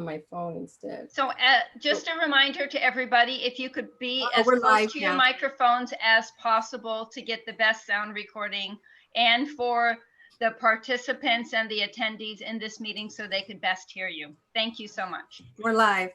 my phone instead. So just a reminder to everybody, if you could be as we're close live to your now. microphones as possible to get the best sound recording, and for the participants and the attendees in this meeting so they could best hear you. Thank you so much. We're live.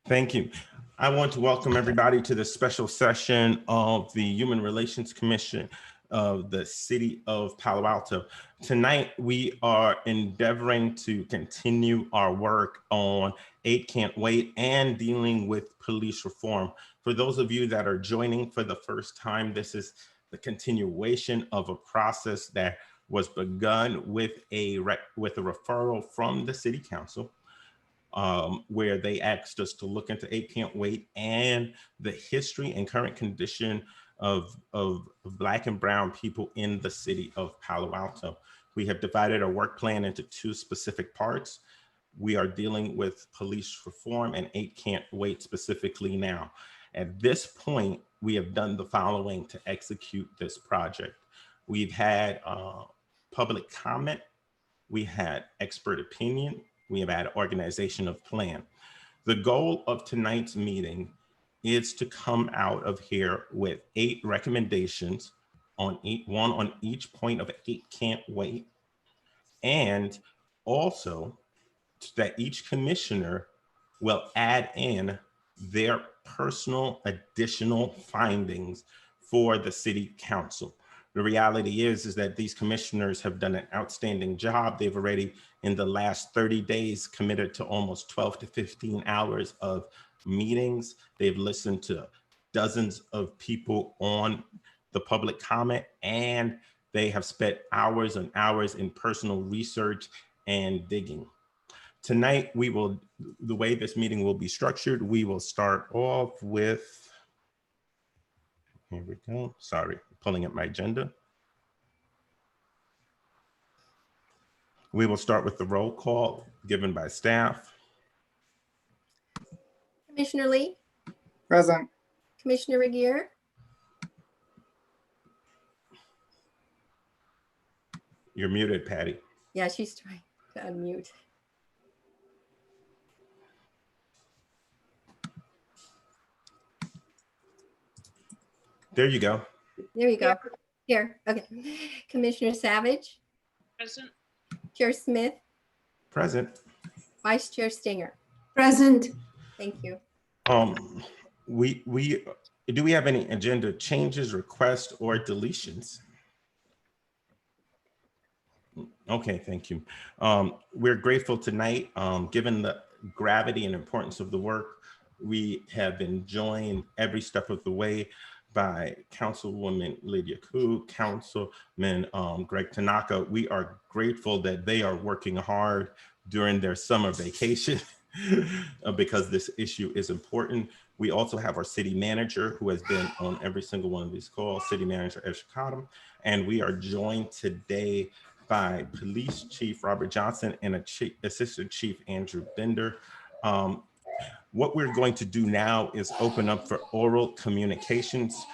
Thank you. I want to welcome everybody to this special session of the Human Relations Commission of the City of Palo Alto. Tonight, we are endeavoring to continue our work on 8 Can't Wait and dealing with police reform. For those of you that are joining for the first time, this is the continuation of a process that was begun with a referral from the City Council, where they asked us to look into 8 Can't Wait and the history and current condition of Black and Brown people in the city of Palo Alto. We have divided our work plan into 2 specific parts. We are dealing with police reform and 8 Can't Wait specifically now. At this point, we have done the following to execute this project. We've had public comment, we had expert opinion, we have had organization of plan. The goal of tonight's meeting is to come out of here with 8 recommendations on one on each point of 8 Can't Wait, and also that each commissioner will add in their personal additional findings for the City Council. The reality is that these commissioners have done an outstanding job. They've already, in the last 30 days, committed to almost 12 to 15 hours of meetings. They've listened to dozens of people on the public comment, and they have spent hours and hours in personal research and digging. Tonight, the way this meeting will be structured, we will start off with, here we go, sorry, pulling up my agenda. We will start with the roll call given by staff. Commissioner Lee, Present. Commissioner Regier, You're muted, Patty. yeah, she's trying to unmute. There you go. There you go. Here, okay. Commissioner Savage, Present. Chair Smith, Present. Vice Chair Stinger. Present. Thank you. Do we have any agenda changes, requests, or deletions? Okay, thank you. We're grateful tonight, given the gravity and importance of the work. We have been joined every step of the way by Councilwoman Lydia Koo, Councilman Greg Tanaka. We are grateful that they are working hard during their summer vacation because this issue is important. We also have our city manager who has been on every single one of these calls, City Manager Ed Shikadam, and we are joined today by Police Chief Robert Johnson and Assistant Chief Andrew Bender. What we're going to do now is open up for oral communications.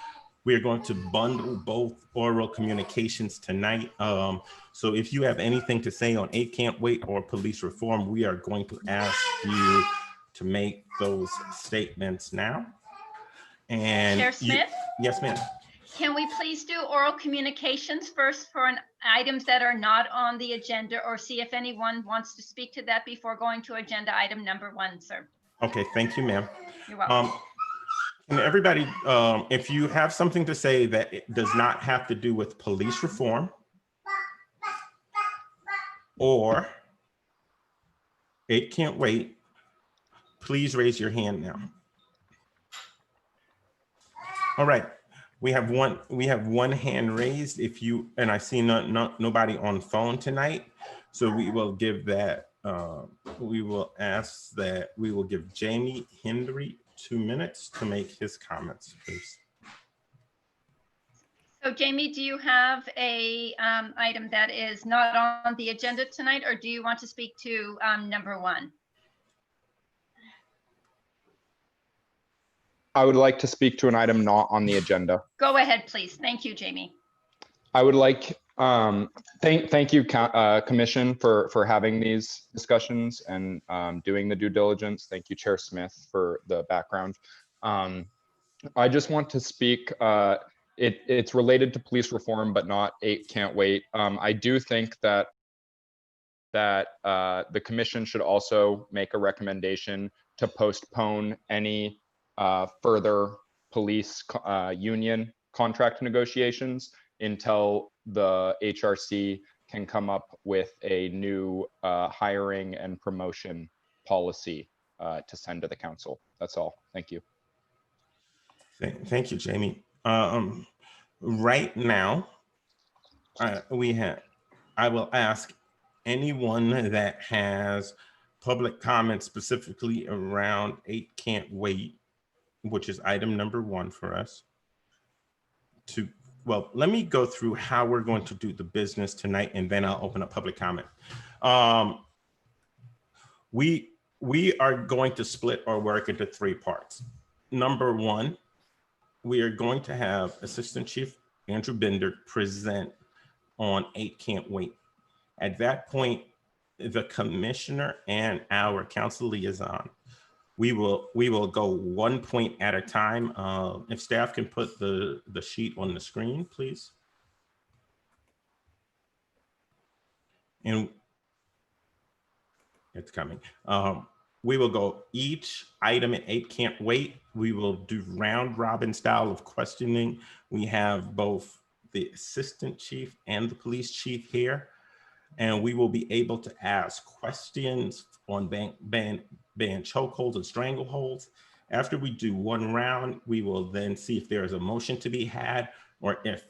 We're going to bundle both oral communications tonight. So if you have anything to say on 8 Can't Wait or police reform, we are going to ask you to make those statements now. And Chair Smith? Yes, ma'am. Can we please do oral communications first for items that are not on the agenda, or see if anyone wants to speak to that before going to agenda item number 1, sir? Okay, thank you, ma'am. You're welcome. And everybody, if you have something to say that it does not have to do with police reform or 8 Can't Wait, please raise your hand now. All right, we have one hand raised. If you, and I see nobody on phone tonight, so we will give that. We will ask that we will give Jamie Hendry 2 minutes to make his comments, please. So Jamie, do you have a item that is not on the agenda tonight, or do you want to speak to number 1? I would like to speak to an item not on the agenda. Go ahead, please. Thank you, Jamie. I would like Thank you, Commission, for having these discussions and doing the due diligence. Thank you, Chair Smith, for the background. I just want to speak. It's related to police reform, but not 8 Can't Wait. I do think that the Commission should also make a recommendation to postpone any further police union contract negotiations until the HRC can come up with a new hiring and promotion policy to send to the council. That's all. Thank you. Thank you, Jamie. Right now, I will ask anyone that has public comments specifically around 8 Can't Wait, which is item number 1 for us, to, well, let me go through how we're going to do the business tonight, and then I'll open up public comment. We are going to split our work into 3 parts. Number 1, we are going to have Assistant Chief Andrew Bender present on 8 Can't Wait. At that point, the commissioner and our council liaison, we will go 1 point at a time. If staff can put the sheet on the screen, please. And it's coming. We will go each item at 8 Can't Wait. We will do round robin style of questioning. We have both the assistant chief and the police chief here, and we will be able to ask questions on ban chokeholds and strangleholds. After we do 1 round, we will then see if there is a motion to be had or if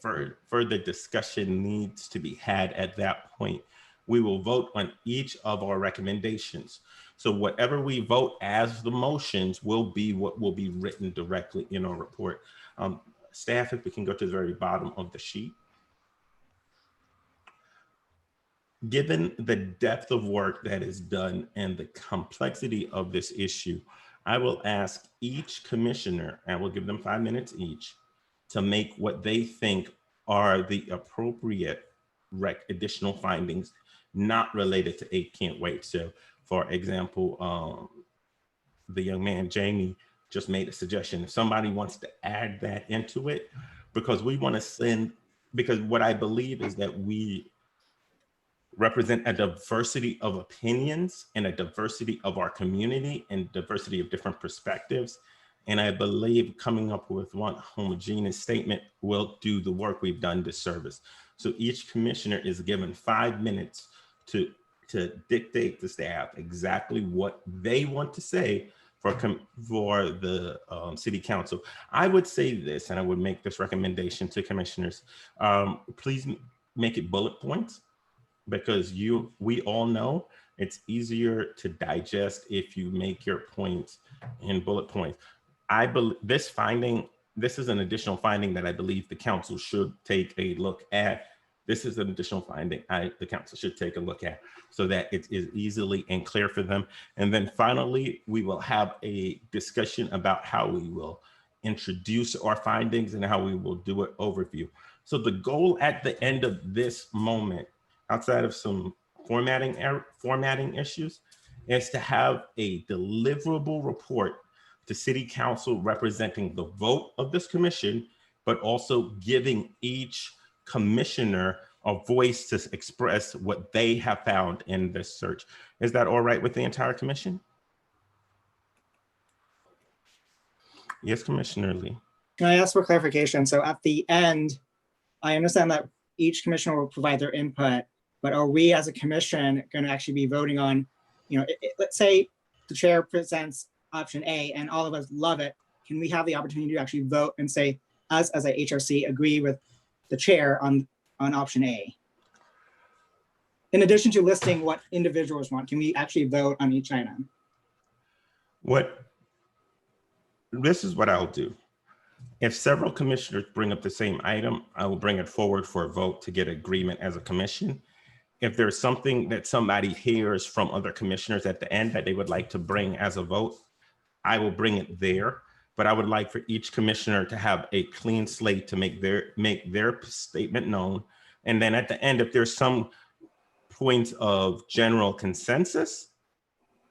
further discussion needs to be had at that point. We will vote on each of our recommendations. So whatever we vote as the motions will be what will be written directly in our report. Staff, if we can go to the very bottom of the sheet. Given the depth of work that is done and the complexity of this issue, I will ask each commissioner, and we'll give them 5 minutes each, to make what they think are the appropriate additional findings not related to 8 Can't Wait. So for example, the young man, Jamie, just made a suggestion. If somebody wants to add that into it, because we want to send, because what I believe is that we represent a diversity of opinions and a diversity of our community and diversity of different perspectives. And I believe coming up with one homogeneous statement will do the work we've done disservice. So each commissioner is given 5 minutes to dictate to staff exactly what they want to say for the city council. I would say this, and I would make this recommendation to commissioners, please make it bullet points, because we all know it's easier to digest if you make your points in bullet points. I believe this is an additional finding that I believe the council should take a look at. This is an additional finding the council should take a look at so that it is easily and clear for them. And then finally, we will have a discussion about how we will introduce our findings and how we will do an overview. So the goal at the end of this moment, outside of some formatting issues, is to have a deliverable report to City Council representing the vote of this commission, but also giving each commissioner a voice to express what they have found in this search. Is that all right with the entire commission? Yes, Commissioner Lee. Can I ask for clarification? So at the end, I understand that each commissioner will provide their input, but are we as a commission going to actually be voting on, let's say the chair presents option A and all of us love it. Can we have the opportunity to actually vote and say, us as a HRC agree with the chair on option A? In addition to listing what individuals want, can we actually vote on each item? This is what I'll do. If several commissioners bring up the same item, I will bring it forward for a vote to get agreement as a commission. If there's something that somebody hears from other commissioners at the end that they would like to bring as a vote, I will bring it there. But I would like for each commissioner to have a clean slate to make their statement known, And then at the end, if there's some points of general consensus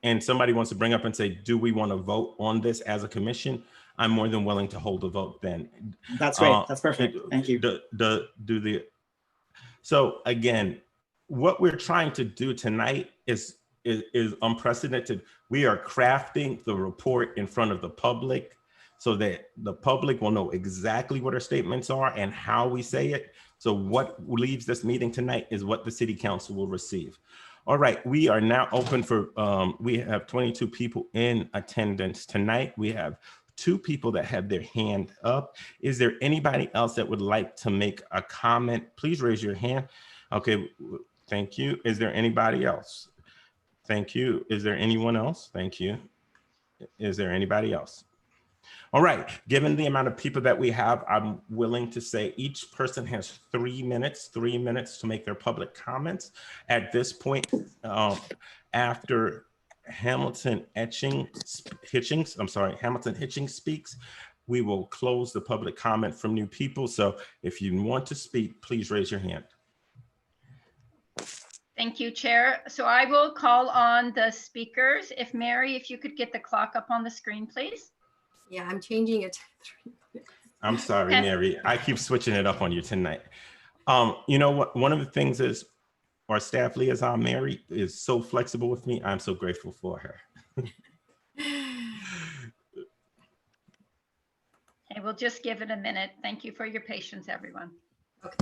and somebody wants to bring up and say, do we want to vote on this as a commission? I'm more than willing to hold a vote then. That's great. That's perfect. Thank you. So again, what we're trying to do tonight is unprecedented. We are crafting the report in front of the public so that the public will know exactly what our statements are and how we say it. So what leaves this meeting tonight is what the city council will receive. All right, we are now open for, we have 22 people in attendance tonight. We have 2 people that have their hand up. Is there anybody else that would like to make a comment? Please raise your hand. Okay, thank you. Is there anybody else? Thank you. Is there anyone else? Thank you. Is there anybody else? All right, given the amount of people that we have, I'm willing to say each person has 3 minutes to make their public comments. At this point, after Hamilton Hitchings speaks, we will close the public comment from new people. So if you want to speak, please raise your hand. Thank you, Chair. So I will call on the speakers. If Mary, if you could get the clock up on the screen, please. Yeah, I'm changing it to 3 minutes. I'm sorry, Okay. Mary. I keep switching it up on you tonight. You know what? One of the things is our staff liaison, Mary, is so flexible with me. I'm so grateful for her. Okay, we'll just give it a minute. Thank you for your patience, everyone. Okay.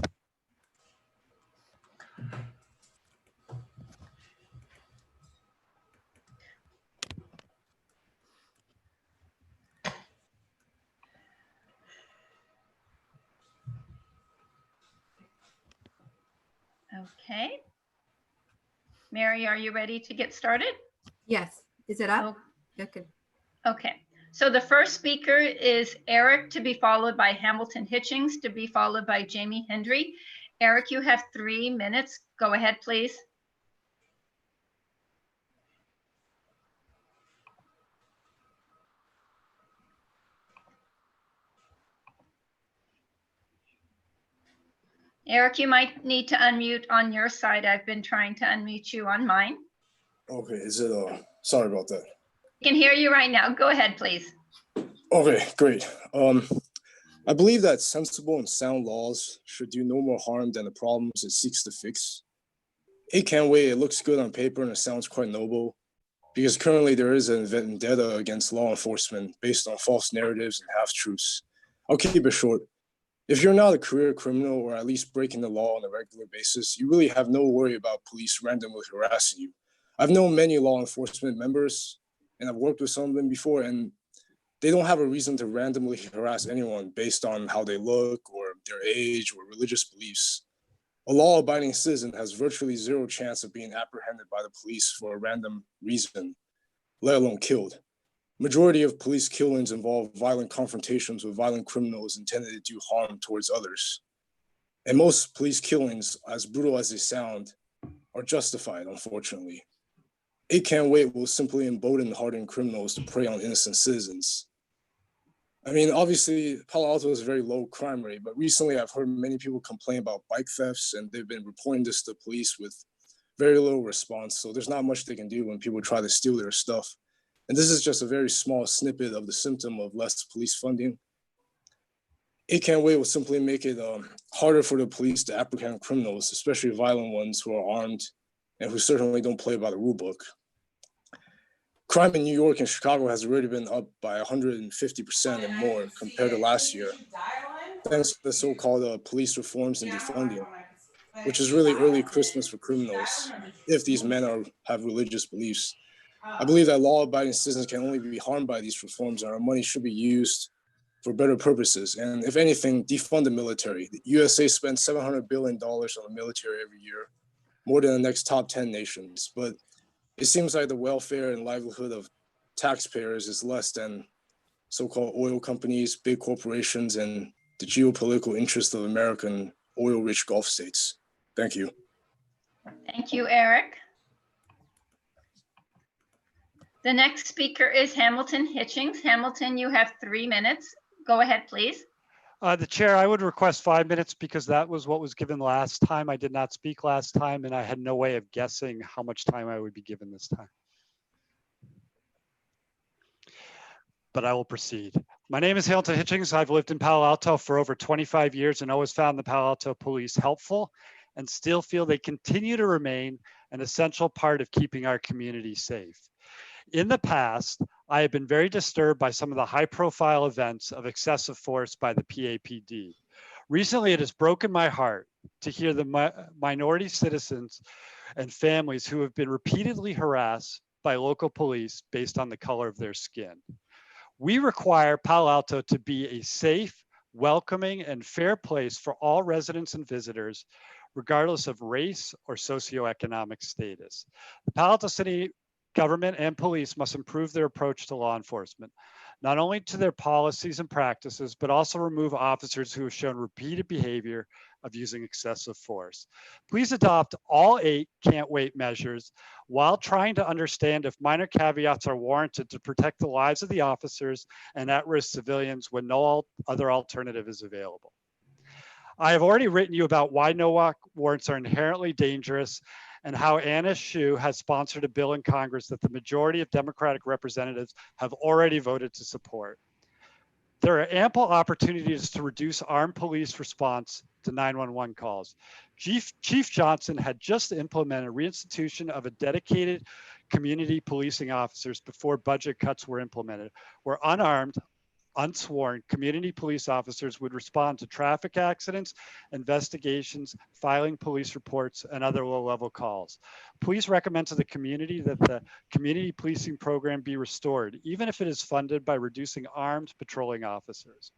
Okay. Mary, are you ready to get started? Yes. Is it up? Oh, Okay. okay. So the first speaker is Eric, to be followed by Hamilton Hitchings, to be followed by Jamie Hendry. Eric, you have 3 minutes. Go ahead, please. Eric, you might need to unmute on your side. I've been trying to unmute you on mine. Okay, is it sorry about that. I can hear you right now. Go ahead, please. Okay, great. I believe that sensible and sound laws should do no more harm than the problems it seeks to fix. It can't wait, it looks good on paper and it sounds quite noble, because currently there is a vendetta against law enforcement based on false narratives and half-truths. I'll keep it short. If you're not a career criminal or at least breaking the law on a regular basis, you really have no worry about police randomly harassing you. I've known many law enforcement members, and I've worked with some of them before, and they don't have a reason to randomly harass anyone based on how they look or their age or religious beliefs. A law-abiding citizen has virtually zero chance of being apprehended by the police for a random reason, let alone killed. Majority of police killings involve violent confrontations with violent criminals intended to do harm towards others. And most police killings, as brutal as they sound, are justified, unfortunately. It can't wait will simply embolden hardened criminals to prey on innocent citizens. I mean, obviously, Palo Alto is a very low crime rate, but recently I've heard many people complain about bike thefts, and they've been reporting this to police with very little response. So there's not much they can do when people try to steal their stuff. And this is just a very small snippet of the symptom of less police funding. It can't wait will simply make it harder for the police to apprehend criminals, especially violent ones who are armed and who certainly don't play by the rule book. Crime in New York and Chicago has already been up by 150% and more compared to last year, thanks to the so-called police reforms and defunding, which is really early Christmas for criminals if these men have religious beliefs. I believe that law-abiding citizens can only be harmed by these reforms, and our money should be used for better purposes. And if anything, defund the military. The USA spends $700 billion on the military every year, more than the next top 10 nations. But it seems like the welfare and livelihood of taxpayers is less than so-called oil companies, big corporations, and the geopolitical interests of American oil-rich Gulf states. Thank you. Thank you, Eric. The next speaker is Hamilton Hitchings. Hamilton, you have 3 minutes. Go ahead, please. The chair, I would request 5 minutes because that was what was given last time. I did not speak last time and I had no way of guessing how much time I would be given this time. But I will proceed. My name is Hamilton Hitchings. I've lived in Palo Alto for over 25 years and always found the Palo Alto police helpful and still feel they continue to remain an essential part of keeping our community safe. In the past, I have been very disturbed by some of the high-profile events of excessive force by the PAPD. Recently, it has broken my heart to hear the minority citizens and families who have been repeatedly harassed by local police based on the color of their skin. We require Palo Alto to be a safe, welcoming, and fair place for all residents and visitors, regardless of race or socioeconomic status. The Palo Alto City government and police must improve their approach to law enforcement, not only to their policies and practices, but also remove officers who have shown repeated behavior of using excessive force. Please adopt all 8 can't wait measures while trying to understand if minor caveats are warranted to protect the lives of the officers and at-risk civilians when no other alternative is available. I have already written you about why no-walk warrants are inherently dangerous and how Anna Hsu has sponsored a bill in Congress that the majority of Democratic representatives have already voted to support. There are ample opportunities to reduce armed police response to 911 calls. Chief Johnson had just implemented reinstitution of a dedicated community policing officers before budget cuts were implemented, where unarmed, unsworn community police officers would respond to traffic accidents, investigations, filing police reports, and other low-level calls. Please recommend to the community that the community policing program be restored, even if it is funded by reducing armed patrolling officers.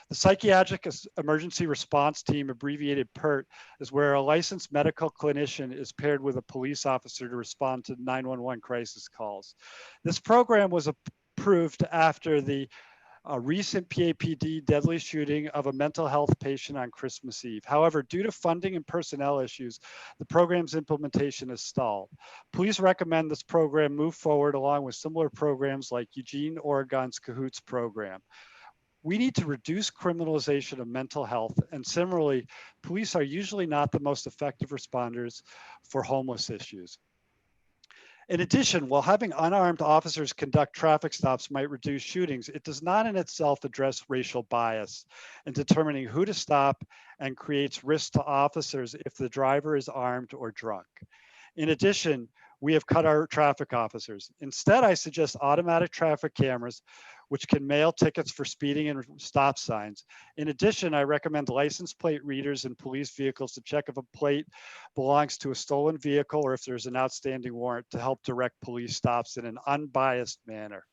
The Psychiatric Emergency Response Team, abbreviated PERT, is where a licensed medical clinician is paired with a police officer to respond to 911 crisis calls. This program was approved after the a recent PAPD deadly shooting of a mental health patient on Christmas Eve. However, due to funding and personnel issues, the program's implementation is stalled. Please recommend this program move forward along with similar programs like Eugene, Oregon's Cahoots program. We need to reduce criminalization of mental health, and similarly, police are usually not the most effective responders for homeless issues. In addition, while having unarmed officers conduct traffic stops might reduce shootings, it does not in itself address racial bias in determining who to stop and creates risk to officers if the driver is armed or drunk. In addition, we have cut our traffic officers. Instead, I suggest automatic traffic cameras, which can mail tickets for speeding and stop signs. In addition, I recommend license plate readers in police vehicles to check if a plate belongs to a stolen vehicle or if there's an outstanding warrant to help direct police stops in an unbiased manner.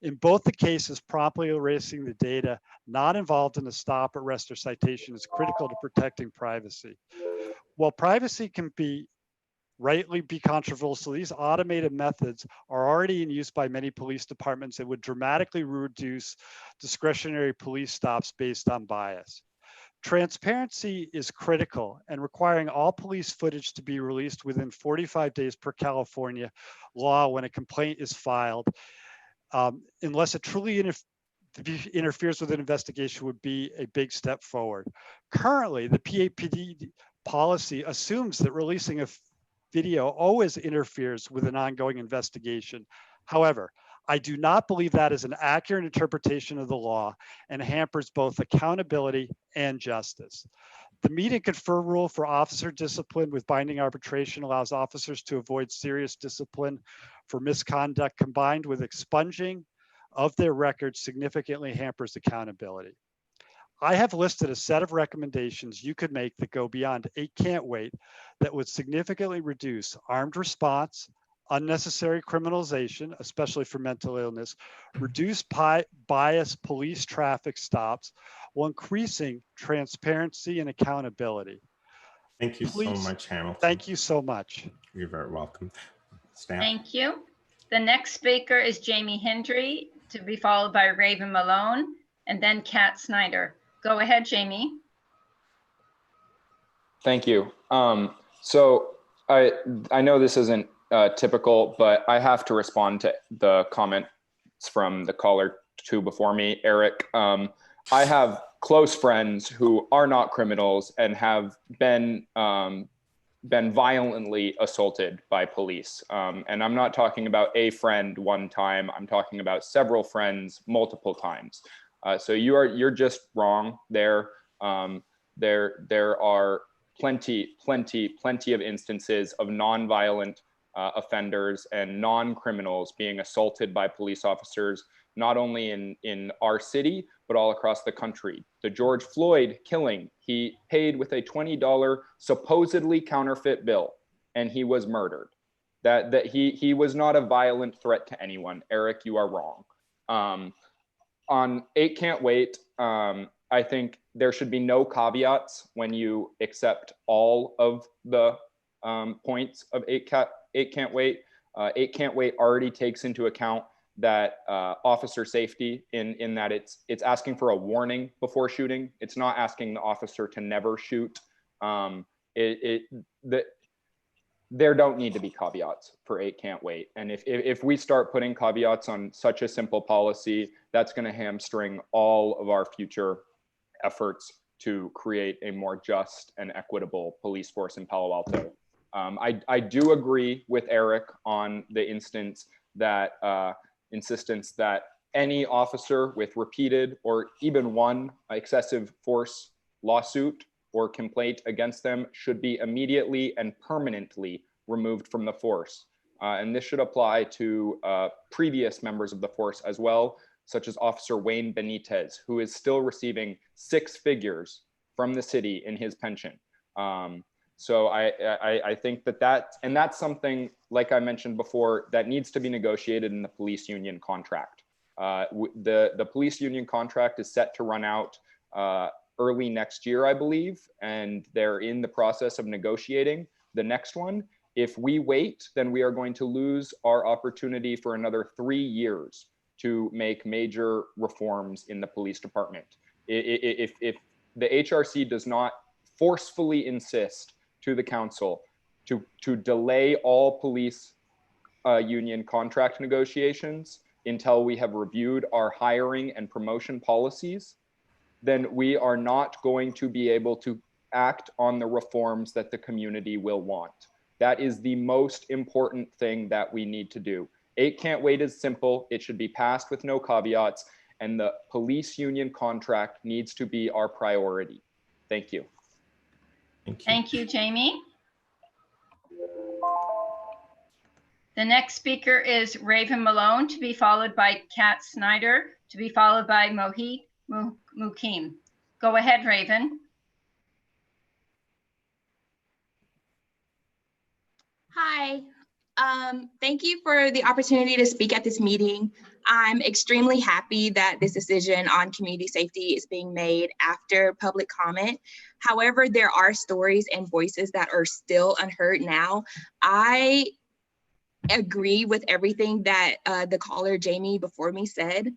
In both the cases, promptly erasing the data not involved in the stop, arrest, or citation is critical to protecting privacy. While privacy can rightly be controversial, these automated methods are already in use by many police departments and would dramatically reduce discretionary police stops based on bias. Transparency is critical, and requiring all police footage to be released within 45 days per California law when a complaint is filed, unless it truly interferes with an investigation, would be a big step forward. Currently, the PAPD policy assumes that releasing a video always interferes with an ongoing investigation. However, I do not believe that is an accurate interpretation of the law and hampers both accountability and justice. The meet and confer rule for officer discipline with binding arbitration allows officers to avoid serious discipline for misconduct, combined with expunging of their records significantly hampers accountability. I have listed a set of recommendations you could make that go beyond 8 can't wait that would significantly reduce armed response, unnecessary criminalization, especially for mental illness, reduce bias police traffic stops while increasing transparency and accountability. Thank you so much, Hamilton. Thank you so much. You're very welcome. Stan. Thank you. The next speaker is Jamie Hendry, to be followed by Raven Malone, and then Kat Snyder. Go ahead, Jamie. Thank you. So I know this isn't typical, but I have to respond to the comments from the caller two before me, Eric. I have close friends who are not criminals and have been violently assaulted by police. And I'm not talking about a friend one time. I'm talking about several friends multiple times. So you're just wrong there. There are plenty of instances of non-violent offenders and non-criminals being assaulted by police officers, not only in our city, but all across the country. The George Floyd killing, he paid with a $20 supposedly counterfeit bill, and he was murdered. That he was not a violent threat to anyone. Eric, you are wrong. On 8 Can't Wait, I think there should be no caveats when you accept all of the points of 8 Can't Wait. 8 Can't Wait already takes into account that officer safety in that it's asking for a warning before shooting. It's not asking the officer to never shoot. There don't need to be caveats for 8 Can't Wait. And if we start putting caveats on such a simple policy, that's going to hamstring all of our future efforts to create a more just and equitable police force in Palo Alto. I do agree with Eric on the insistence that any officer with repeated or even one excessive force lawsuit or complaint against them should be immediately and permanently removed from the force. And this should apply to previous members of the force as well, such as Officer Wayne Benitez, who is still receiving 6 figures from the city in his pension. So I think that's something, like I mentioned before, that needs to be negotiated in the police union contract. The police union contract is set to run out early next year, I believe, and they're in the process of negotiating the next one. If we wait, then we are going to lose our opportunity for another 3 years to make major reforms in the police department. If the HRC does not forcefully insist to the council to delay all police union contract negotiations until we have reviewed our hiring and promotion policies, then we are not going to be able to act on the reforms that the community will want. That is the most important thing that we need to do. 8 Can't Wait is simple. It should be passed with no caveats, and the police union contract needs to be our priority. Thank you. Thank you, Jamie. The next speaker is Raven Malone, to be followed by Kat Snyder, to be followed by Mohit Mukim. Go ahead, Raven. Hi, thank you for the opportunity to speak at this meeting. I'm extremely happy that this decision on community safety is being made after public comment. However, there are stories and voices that are still unheard now. I agree with everything that the caller Jamie before me said.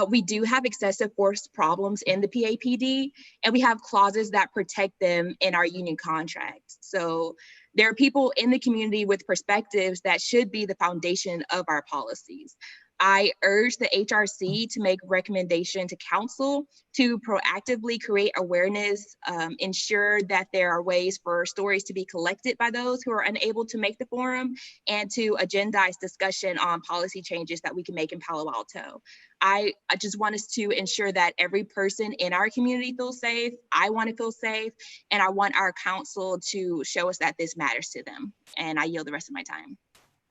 We do have excessive force problems in the PAPD, and we have clauses that protect them in our union contracts. So there are people in the community with perspectives that should be the foundation of our policies. I urge the HRC to make recommendation to council to proactively create awareness, ensure that there are ways for stories to be collected by those who are unable to make the forum, and to agendize discussion on policy changes that we can make in Palo Alto. I just want us to ensure that every person in our community feels safe. I want to feel safe, and I want our council to show us that this matters to them. And I yield the rest of my time.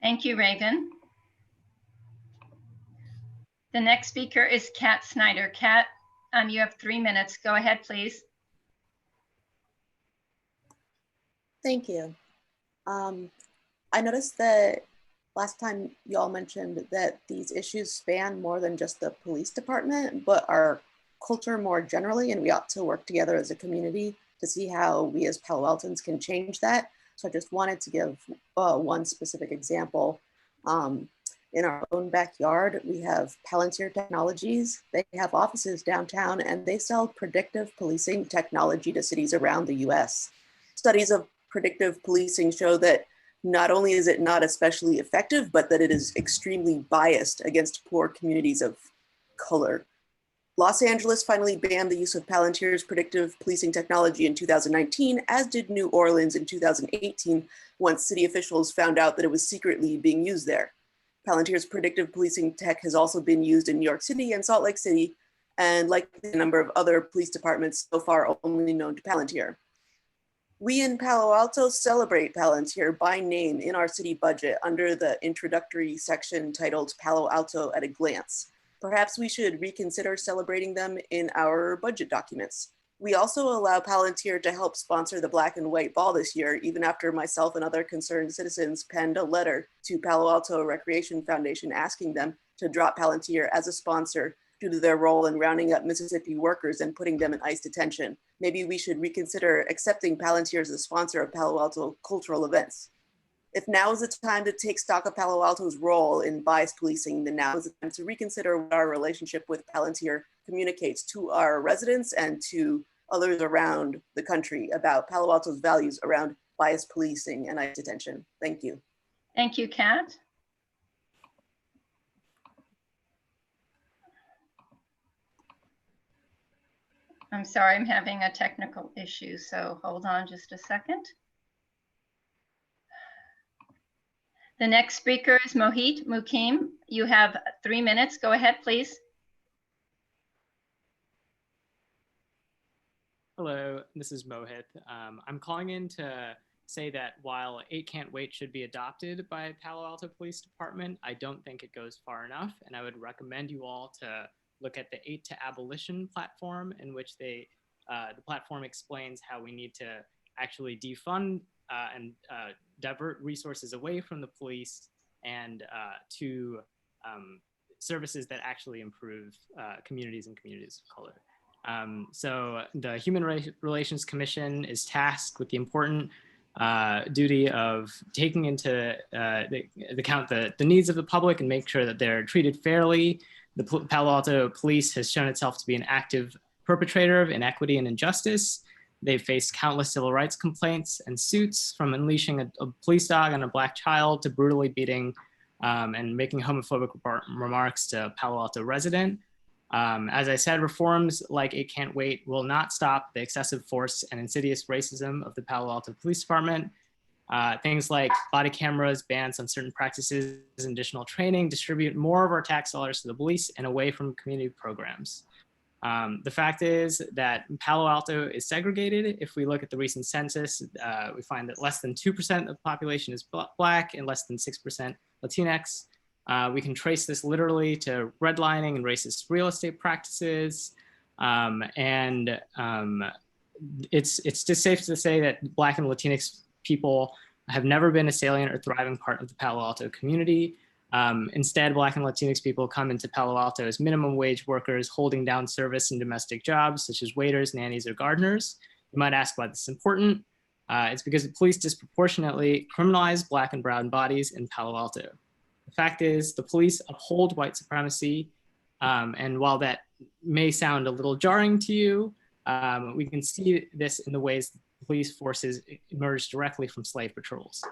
Thank you, Raven. The next speaker is Kat Snyder. Kat, you have 3 minutes. Go ahead, please. Thank you. I noticed that last time y'all mentioned that these issues span more than just the police department, but our culture more generally, and we ought to work together as a community to see how we as Palo Altans can change that. So I just wanted to give one specific example. In our own backyard, we have Palantir Technologies. They have offices downtown, and they sell predictive policing technology to cities around the US. Studies of predictive policing show that not only is it not especially effective, but that it is extremely biased against poor communities of color. Los Angeles finally banned the use of Palantir's predictive policing technology in 2019, as did New Orleans in 2018, once city officials found out that it was secretly being used there. Palantir's predictive policing tech has also been used in New York City and Salt Lake City, and like a number of other police departments so far only known to Palantir. We in Palo Alto celebrate Palantir by name in our city budget under the introductory section titled Palo Alto at a Glance. Perhaps we should reconsider celebrating them in our budget documents. We also allow Palantir to help sponsor the Black and White Ball this year, even after myself and other concerned citizens penned a letter to Palo Alto Recreation Foundation asking them to drop Palantir as a sponsor due to their role in rounding up Mississippi workers and putting them in ICE detention. Maybe we should reconsider accepting Palantir as a sponsor of Palo Alto cultural events. If now is the time to take stock of Palo Alto's role in bias policing, then now is the time to reconsider what our relationship with Palantir communicates to our residents and to others around the country about Palo Alto's values around bias policing and ICE detention. Thank you. Thank you, Kat. I'm sorry, I'm having a technical issue, so hold on just a second. The next speaker is Mohit Mukim. You have 3 minutes. Go ahead, please. Hello, this is Mohit. I'm calling in to say that while 8 Can't Wait should be adopted by Palo Alto Police Department, I don't think it goes far enough, and I would recommend you all to look at the 8 to Abolition platform, in which the platform explains how we need to actually defund and divert resources away from the police and to services that actually improve communities and communities of color. So the Human Relations Commission is tasked with the important duty of taking into account the needs of the public and make sure that they're treated fairly. The Palo Alto Police has shown itself to be an active perpetrator of inequity and injustice. They've faced countless civil rights complaints and suits, from unleashing a police dog on a Black child to brutally beating and making homophobic remarks to a Palo Alto resident. As I said, reforms like 8 Can't Wait will not stop the excessive force and insidious racism of the Palo Alto Police Department. Things like body cameras, bans on certain practices, and additional training distribute more of our tax dollars to the police and away from community programs. The fact is that Palo Alto is segregated. If we look at the recent census, we find that less than 2% of the population is Black and less than 6% Latinx. We can trace this literally to redlining and racist real estate practices. It's just safe to say that Black and Latinx people have never been a salient or thriving part of the Palo Alto community. Instead, Black and Latinx people come into Palo Alto as minimum wage workers holding down service and domestic jobs, such as waiters, nannies, or gardeners. You might ask why this is important. It's because the police disproportionately criminalize Black and brown bodies in Palo Alto. The fact is, the police uphold white supremacy, and while that may sound a little jarring to you, we can see this in the ways the police forces emerge directly from slave patrols.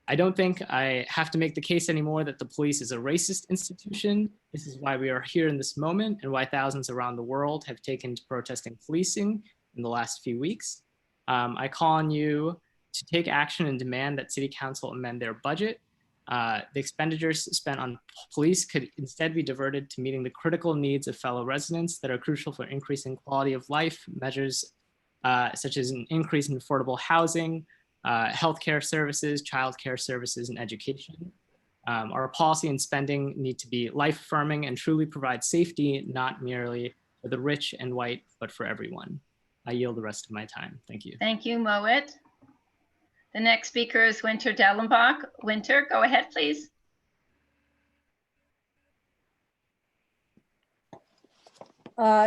I don't think I have to make the case anymore that the police is a racist institution. This is why we are here in this moment and why thousands around the world have taken to protesting policing in the last few weeks. I call on you to take action and demand that City Council amend their budget. The expenditures spent on police could instead be diverted to meeting the critical needs of fellow residents that are crucial for increasing quality of life measures, such as an increase in affordable housing, healthcare services, childcare services, and education. Our policy and spending need to be life-affirming and truly provide safety, not merely for the rich and white, but for everyone. I yield the rest of my time. Thank you. Thank you, Moet. The next speaker is Winter Dellenbach. Winter, go ahead, please.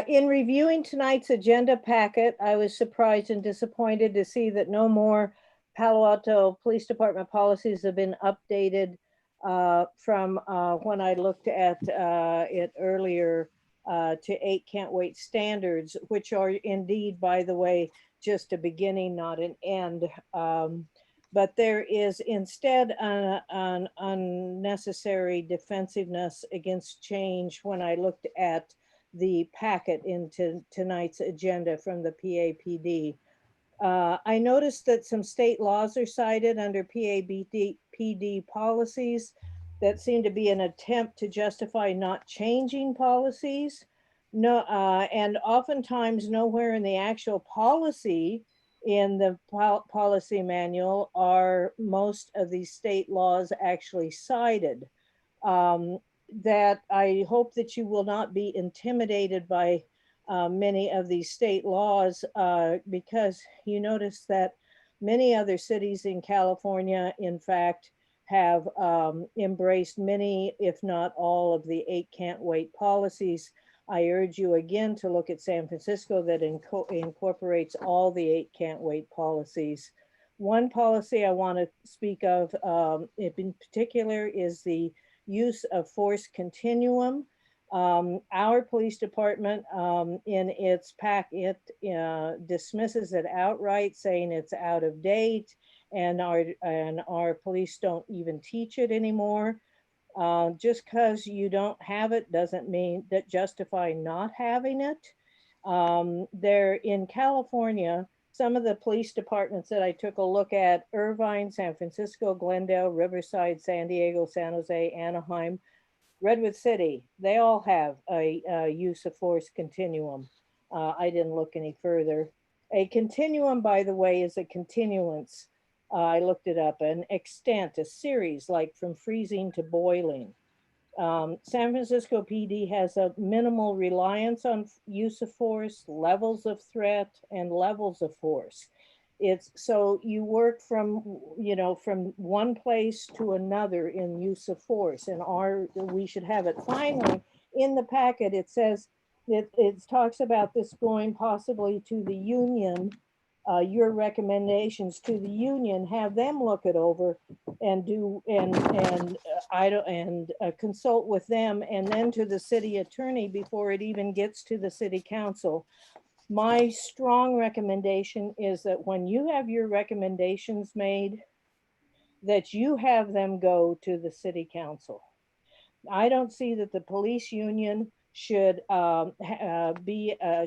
In reviewing tonight's agenda packet, I was surprised and disappointed to see that no more Palo Alto Police Department policies have been updated from when I looked at it earlier to 8 Can't Wait standards, which are indeed, by the way, just a beginning, not an end. But there is instead an unnecessary defensiveness against change when I looked at the packet into tonight's agenda from the PAPD. I noticed that some state laws are cited under PAPD policies that seem to be an attempt to justify not changing policies. No, and oftentimes nowhere in the actual policy in the policy manual are most of these state laws actually cited. That I hope that you will not be intimidated by many of these state laws because you notice that many other cities in California, in fact, have embraced many, if not all, of the 8 can't wait policies. I urge you again to look at San Francisco that incorporates all the 8 can't wait policies. One policy I want to speak of in particular is the use of force continuum. Our police department in its packet dismisses it outright, saying it's out of date, and our police don't even teach it anymore. Just because you don't have it doesn't mean that justify not having it. There in California, some of the police departments that I took a look at, Irvine, San Francisco, Glendale, Riverside, San Diego, San Jose, Anaheim, Redwood City, they all have a use of force continuum. I didn't look any further. A continuum, by the way, is a continuance. I looked it up, an extent, a series, like from freezing to boiling. San Francisco PD has a minimal reliance on use of force, levels of threat, and levels of force. It's so you work from, you know, from one place to another in use of force, and we should have it. Finally, in the packet, it says, it talks about this going possibly to the union, your recommendations to the union, have them look it over and do, consult with them, and then to the city attorney before it even gets to the city council. My strong recommendation is that when you have your recommendations made, that you have them go to the city council. I don't see that the police union should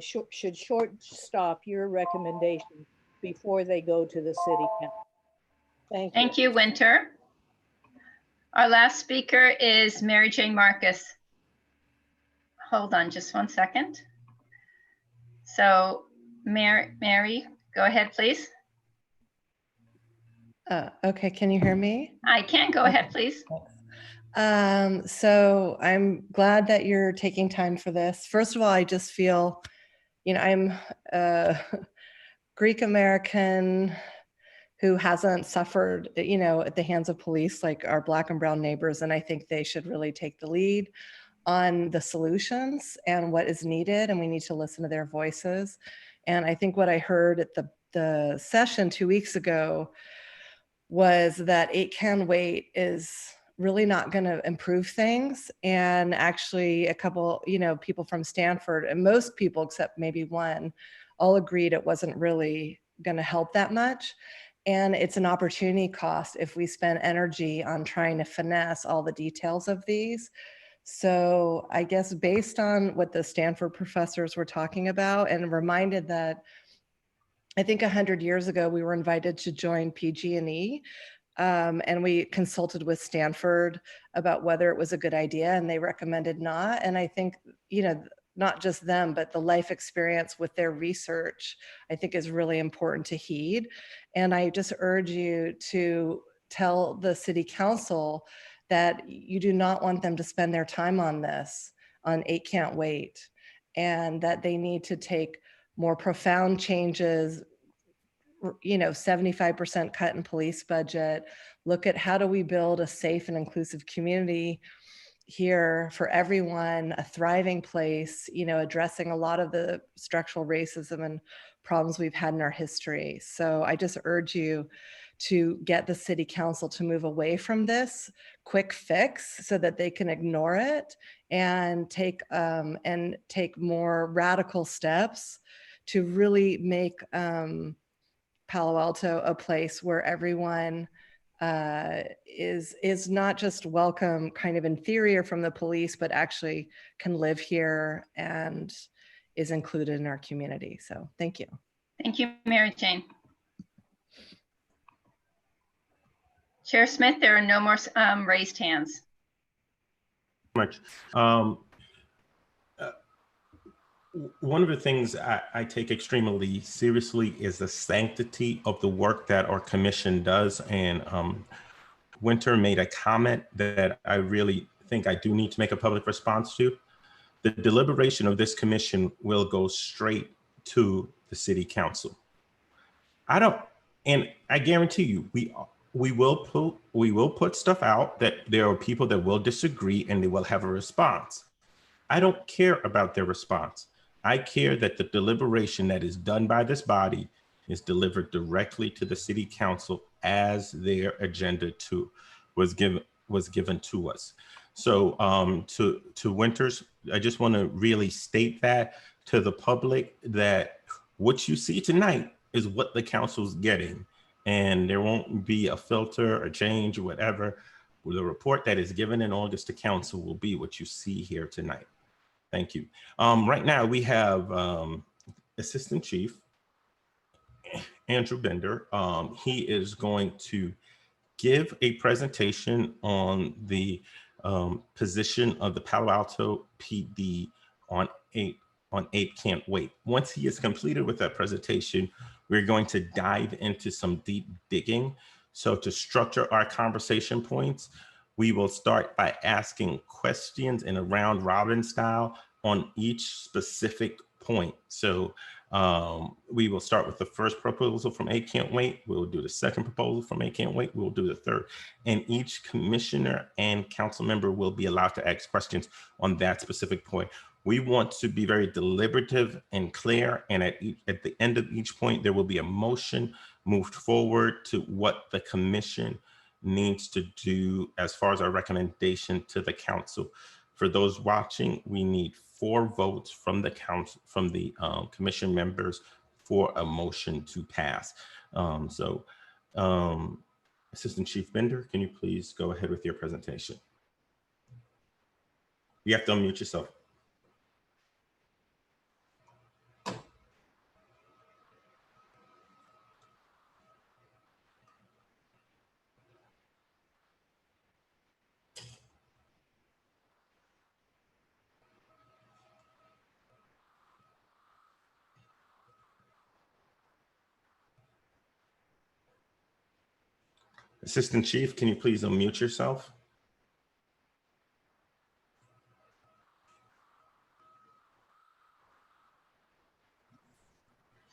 should shortstop your recommendation before they go to the city council. Thank you. Thank you, Winter. Our last speaker is Mary Jane Marcus. Hold on just one second. So Mary, go ahead, please. Okay, can you hear me? I can, go ahead, please. So I'm glad that you're taking time for this. First of all, I just feel, you know, I'm a Greek American who hasn't suffered, you know, at the hands of police like our Black and brown neighbors. And I think they should really take the lead on the solutions and what is needed. And we need to listen to their voices. And I think what I heard at the session 2 weeks ago was that 8 can wait is really not going to improve things. And actually a couple, you know, people from Stanford, and most people except maybe one, all agreed it wasn't really going to help that much. And it's an opportunity cost if we spend energy on trying to finesse all the details of these. So I guess based on what the Stanford professors were talking about, and reminded that I think 100 years ago, we were invited to join PG&E, and we consulted with Stanford about whether it was a good idea, and they recommended not. And I think, you know, not just them, but the life experience with their research, I think is really important to heed. And I just urge you to tell the city council that you do not want them to spend their time on this, on 8 can't wait, and that they need to take more profound changes, you know, 75% cut in police budget, look at how do we build a safe and inclusive community here for everyone, a thriving place, you know, addressing a lot of the structural racism and problems we've had in our history. So I just urge you to get the city council to move away from this quick fix so that they can ignore it and take more radical steps to really make Palo Alto a place where everyone is not just welcome kind of in theory or from the police, but actually can live here and is included in our community. So thank you. Thank you, Mary Jane. Chair Smith, there are no more raised hands. Much. One of the things I take extremely seriously is the sanctity of the work that our commission does. And Winter made a comment that I really think I do need to make a public response to. The deliberation of this commission will go straight to the city council. And I guarantee you, we will put stuff out that there are people that will disagree and they will have a response. I don't care about their response. I care that the deliberation that is done by this body is delivered directly to the city council as their agenda was given to us. So to Winters, I just want to really state that to the public that what you see tonight is what the council's getting, and there won't be a filter or change or whatever. The report that is given in August to council will be what you see here tonight. Thank you. Right now we have Assistant Chief Andrew Bender. He is going to give a presentation on the position of the Palo Alto PD on 8 Can't Wait. Once he is completed with that presentation, we're going to dive into some deep digging. So to structure our conversation points, we will start by asking questions in a round robin style on each specific point. So we will start with the first proposal from 8 Can't Wait. We'll do the second proposal from 8 Can't Wait. We'll do the third. And each commissioner and council member will be allowed to ask questions on that specific point. We want to be very deliberative and clear. And at the end of each point, there will be a motion moved forward to what the commission needs to do as far as our recommendation to the council. For those watching, we need 4 votes from the council, from the commission members for a motion to pass. Assistant Chief Bender, can you please go ahead with your presentation? You have to unmute yourself. Assistant Chief, can you please unmute yourself?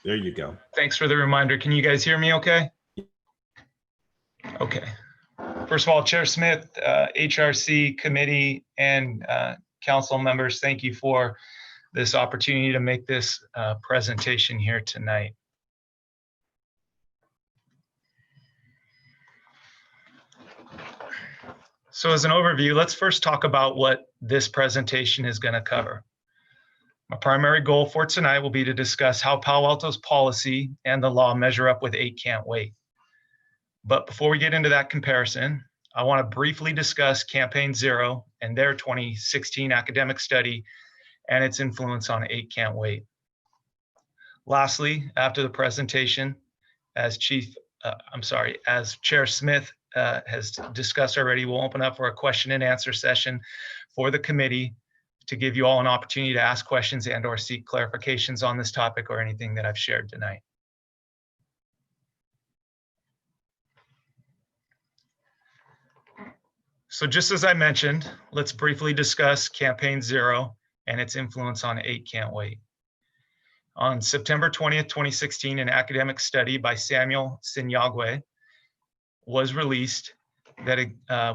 There you go. Thanks for the reminder. Can you guys hear me okay? Okay. First of all, Chair Smith, HRC committee and council members, thank you for this opportunity to make this presentation here tonight. So as an overview, let's first talk about what this presentation is going to cover. My primary goal for tonight will be to discuss how Palo Alto's policy and the law measure up with 8 Can't Wait. But before we get into that comparison, I want to briefly discuss Campaign Zero and their 2016 academic study and its influence on 8 Can't Wait. Lastly, after the presentation, as Chair Smith has discussed already, we'll open up for a question and answer session for the committee to give you all an opportunity to ask questions and or seek clarifications on this topic or anything that I've shared tonight. So just as I mentioned, let's briefly discuss Campaign Zero and its influence on 8 Can't Wait. On September 20th, 2016, an academic study by Samuel Sinyagwe was released that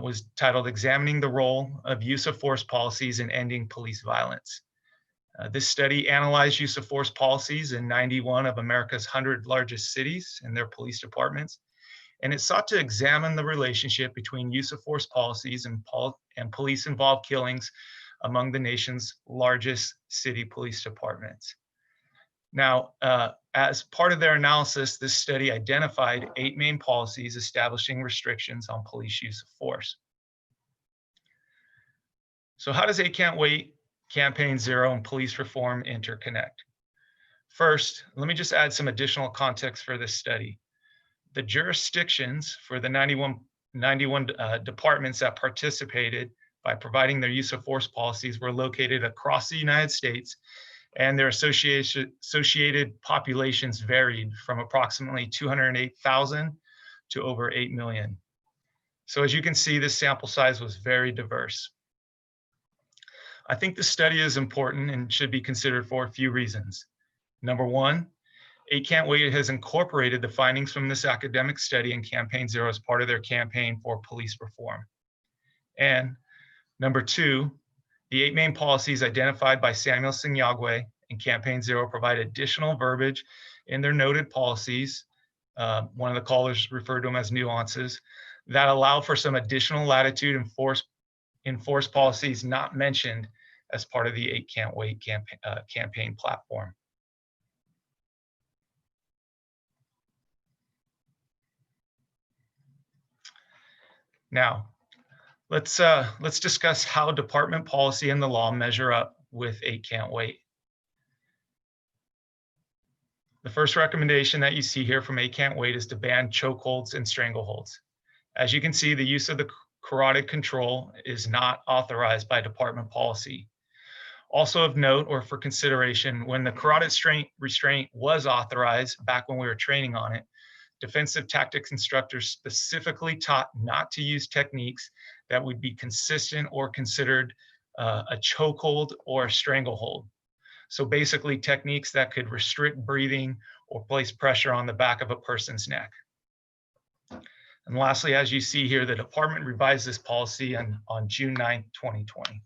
was titled Examining the Role of Use of Force Policies in Ending Police Violence. This study analyzed use of force policies in 91 of America's 100 largest cities and their police departments, and it sought to examine the relationship between use of force policies and police-involved killings among the nation's largest city police departments. Now, as part of their analysis, this study identified 8 main policies establishing restrictions on police use of force. So how does 8 Can't Wait, Campaign Zero, and police reform interconnect? First, let me just add some additional context for this study. The jurisdictions for the 91 departments that participated by providing their use of force policies were located across the United States, and their associated populations varied from approximately 208,000 to over 8 million. So as you can see, this sample size was very diverse. I think this study is important and should be considered for a few reasons. Number one, 8 Can't Wait has incorporated the findings from this academic study in Campaign Zero as part of their campaign for police reform. And number two, the 8 main policies identified by Samuel Scantwait in Campaign Zero provide additional verbiage in their noted policies. One of the callers referred to them as nuances that allow for some additional latitude in force policies not mentioned as part of the 8 Can't Wait campaign platform. Now, let's discuss how department policy and the law measure up with 8 Can't Wait. The first recommendation that you see here from 8 Can't Wait is to ban chokeholds and strangleholds. As you can see, the use of the carotid control is not authorized by department policy. Also of note, or for consideration, when the carotid restraint was authorized back when we were training on it, defensive tactics instructors specifically taught not to use techniques that would be consistent or considered a chokehold or a stranglehold. So basically techniques that could restrict breathing or place pressure on the back of a person's neck. And lastly, as you see here, the department revised this policy on June 9th, 2020.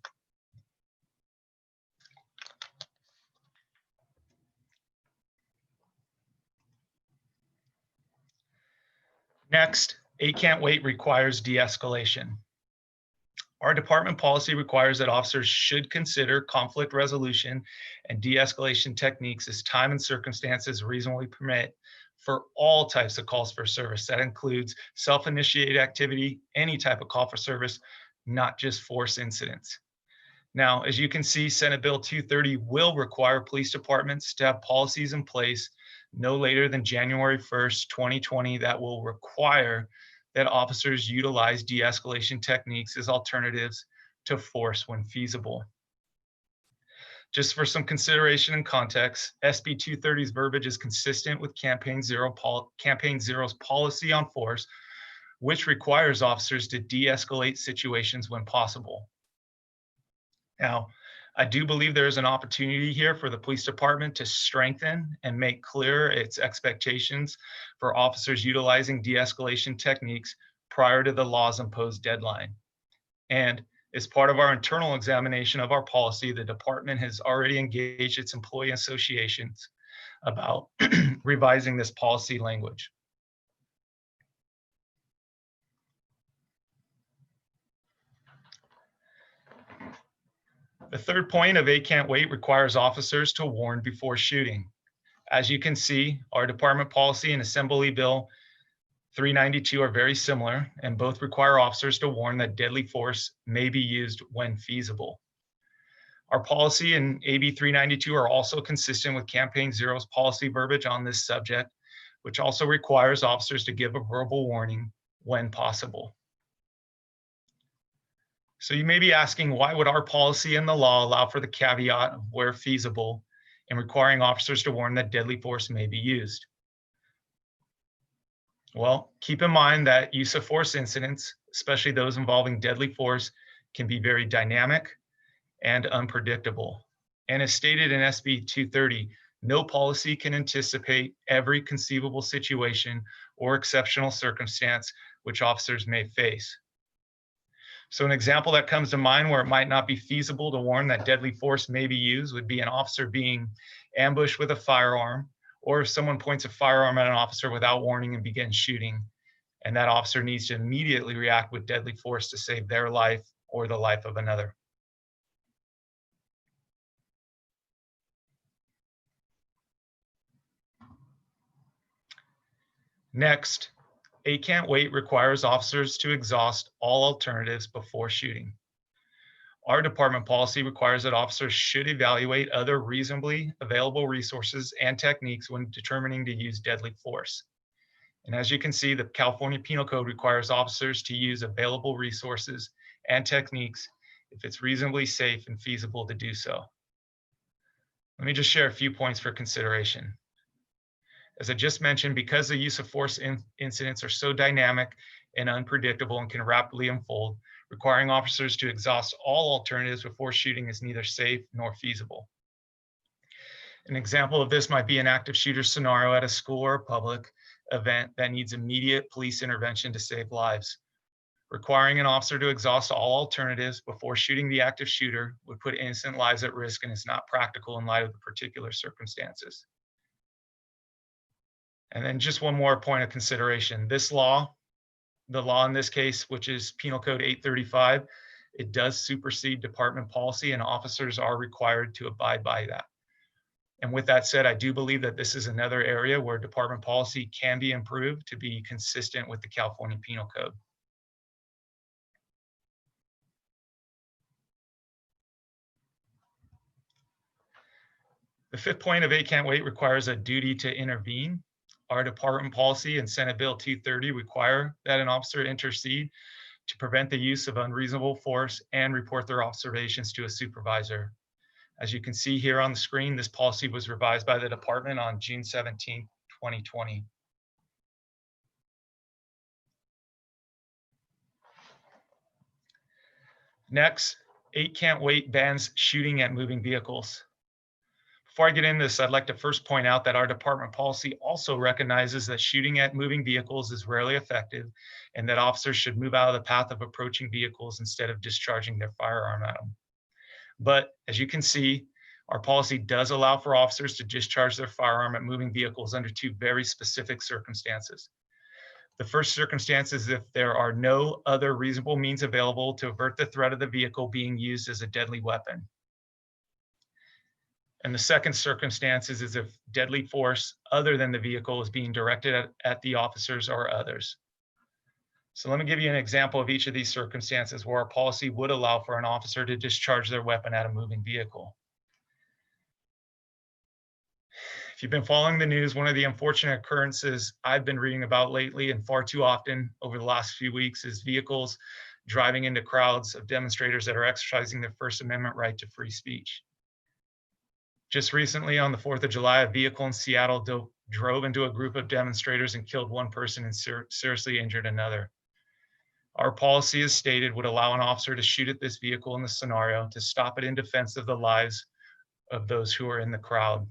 Next, 8 Can't Wait requires de-escalation. Our department policy requires that officers should consider conflict resolution and de-escalation techniques as time and circumstances reasonably permit for all types of calls for service. That includes self-initiated activity, any type of call for service, not just force incidents. Now, as you can see, Senate Bill 230 will require police departments to have policies in place no later than January 1st, 2020, that will require that officers utilize de-escalation techniques as alternatives to force when feasible. Just for some consideration and context, SB 230's verbiage is consistent with Campaign Zero's policy on force, which requires officers to de-escalate situations when possible. Now, I do believe there is an opportunity here for the police department to strengthen and make clear its expectations for officers utilizing de-escalation techniques prior to the law's imposed deadline. And as part of our internal examination of our policy, the department has already engaged its employee associations about revising this policy language. The third point of 8 Can't Wait requires officers to warn before shooting. As you can see, our department policy and Assembly Bill 392 are very similar, and both require officers to warn that deadly force may be used when feasible. Our policy and AB 392 are also consistent with Campaign Zero's policy verbiage on this subject, which also requires officers to give a verbal warning when possible. So you may be asking, why would our policy and the law allow for the caveat of where feasible in requiring officers to warn that deadly force may be used? Well, keep in mind that use of force incidents, especially those involving deadly force, can be very dynamic and unpredictable. And as stated in SB 230, no policy can anticipate every conceivable situation or exceptional circumstance which officers may face. So an example that comes to mind where it might not be feasible to warn that deadly force may be used would be an officer being ambushed with a firearm, or if someone points a firearm at an officer without warning and begins shooting, and that officer needs to immediately react with deadly force to save their life or the life of another. Next, 8 can't wait requires officers to exhaust all alternatives before shooting. Our department policy requires that officers should evaluate other reasonably available resources and techniques when determining to use deadly force. And as you can see, the California Penal Code requires officers to use available resources and techniques if it's reasonably safe and feasible to do so. Let me just share a few points for consideration. As I just mentioned, because the use of force incidents are so dynamic and unpredictable and can rapidly unfold, requiring officers to exhaust all alternatives before shooting is neither safe nor feasible. An example of this might be an active shooter scenario at a school or a public event that needs immediate police intervention to save lives. Requiring an officer to exhaust all alternatives before shooting the active shooter would put innocent lives at risk and is not practical in light of the particular circumstances. And then just one more point of consideration. This law, the law in this case, which is Penal Code 835, it does supersede department policy and officers are required to abide by that. And with that said, I do believe that this is another area where department policy can be improved to be consistent with the California Penal Code. The fifth point of 8 can't wait requires a duty to intervene. Our department policy and Senate Bill 230 require that an officer intercede to prevent the use of unreasonable force and report their observations to a supervisor. As you can see here on the screen, this policy was revised by the department on June 17, 2020. Next, 8 can't wait bans shooting at moving vehicles. Before I get into this, I'd like to first point out that our department policy also recognizes that shooting at moving vehicles is rarely effective and that officers should move out of the path of approaching vehicles instead of discharging their firearm at them. But as you can see, our policy does allow for officers to discharge their firearm at moving vehicles under two very specific circumstances. The first circumstance is if there are no other reasonable means available to avert the threat of the vehicle being used as a deadly weapon. And the second circumstance is if deadly force other than the vehicle is being directed at the officers or others. So let me give you an example of each of these circumstances where our policy would allow for an officer to discharge their weapon at a moving vehicle. If you've been following the news, one of the unfortunate occurrences I've been reading about lately and far too often over the last few weeks is vehicles driving into crowds of demonstrators that are exercising their First Amendment right to free speech. Just recently on the 4th of July, a vehicle in Seattle drove into a group of demonstrators and killed one person and seriously injured another. Our policy, as stated, would allow an officer to shoot at this vehicle in the scenario to stop it in defense of the lives of those who are in the crowd.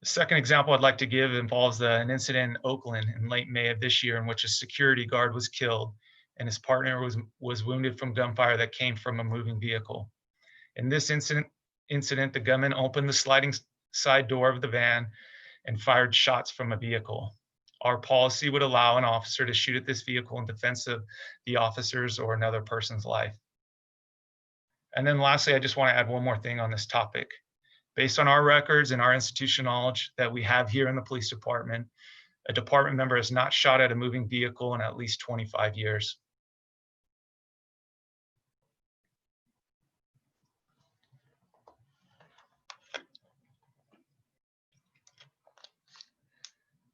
The second example I'd like to give involves an incident in Oakland in late May of this year in which a security guard was killed and his partner was wounded from gunfire that came from a moving vehicle. In this incident, the gunman opened the sliding side door of the van and fired shots from a vehicle. Our policy would allow an officer to shoot at this vehicle in defense of the officer's or another person's life. And then lastly, I just want to add one more thing on this topic. Based on our records and our institutional knowledge that we have here in the police department, a department member has not shot at a moving vehicle in at least 25 years.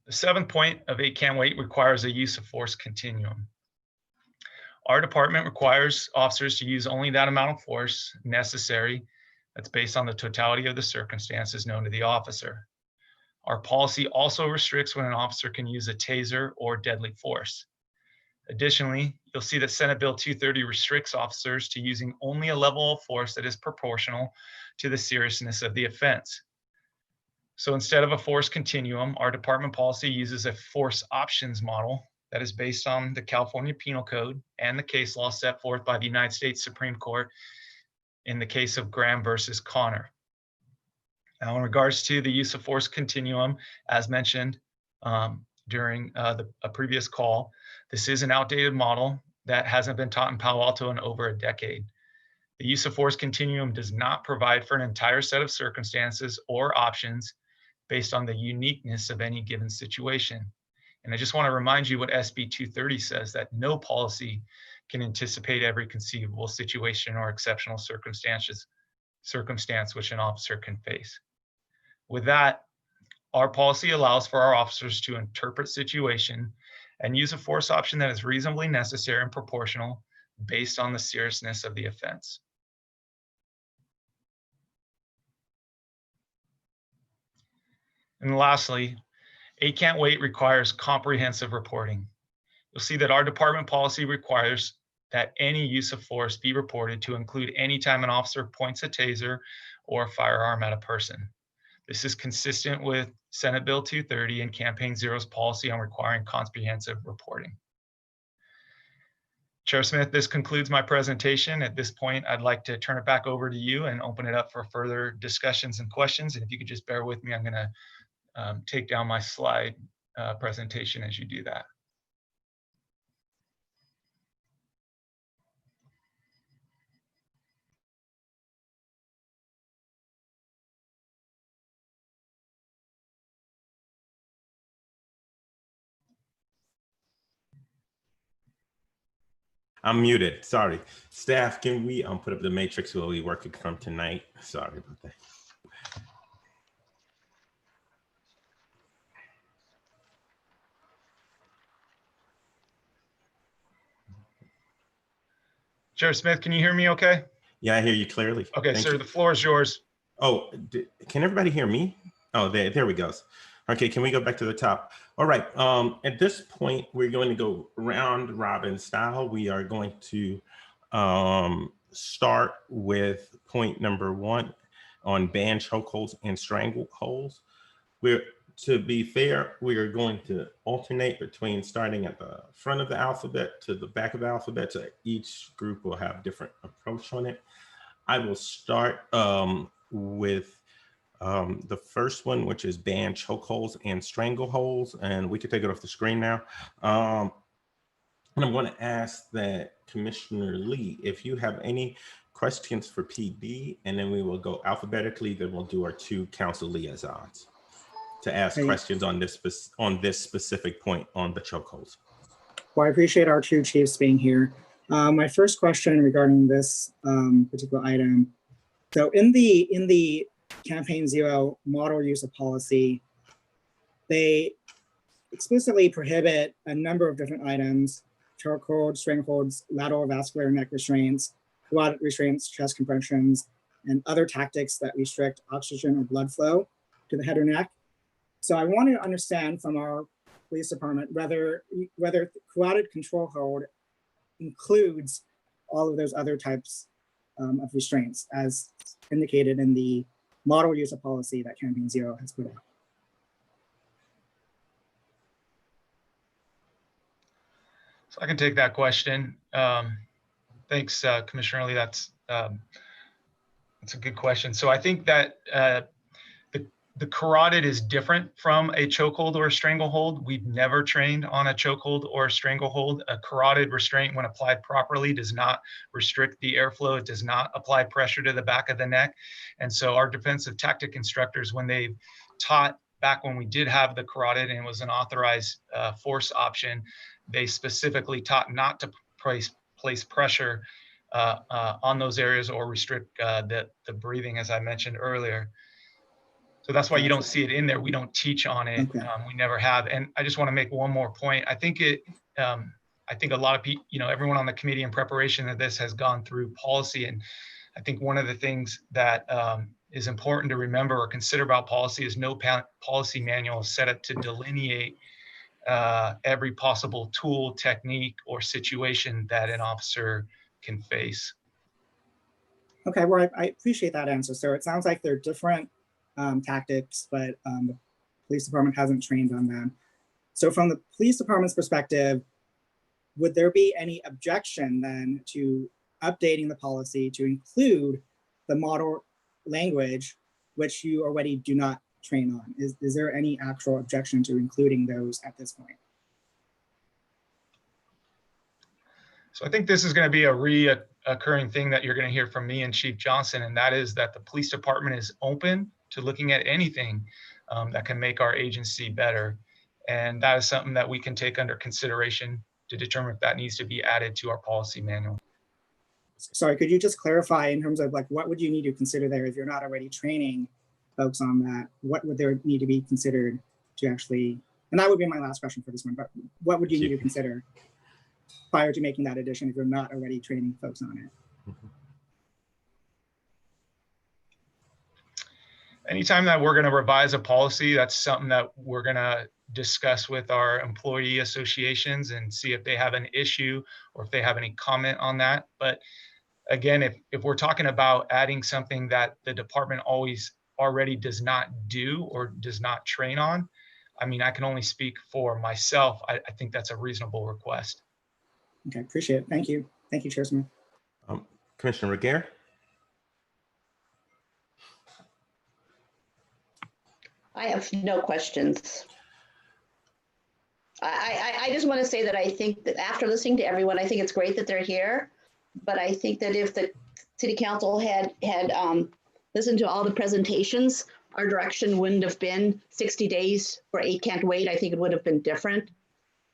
The seventh point of 8 can't wait requires a use of force continuum. Our department requires officers to use only that amount of force necessary that's based on the totality of the circumstances known to the officer. Our policy also restricts when an officer can use a taser or deadly force. Additionally, you'll see that Senate Bill 230 restricts officers to using only a level of force that is proportional to the seriousness of the offense. So instead of a force continuum, our department policy uses a force options model that is based on the California Penal Code and the case law set forth by the United States Supreme Court in the case of Graham versus Connor. Now, in regards to the use of force continuum, as mentioned during a previous call, this is an outdated model that hasn't been taught in Palo Alto in over a decade. The use of force continuum does not provide for an entire set of circumstances or options based on the uniqueness of any given situation. And I just want to remind you what SB 230 says, that no policy can anticipate every conceivable situation or exceptional circumstance which an officer can face. With that, our policy allows for our officers to interpret situation and use a force option that is reasonably necessary and proportional based on the seriousness of the offense. And lastly, 8 Can't Wait requires comprehensive reporting. You'll see that our department policy requires that any use of force be reported to include any time an officer points a taser or a firearm at a person. This is consistent with Senate Bill 230 and Campaign Zero's policy on requiring comprehensive reporting. Chair Smith, this concludes my presentation. At this point, I'd like to turn it back over to you and open it up for further discussions and questions. And if you could just bear with me, I'm going to take down my slide presentation as you do that. I'm muted. Sorry. Staff, can we put up the matrix where we working from tonight? Sorry about that. Chair Smith, can you hear me okay? Yeah, I hear you clearly. Okay, Thank sir, you. the floor is yours. Oh, can everybody hear me? Oh, there we go. Okay, can we go back to the top? All right, at this point, we're going to go round robin style. We are going to start with point number 1 on ban chokeholds and strangleholds. To be fair, we are going to alternate between starting at the front of the alphabet to the back of the alphabet, so each group will have different approach on it. I will start with the first one, which is ban chokeholds and strangleholds, and we can take it off the screen now. And I'm going to ask that Commissioner Lee, if you have any questions for PD, and then we will go alphabetically, then we'll do our 2 council liaisons to ask questions on this specific point on the chokeholds. Well, I appreciate our 2 chiefs being here. My first question regarding this particular item. So in the Campaign Zero model use of policy, they explicitly prohibit a number of different items: chokeholds, strangleholds, lateral vascular neck restraints, carotid restraints, chest compressions, and other tactics that restrict oxygen or blood flow to the head or neck. So I want to understand from our police department whether carotid control hold includes all of those other types of restraints as indicated in the model use of policy that Campaign Zero has put out. So I can take that question. Thanks, Commissioner Lee. That's a good question. So I think that the carotid is different from a chokehold or a stranglehold. We've never trained on a chokehold or a stranglehold. A carotid restraint, when applied properly, does not restrict the airflow. It does not apply pressure to the back of the neck. And so our defensive tactic instructors, when they taught back when we did have the carotid and it was an authorized force option, they specifically taught not to place pressure on those areas or restrict the breathing, as I mentioned earlier. So that's why you don't see it in there. We don't teach on it. Okay. We never have. And I just want to make one more point. I think a lot of people, everyone on the committee in preparation of this has gone through policy. And I think one of the things that is important to remember or consider about policy is no policy manual is set up to delineate every possible tool, technique, or situation that an officer can face. Okay, well, I appreciate that answer. So it sounds like they're different tactics, but the police department hasn't trained on them. So from the police department's perspective, would there be any objection then to updating the policy to include the model language, which you already do not train on? Is there any actual objection to including those at this point? So I think this is going to be a reoccurring thing that you're going to hear from me and Chief Johnson, and that is that the police department is open to looking at anything that can make our agency better. And that is something that we can take under consideration to determine if that needs to be added to our policy manual. Sorry, could you just clarify in terms of like, what would you need to consider there if you're not already training folks on that? What would there need to be considered to actually, and that would be my last question for this one, but what would you need to consider prior to making that addition if you're not already training folks on it? Anytime that we're going to revise a policy, that's something that we're going to discuss with our employee associations and see if they have an issue or if they have any comment on that. But again, if we're talking about adding something that the department already does not do or does not train on, I mean, I can only speak for myself. I think that's a reasonable request. Okay, appreciate it. Thank you. Thank you, Chair Smith. Commissioner Regehr? I have no questions. I just want to say that I think that after listening to everyone, I think it's great that they're here. But I think that if the City Council had listened to all the presentations, our direction wouldn't have been 60 days for 8 can't wait. I think it would have been different.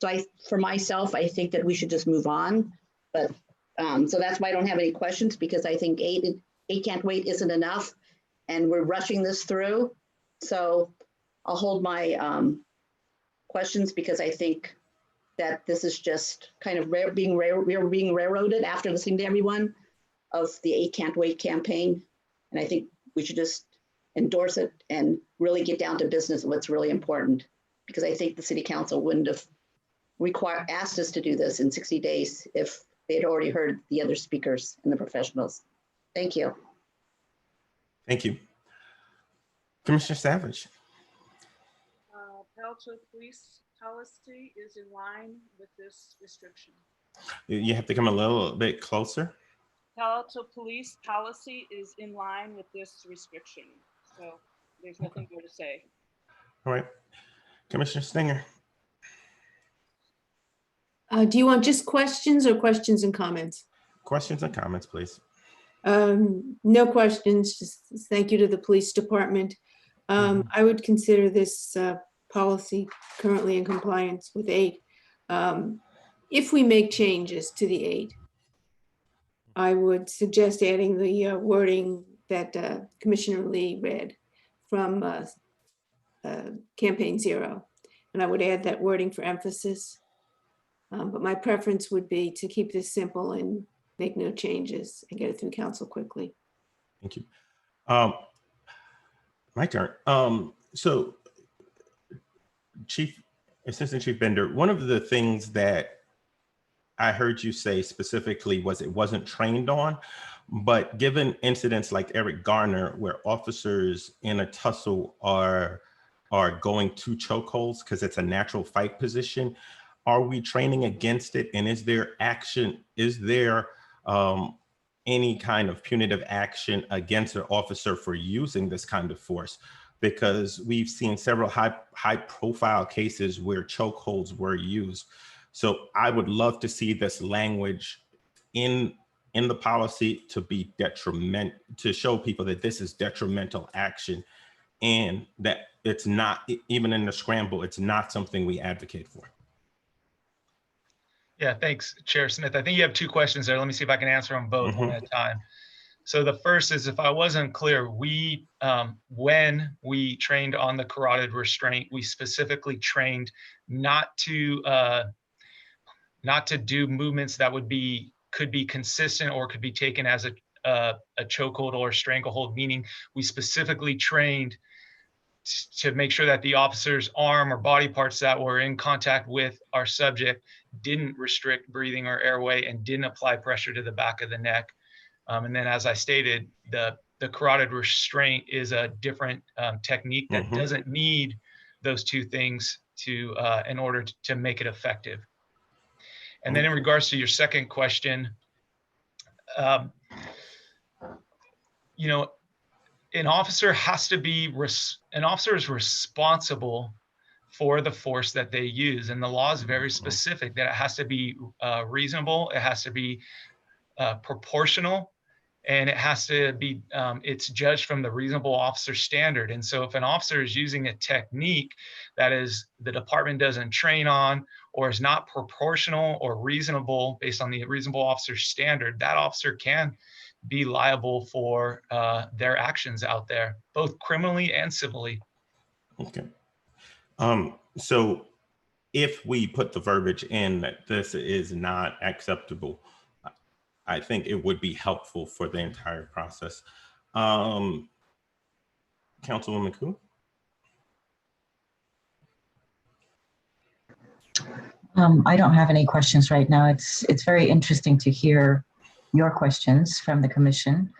So for myself, I think that we should just move on. But so that's why I don't have any questions, because I think 8 can't wait isn't enough, and we're rushing this through. So I'll hold my questions, because I think that this is just kind of being railroaded after listening to everyone of the 8 can't wait campaign. And I think we should just endorse it and really get down to business of what's really important, because I think the City Council wouldn't have asked us to do this in 60 days if they had already heard the other speakers and the professionals. Thank you. Thank you. Commissioner Savage. Palo Alto police policy is in line with this restriction. You have to come a little bit closer. Palo Alto police policy is in line with this restriction. So there's nothing more to say. All right. Commissioner Stinger. Do you want just questions or questions and comments? Questions and comments, please. No questions, just thank you to the police department. I would consider this policy currently in compliance with 8. If we make changes to the 8, I would suggest adding the wording that Commissioner Lee read from Campaign 0. And I would add that wording for emphasis. But my preference would be to keep this simple and make no changes and get it through council quickly. Thank you. My turn. So Assistant Chief Bender, one of the things that I heard you say specifically was it wasn't trained on, but given incidents like Eric Garner, where officers in a tussle are going to chokeholds because it's a natural fight position, are we training against it? And is there any kind of punitive action against an officer for using this kind of force? Because we've seen several high profile cases where chokeholds were used. So I would love to see this language in the policy to be detrimental, to show people that this is detrimental action and that it's not, even in the scramble, it's not something we advocate for. Yeah, thanks, Chair Smith. I think you have 2 questions there. Let me see if I can answer them both one at a time. So the first is, if I wasn't clear, we, when we trained on the carotid restraint, we specifically trained not to do movements that could be consistent or could be taken as a chokehold or stranglehold, meaning we specifically trained to make sure that the officer's arm or body parts that were in contact with our subject didn't restrict breathing or airway and didn't apply pressure to the back of the neck. And then, as I stated, the carotid restraint is a different technique that doesn't need those 2 things to in order to make it effective. And then in regards to your second question, you know, an officer is responsible for the force that they use. And the law is very specific that it has to be reasonable, it has to be proportional, and it has to be, it's judged from the reasonable officer standard. And so if an officer is using a technique that is the department doesn't train on, or is not proportional or reasonable based on the reasonable officer standard, that officer can be liable for their actions out there, both criminally and civilly. Okay. So if we put the verbiage in that this is not acceptable, I think it would be helpful for the entire process. Councilwoman Koo? I don't have any questions right now. It's very interesting to hear your questions from the commission.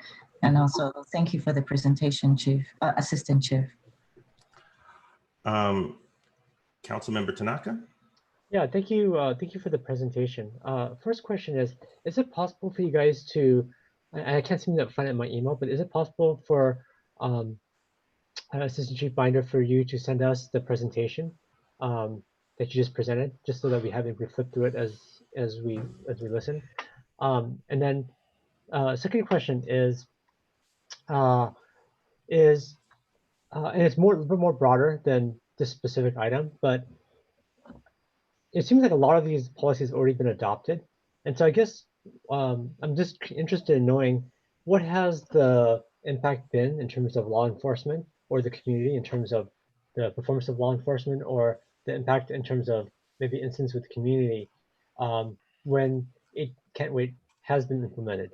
And also thank you for the presentation, Chief, Assistant Chief. Councilmember Tanaka? Yeah, thank you. Thank you for the presentation. First question is it possible for you guys to, I can't seem to find it in my email, but is it possible for Assistant Chief Binder for you to send us the presentation that you just presented, just so that we have it, we flip through it as we listen. And then second question is and it's a little bit more broader than this specific item, but it seems like a lot of these policies have already been adopted. And so I guess I'm just interested in knowing what has the impact been in terms of law enforcement or the community in terms of the performance of law enforcement, or the impact in terms of maybe incidents with the community when it can't wait has been implemented.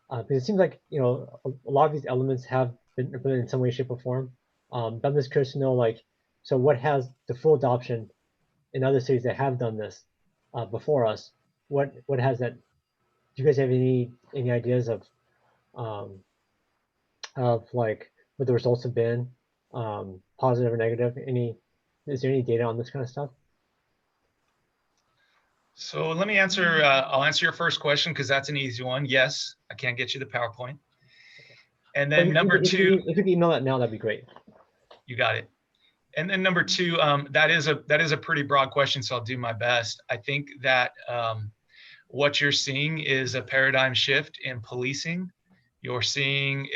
Because it seems like, you know, a lot of these elements have been implemented in some way, shape, or form. But I'm just curious to know, like, so what has the full adoption in other cities that have done this before us? What has that? Do you guys have any ideas of like what the results have been, positive or negative? Is there any data on this kind of stuff? So let me answer, I'll answer your first question because that's an easy one. Yes, I can't get you the PowerPoint. And then number two, if you could email that now, that'd be great. You got it. And then number two, that is a pretty broad question, so I'll do my best. I think that what you're seeing is a paradigm shift in policing. You're seeing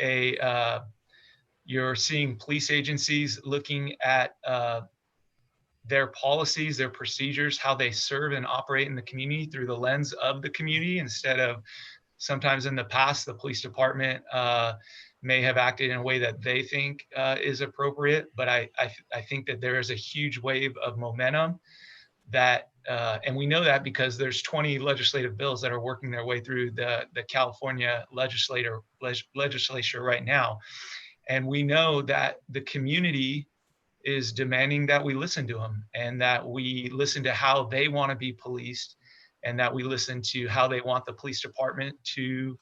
police agencies looking at their policies, their procedures, how they serve and operate in the community through the lens of the community, instead of sometimes in the past, the police department may have acted in a way that they think is appropriate. But I think that there is a huge wave of momentum that, and we know that because there's 20 legislative bills that are working their way through the California legislature right now. And we know that the community is demanding that we listen to them, and that we listen to how they want to be policed, and that we listen to how they want the police department to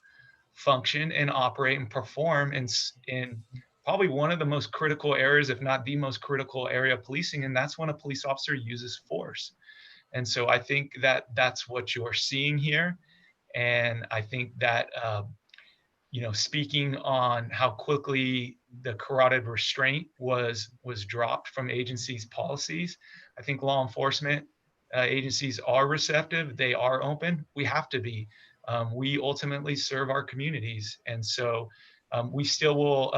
function and operate and perform in probably one of the most critical areas, if not the most critical area of policing, and that's when a police officer uses force. And so I think that that's what you're seeing here. And I think that, you know, speaking on how quickly the carotid restraint was dropped from agencies' policies, I think law enforcement agencies are receptive. They are open. We have to be. We ultimately serve our communities, and so we still will,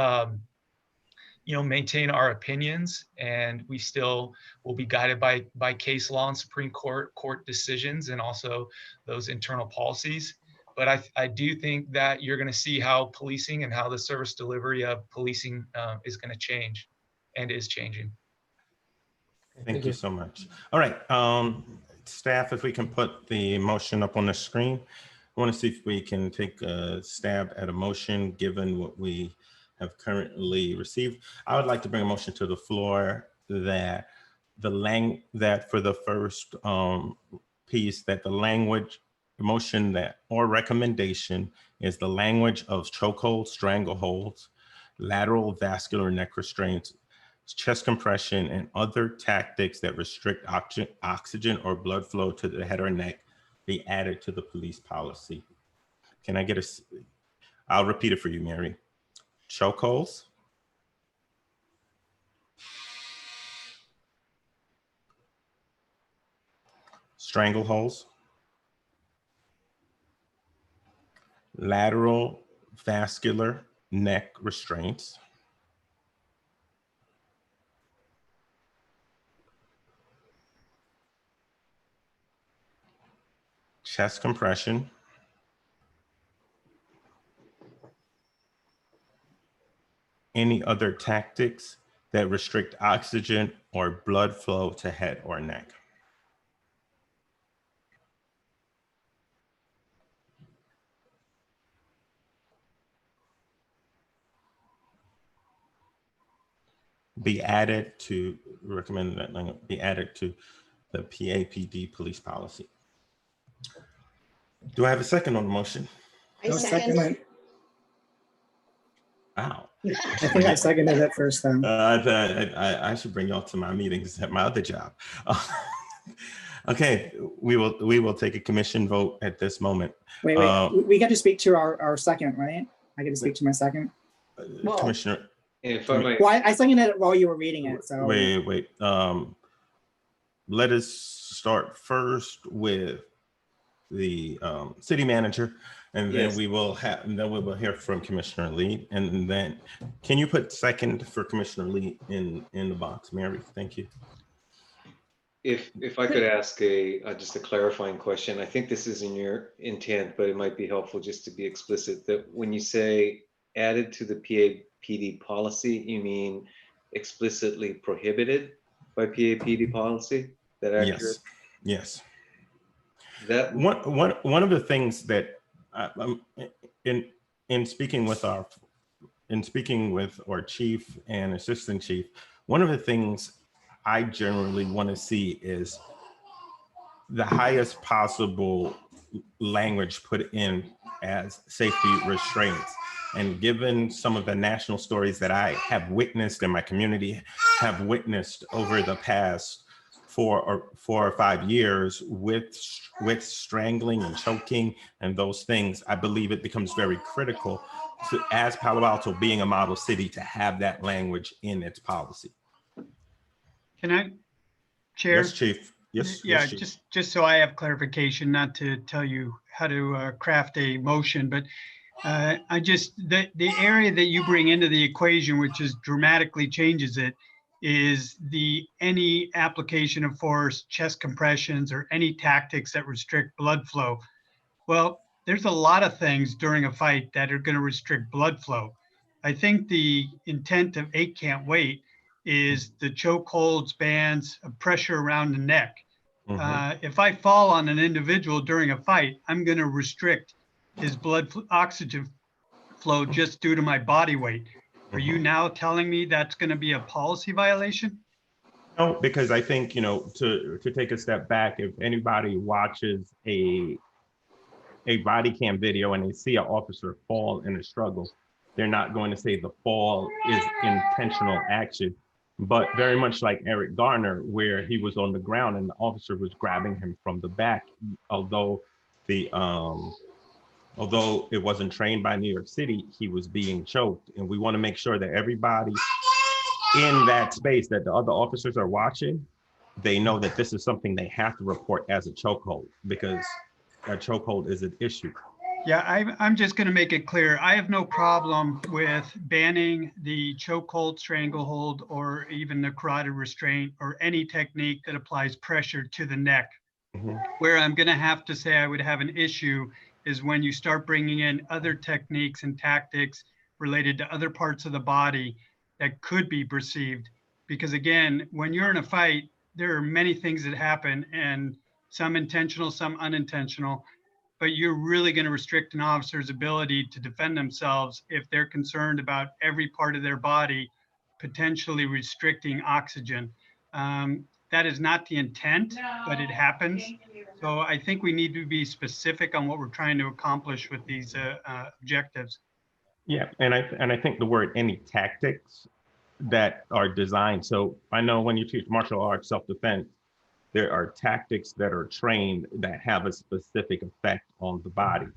you know, maintain our opinions, and we still will be guided by case law and Supreme Court decisions, and also those internal policies. But I do think that you're going to see how policing and how the service delivery of policing is going to change, and is changing. Thank you so much. All right, staff, if we can put the motion up on the screen. I want to see if we can take a stab at a motion given what we have currently received. I would like to bring a motion to the floor that that for the first piece, that the language motion that or recommendation is the language of chokeholds, strangleholds, lateral vascular neck restraints, chest compression, and other tactics that restrict oxygen or blood flow to the head or neck be added to the police policy. Can I get I'll repeat it for you, Mary. Chokeholds, strangleholds, lateral vascular neck restraints, chest compression, any other tactics that restrict oxygen or blood flow to head or neck. Be added to, recommend that language be added to the PAPD police policy. Do I have a second on the motion? I second. it. Wow. I think I seconded it first time. I should bring y'all to my meetings at my other job. Okay, we will take a commission vote at this moment. Wait, we get to speak to our second, right? I get to speak to my second. Commissioner. If I might. Well, I seconded it while you were reading it. So Wait. Let us start first with the city manager, and then Yes. we will hear from Commissioner Lee, and then can you put second for Commissioner Lee in the box, Mary? Thank you. If I could ask just a clarifying question, I think this is in your intent, but it might be helpful just to be explicit that when you say added to the PAPD policy, you mean explicitly prohibited by PAPD policy? That accurate? Yes. That one of the things that in speaking with our chief and assistant chief, one of the things I generally want to see is the highest possible language put in as safety restraints. And given some of the national stories that I have witnessed in my community, have witnessed over the past 4 or 5 years with strangling and choking and those things, I believe it becomes very critical to, as Palo Alto being a model city, to have that language in its policy. Can I, Chair? Yes, Chief. Yes. Yeah, yes, Chief. just so I have clarification, not to tell you how to craft a motion, but the area that you bring into the equation, which is dramatically changes it, is any application of force, chest compressions, or any tactics that restrict blood flow. Well, there's a lot of things during a fight that are going to restrict blood flow. I think the intent of 8 Can't Wait is the chokeholds, bands, pressure around the neck. If I fall on an individual during a fight, I'm going to restrict his oxygen flow just due to my body weight. Are you now telling me that's going to be a policy violation? No, because I think, to take a step back, if anybody watches a body cam video and they see an officer fall in a struggle, they're not going to say the fall is intentional action, but very much like Eric Garner, where he was on the ground and the officer was grabbing him from the back, although it wasn't trained by New York City, he was being choked. And we want to make sure that everybody in that space, that the other officers are watching, they know that this is something they have to report as a chokehold, because a chokehold is an issue. Yeah, I'm just going to make it clear. I have no problem with banning the chokehold, stranglehold, or even the carotid restraint, or any technique that applies pressure to the neck. Where I'm going to have to say I would have an issue is when you start bringing in other techniques and tactics related to other parts of the body that could be perceived. Because again, when you're in a fight, there are many things that happen, and some intentional, some unintentional, but you're really going to restrict an officer's ability to defend themselves if they're concerned about every part of their body potentially restricting oxygen. That is not the intent, but it happens. So I think we need to be specific on what we're trying to accomplish with these objectives. Yeah, and I think the word any tactics that are designed. So I know when you teach martial arts self-defense, there are tactics that are trained that have a specific effect on the body,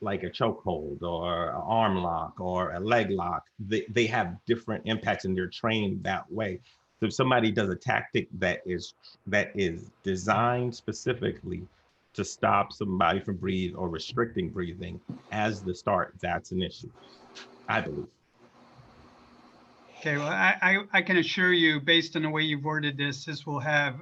like a chokehold or an arm lock or a leg lock. They have different impacts and they're trained that way. So if somebody does a tactic that is designed specifically to stop somebody from breathing or restricting breathing as the start, that's an issue, I believe. Okay, well, I can assure you, based on the way you've worded this, this will have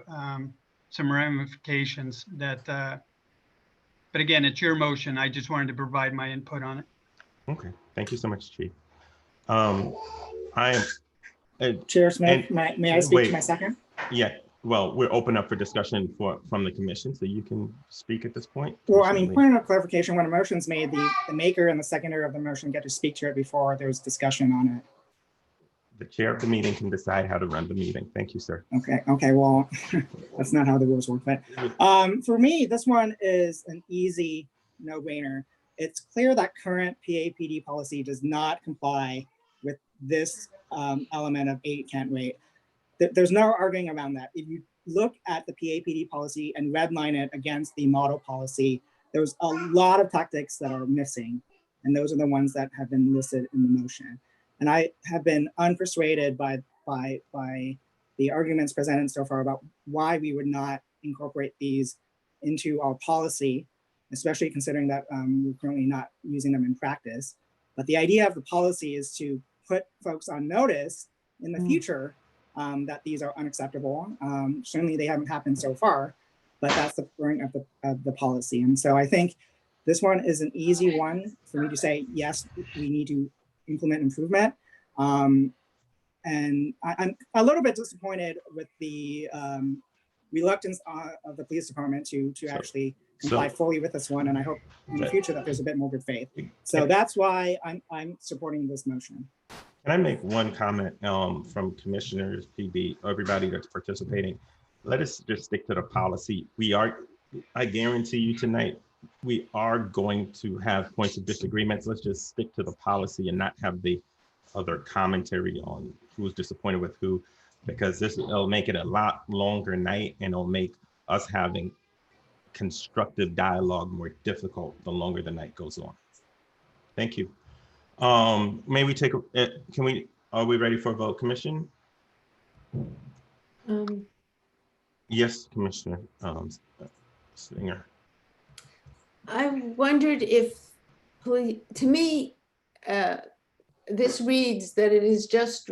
some ramifications that, but again, it's your motion. I just wanted to provide my input on it. Okay, thank you so much, Chief. I am. Chair Smith, may I speak to my second? Yeah, well, we're open up for discussion from the commission, so you can speak at this point. Well, I mean, point of clarification, when a motion's made, the maker and the seconder of the motion get to speak to it before there's discussion on it. The chair of the meeting can decide how to run the meeting. Thank you, sir. Okay, well, that's not how the rules work, but for me, this one is an easy no-brainer. It's clear that current PAPD policy does not comply with this element of 8 can't wait. There's no arguing around that. If you look at the PAPD policy and redline it against the model policy, there's a lot of tactics that are missing, and those are the ones that have been listed in the motion. And I have been unpersuaded by the arguments presented so far about why we would not incorporate these into our policy, especially considering that we're currently not using them in practice. But the idea of the policy is to put folks on notice in the future that these are unacceptable. Certainly they haven't happened so far, but that's the point of the policy. And so I think this one is an easy one for me to say, yes, we need to implement improvement. And I'm a little bit disappointed with the reluctance of the police department to actually comply fully with this one. And I hope in the future that there's a bit more good faith. So that's why I'm supporting this motion. Can I make one comment from commissioners, PB, everybody that's participating? Let us just stick to the policy. I guarantee you tonight, we are going to have points of disagreements. Let's just stick to the policy and not have the other commentary on who's disappointed with who, because it'll make it a lot longer night, and it'll make us having constructive dialogue more difficult the longer the night goes on. Thank you. May we take are we ready for a vote, Commission? Yes, Commissioner Singer. I wondered if, to me, this reads that it is just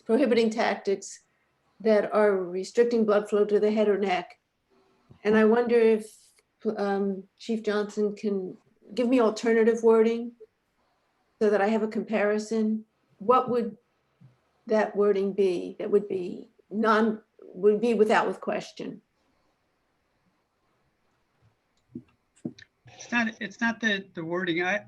prohibiting tactics that are restricting blood flow to the head or neck. And I wonder if Chief Johnson can give me alternative wording so that I have a comparison. What would that wording be that would be with question? It's not the wording. I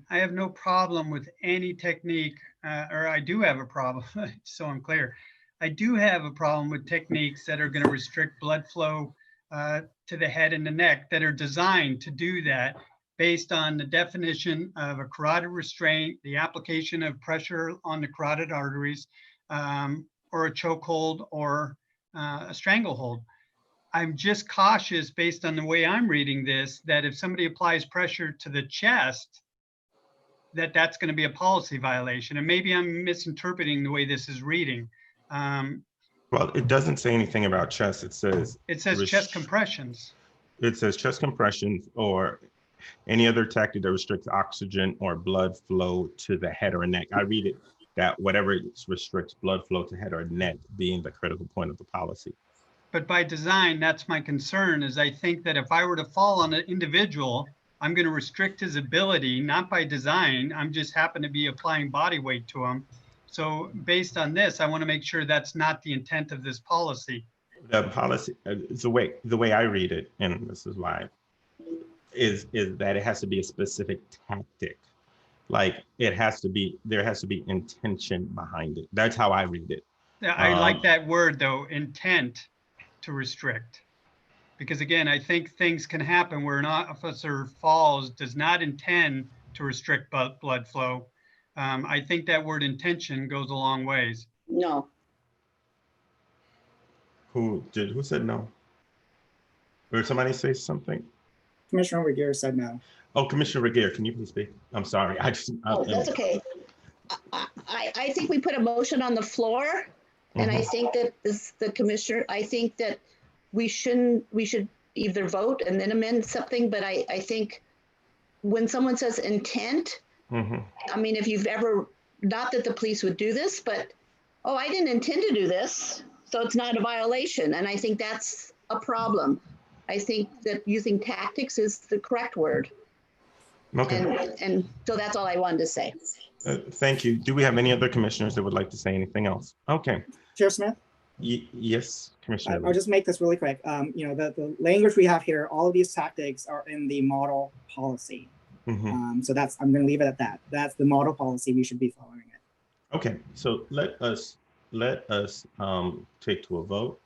have no problem with any technique, or I do have a problem, so I'm clear. I do have a problem with techniques that are going to restrict blood flow to the head and the neck that are designed to do that based on the definition of a carotid restraint, the application of pressure on the carotid arteries, or a chokehold or a stranglehold. I'm just cautious based on the way I'm reading this, that if somebody applies pressure to the chest, that's going to be a policy violation. And maybe I'm misinterpreting the way this is reading. Well, it doesn't say anything about chest. It says chest compressions. It says chest compressions or any other tactic that restricts oxygen or blood flow to the head or neck. I read it that whatever restricts blood flow to head or neck being the critical point of the policy. But by design, that's my concern, is I think that if I were to fall on an individual, I'm going to restrict his ability, not by design. I'm just happen to be applying body weight to him. So based on this, I want to make sure that's not the intent of this policy. The policy, the way I read it, and this is why, is that it has to be a specific tactic. Like there has to be intention behind it. That's how I read it. Yeah, I like that word though, intent to restrict. Because again, I think things can happen where an officer falls, does not intend to restrict blood flow. I think that word intention goes a long ways. No. Who said no? Or somebody say something? Commissioner Regier said no. Oh, Commissioner Regier, can you please speak? I'm sorry. Oh, that's okay. I think we put a motion on the floor, and I think that the commissioner, I think that we should either vote and then amend something, but I think when someone says intent, I mean, if you've ever, not that the police would do this, but, oh, I didn't intend to do this, so it's not a violation. And I think that's a problem. I think that using tactics is the correct word. Okay. And so that's all I wanted to say. Thank you. Do we have any other commissioners that would like to say anything else? Okay. Chair Smith? Yes, Commissioner. I'll just make this really quick. You know, the language we have here, all of these tactics are in the model policy. So that's, I'm going to leave it at that. That's the model policy. We should be following it. Okay, so let us take to a vote.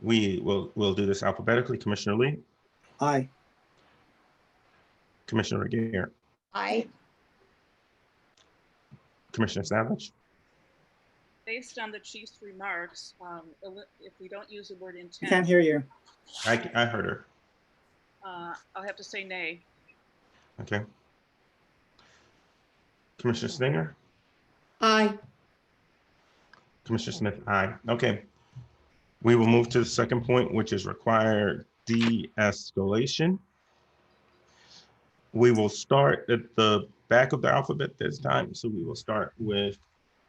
We'll do this alphabetically. Commissioner Lee. Aye. Commissioner Regier. Aye. Commissioner Savage. Based on the chief's remarks, if we don't use the word intent. I can't hear you. I heard her. I'll have to say nay. Okay. Commissioner Stinger. Aye. Commissioner Smith, aye. Okay. We will move to the second point, which is required de-escalation. We will start at the back of the alphabet this time. So we will start with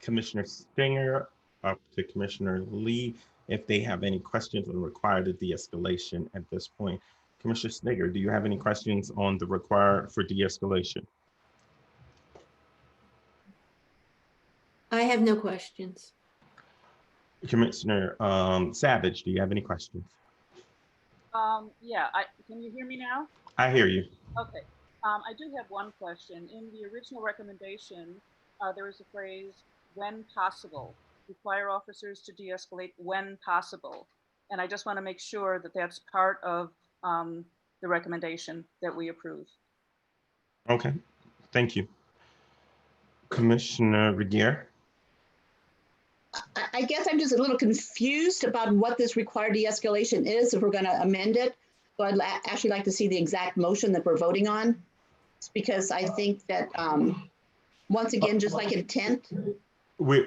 Commissioner Stinger up to Commissioner Lee if they have any questions on required de-escalation at this point. Commissioner Stinger, do you have any questions on the required for de-escalation? I have no questions. Commissioner Savage, do you have any questions? Yeah, can you hear me now? I hear you. Okay. I do have one question. In the original recommendation, there was a phrase, when possible, require officers to de-escalate when possible. And I just want to make sure that that's part of the recommendation that we approve. Okay, thank you. Commissioner Regier. I guess I'm just a little confused about what this required de-escalation is if we're going to amend it. So I'd actually like to see the exact motion that we're voting on. It's because I think that once again, just like intent. We're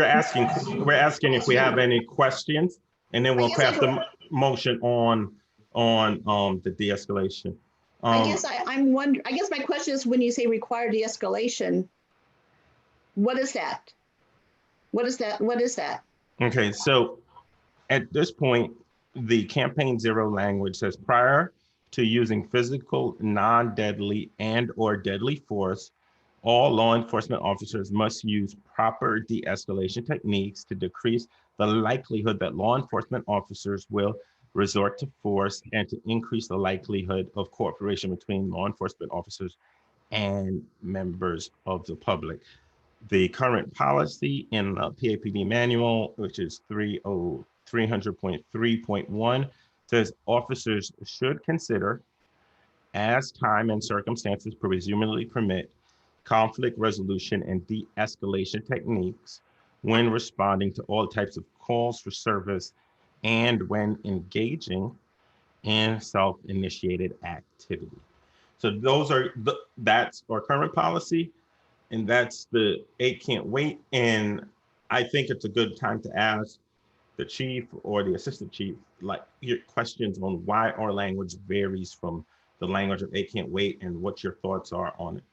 asking if we have any questions, and then we'll craft the motion on the de-escalation. I guess I'm wondering. I guess my question is, when you say require de-escalation, what is that? What is that? What is that? Okay, so at this point, the campaign zero language says prior to using physical, non-deadly and/or deadly force, all law enforcement officers must use proper de-escalation techniques to decrease the likelihood that law enforcement officers will resort to force and to increase the likelihood of cooperation between law enforcement officers and members of the public. The current policy in the PAPD manual, which is 300.3.1, says officers should consider, as time and circumstances presumably permit, conflict resolution and de-escalation techniques when responding to all types of calls for service and when engaging in self-initiated activity. So those are that's our current policy, and that's the 8 can't wait. And I think it's a good time to ask the chief or the assistant chief, like, your questions on why our language varies from the language of 8 can't wait and what your thoughts are on it.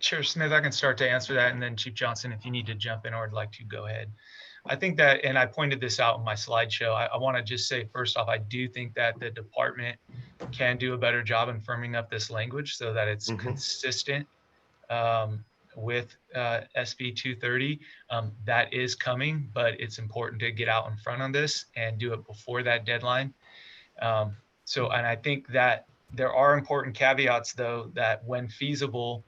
Chair Smith, I can start to answer that, and then Chief Johnson, if you need to jump in or would like to, go ahead. I think that, and I pointed this out in my slideshow, I want to just say, first off, I do think that the department can do a better job in firming up this language so that it's consistent with SB 230. That is coming, but it's important to get out in front on this and do it before that deadline. And I think that there are important caveats, though, that when feasible,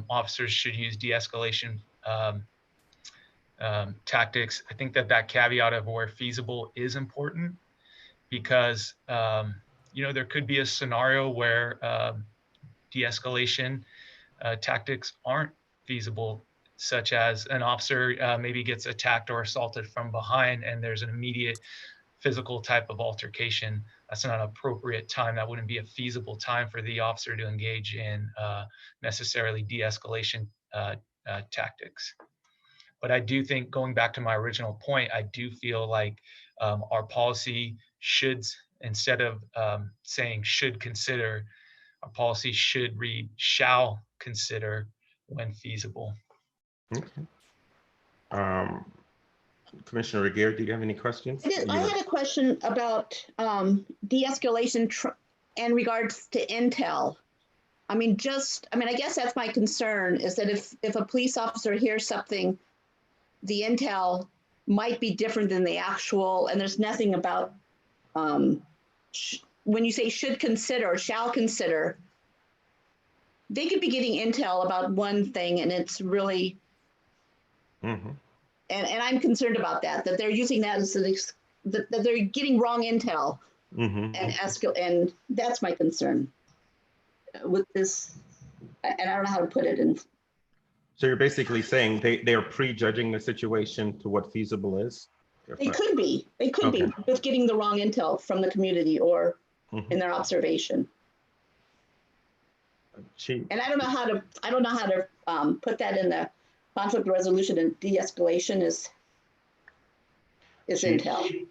officers should use de-escalation tactics. I think that caveat of where feasible is important because, there could be a scenario where de-escalation tactics aren't feasible, such as an officer maybe gets attacked or assaulted from behind and there's an immediate physical type of altercation. That's not an appropriate time. That wouldn't be a feasible time for the officer to engage in necessarily de-escalation tactics. But I do think, going back to my original point, I do feel like our policy should, instead of saying should consider, our policy should read shall consider when feasible. Okay. Commissioner Regier, do you have any questions? I had a question about de-escalation in regards to intel. I mean, I guess that's my concern, is that if a police officer hears something, the intel might be different than the actual, and there's nothing about, when you say should consider or shall consider, they could be getting intel about one thing and it's really, and I'm concerned about that they're using that as that they're getting wrong intel and that's my concern with this, and I don't know how to put it in. So you're basically saying they're prejudging the situation to what feasible is? They could be with getting the wrong intel from the community or in their observation. And I don't know how to put that in the conflict resolution, and de-escalation is intel.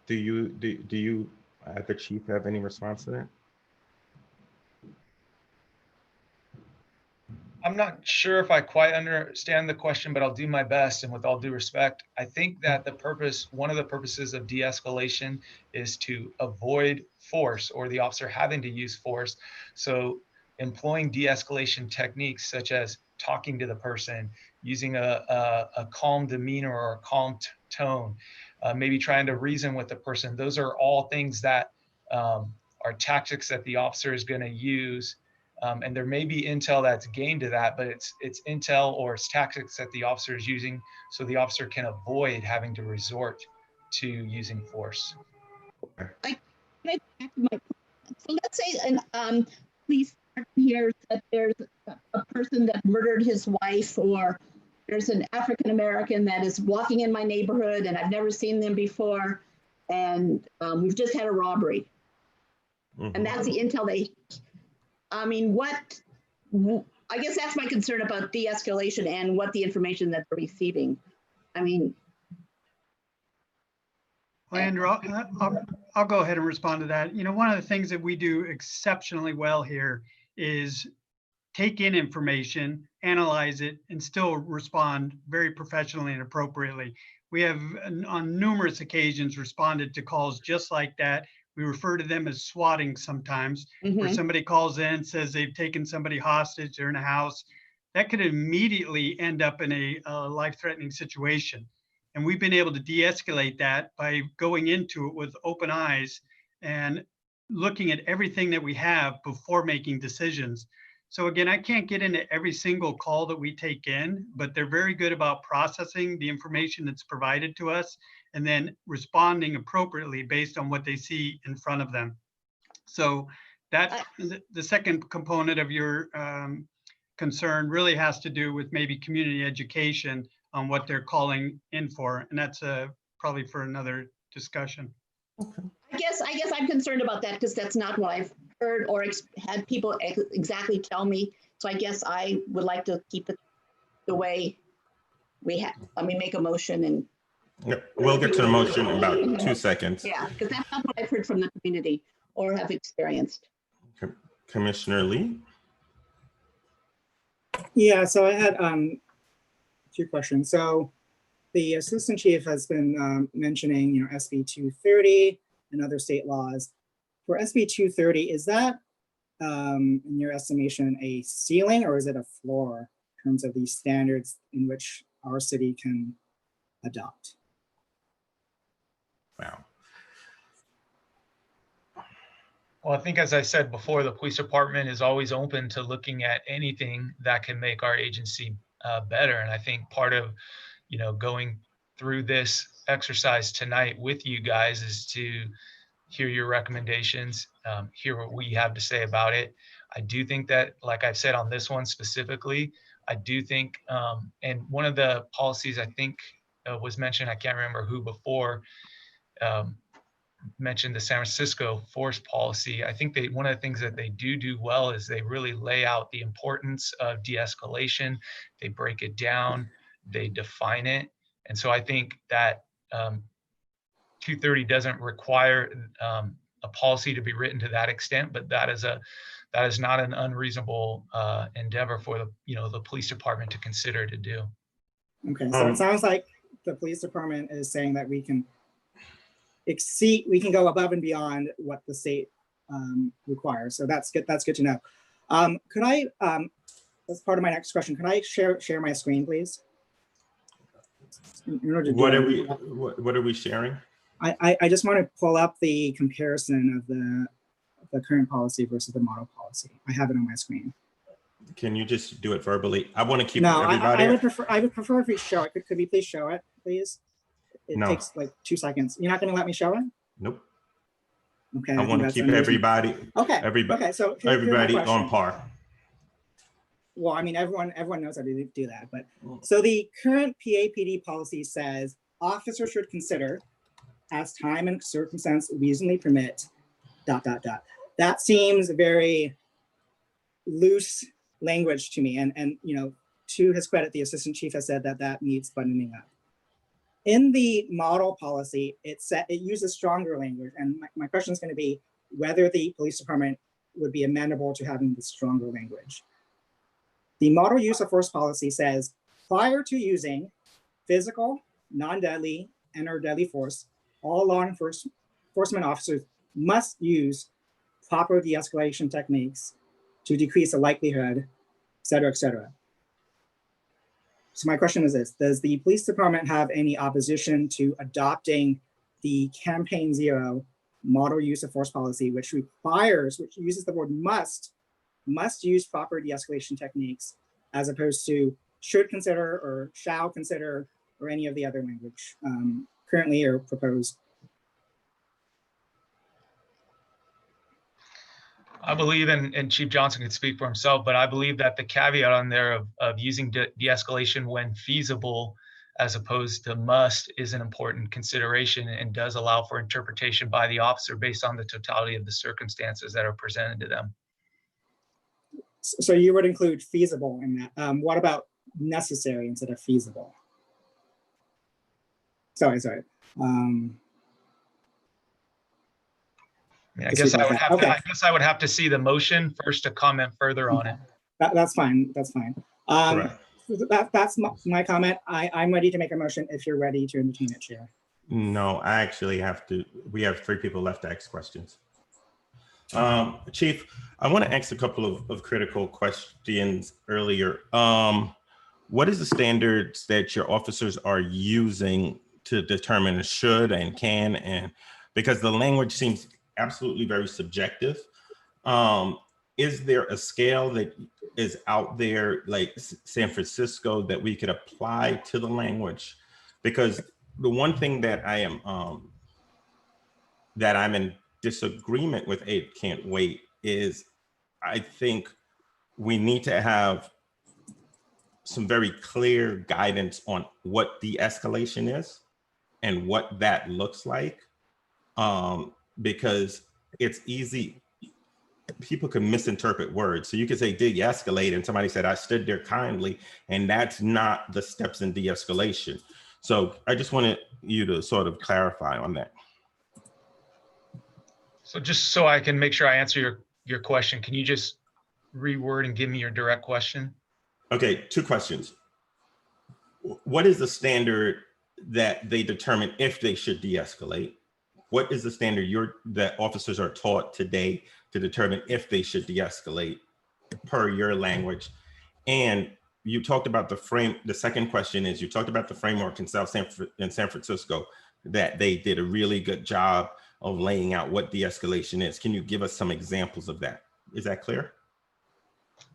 Do you the chief have any response to that? I'm not sure if I quite understand the question, but I'll do my best. And with all due respect, I think that one of the purposes of de-escalation is to avoid force or the officer having to use force. So employing de-escalation techniques such as talking to the person, using a calm demeanor or a calm tone, maybe trying to reason with the person. Those are all things that are tactics that the officer is going to use. And there may be intel that's gained to that, but it's intel or it's tactics that the officer is using so the officer can avoid having to resort to using force. So let's say an police hears that there's a person that murdered his wife, or there's an African American that is walking in my neighborhood and I've never seen them before, and we've just had a robbery. And that's the intel I guess that's my concern about de-escalation and what the information that they're receiving. I mean, well, Andrew, I'll go ahead and respond to that. You know, one of the things that we do exceptionally well here is take in information, analyze it, and still respond very professionally and appropriately. We have on numerous occasions responded to calls just like that. We refer to them as swatting sometimes, where somebody calls in, says they've taken somebody hostage, they're in a house. That could immediately end up in a life-threatening situation. And we've been able to de-escalate that by going into it with open eyes and looking at everything that we have before making decisions. So again, I can't get into every single call that we take in, but they're very good about processing the information that's provided to us and then responding appropriately based on what they see in front of them. So that the second component of your concern really has to do with maybe community education on what they're calling in for, and that's probably for another discussion. I guess I'm concerned about that because that's not what I've heard or had people exactly tell me. So I guess I would like to keep it the way we have. Make a motion and. Yep. We'll get to the motion in about 2 seconds. Yeah, because that's not what I've heard from the community or have experienced. Commissioner Lee? Yeah, so I had 2 questions. So the assistant chief has been mentioning, SB 230 and other state laws. For SB 230, is that, in your estimation, a ceiling or is it a floor in terms of the standards in which our city can adopt? Wow. Well, I think, as I said before, the police department is always open to looking at anything that can make our agency better. And I think part of, going through this exercise tonight with you guys is to hear your recommendations, hear what we have to say about it. I do think that, like I've said on this one specifically, I do think, and one of the policies I think was mentioned, I can't remember who before, mentioned the San Francisco force policy. I think one of the things that they do well is they really lay out the importance of de-escalation. They break it down. they define it. And so I think that 230 doesn't require a policy to be written to that extent, but that is not an unreasonable endeavor for the police department to consider to do. Okay, so it sounds like the police department is saying that we can go above and beyond what the state requires. So that's good. That's good to know. Could I, as part of my next question, can I share my screen, please? What are we sharing? I just want to pull up the comparison of the current policy versus the model policy. I have it on my screen. Can you just do it verbally? I want to keep No, everybody. I would prefer if we show it. Could we please show it, please? It takes like 2 seconds. You're not going to let me show it? Nope. Okay. I want to keep everybody. Okay. Everybody. Okay. So everybody on par. Well, I mean, everyone knows how to do that. But so the current PAPD policy says officers should consider, as time and circumstance reasonably permit, ... That seems very loose language to me. And to his credit, the assistant chief has said that needs buttoning up. In the model policy, it uses stronger language. And my question is going to be whether the police department would be amenable to having the stronger language. The model use of force policy says, prior to using physical, non-deadly, and/or deadly force, all law enforcement officers must use proper de-escalation techniques to decrease the likelihood, et cetera, et cetera. So my question is this: does the police department have any opposition to adopting the Campaign Zero model use of force policy, which uses the word must use proper de-escalation techniques, as opposed to should consider or shall consider or any of the other language currently or proposed? I believe, and Chief Johnson can speak for himself, but I believe that the caveat on there of using de-escalation when feasible as opposed to must is an important consideration and does allow for interpretation by the officer based on the totality of the circumstances that are presented to them. So you would include feasible in that. What about necessary instead of feasible? Sorry. I guess I would have to see the motion first to comment further on it. That's fine. That's fine. That's my comment. I'm ready to make a motion if you're ready to entertain it, Chair. No, I actually have to. We have 3 people left to ask questions. Chief, I want to ask a couple of critical questions earlier. What is the standards that your officers are using to determine should and can, and because the language seems absolutely very subjective. Is there a scale that is out there like San Francisco that we could apply to the language? Because the one thing that I'm in disagreement with 8 Can't Wait is I think we need to have some very clear guidance on what de-escalation is and what that looks like. Because it's easy, people can misinterpret words. So you could say de-escalate and somebody said, I stood there kindly, and that's not the steps in de-escalation. So I just wanted you to sort of clarify on that. So just so I can make sure I answer your question, can you just reword and give me your direct question? Okay, 2 questions. What is the standard that they determine if they should de-escalate? What is the standard that officers are taught today to determine if they should de-escalate per your language? And you talked about the second question is you talked about the framework in San Francisco, that they did a really good job of laying out what de-escalation is. Can you give us some examples of that? Is that clear?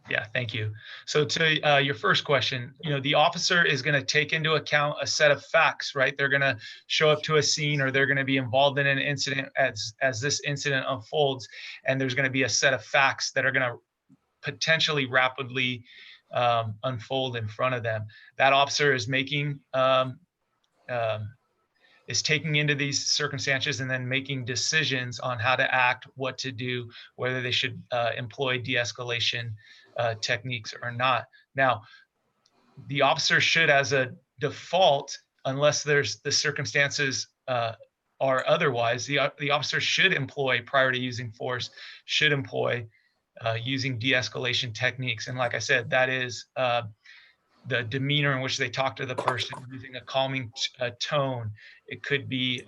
Yeah, thank you. So to your first question, the officer is going to take into account a set of facts, right? They're going to show up to a scene, or they're going to be involved in an incident as this incident unfolds, and there's going to be a set of facts that are going to potentially rapidly unfold in front of them. That officer is taking into these circumstances and then making decisions on how to act, what to do, whether they should employ de-escalation techniques or not. Now, the officer should, as a default, unless there's the circumstances are otherwise, the officer should employ, prior to using force, should employ using de-escalation techniques. And like I said, that is the demeanor in which they talk to the person, using a calming tone. It could be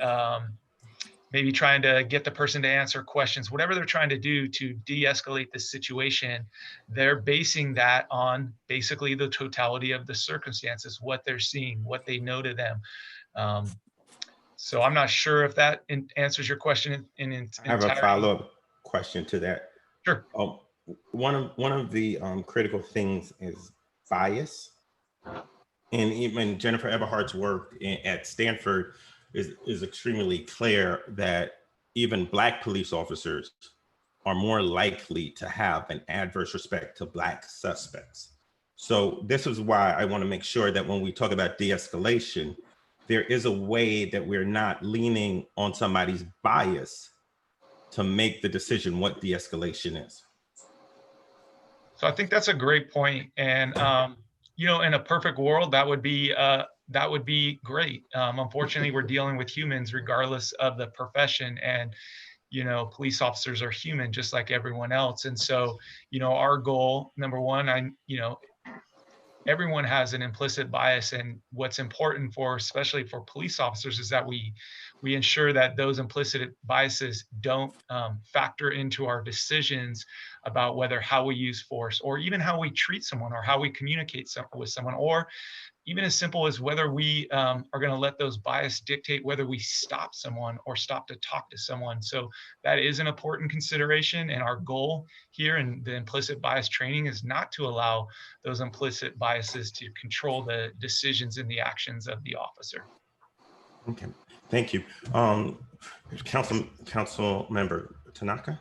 maybe trying to get the person to answer questions, whatever they're trying to do to de-escalate the situation. They're basing that on basically the totality of the circumstances, what they're seeing, what they know to them. So I'm not sure if that answers your question in its I have entirety. a follow-up question to that. Sure. One of the critical things is bias. And even Jennifer Eberhardt's work at Stanford is extremely clear that even Black police officers are more likely to have an adverse respect to Black suspects. So this is why I want to make sure that when we talk about de-escalation, there is a way that we're not leaning on somebody's bias to make the decision what de-escalation is. So I think that's a great point. And you know, in a perfect world, that would be great. Unfortunately, we're dealing with humans regardless of the profession, and you know, police officers are human just like everyone else. And so, you know, our goal, number one, everyone has an implicit bias, and what's important for, especially for police officers, is that we ensure that those implicit biases don't factor into our decisions about how we use force, or even how we treat someone, or how we communicate with someone, or even as simple as whether we are going to let those bias dictate whether we stop someone or stop to talk to someone. So that is an important consideration. And our goal here in the implicit bias training is not to allow those implicit biases to control the decisions and the actions of the officer. Okay, thank you. Council member Tanaka?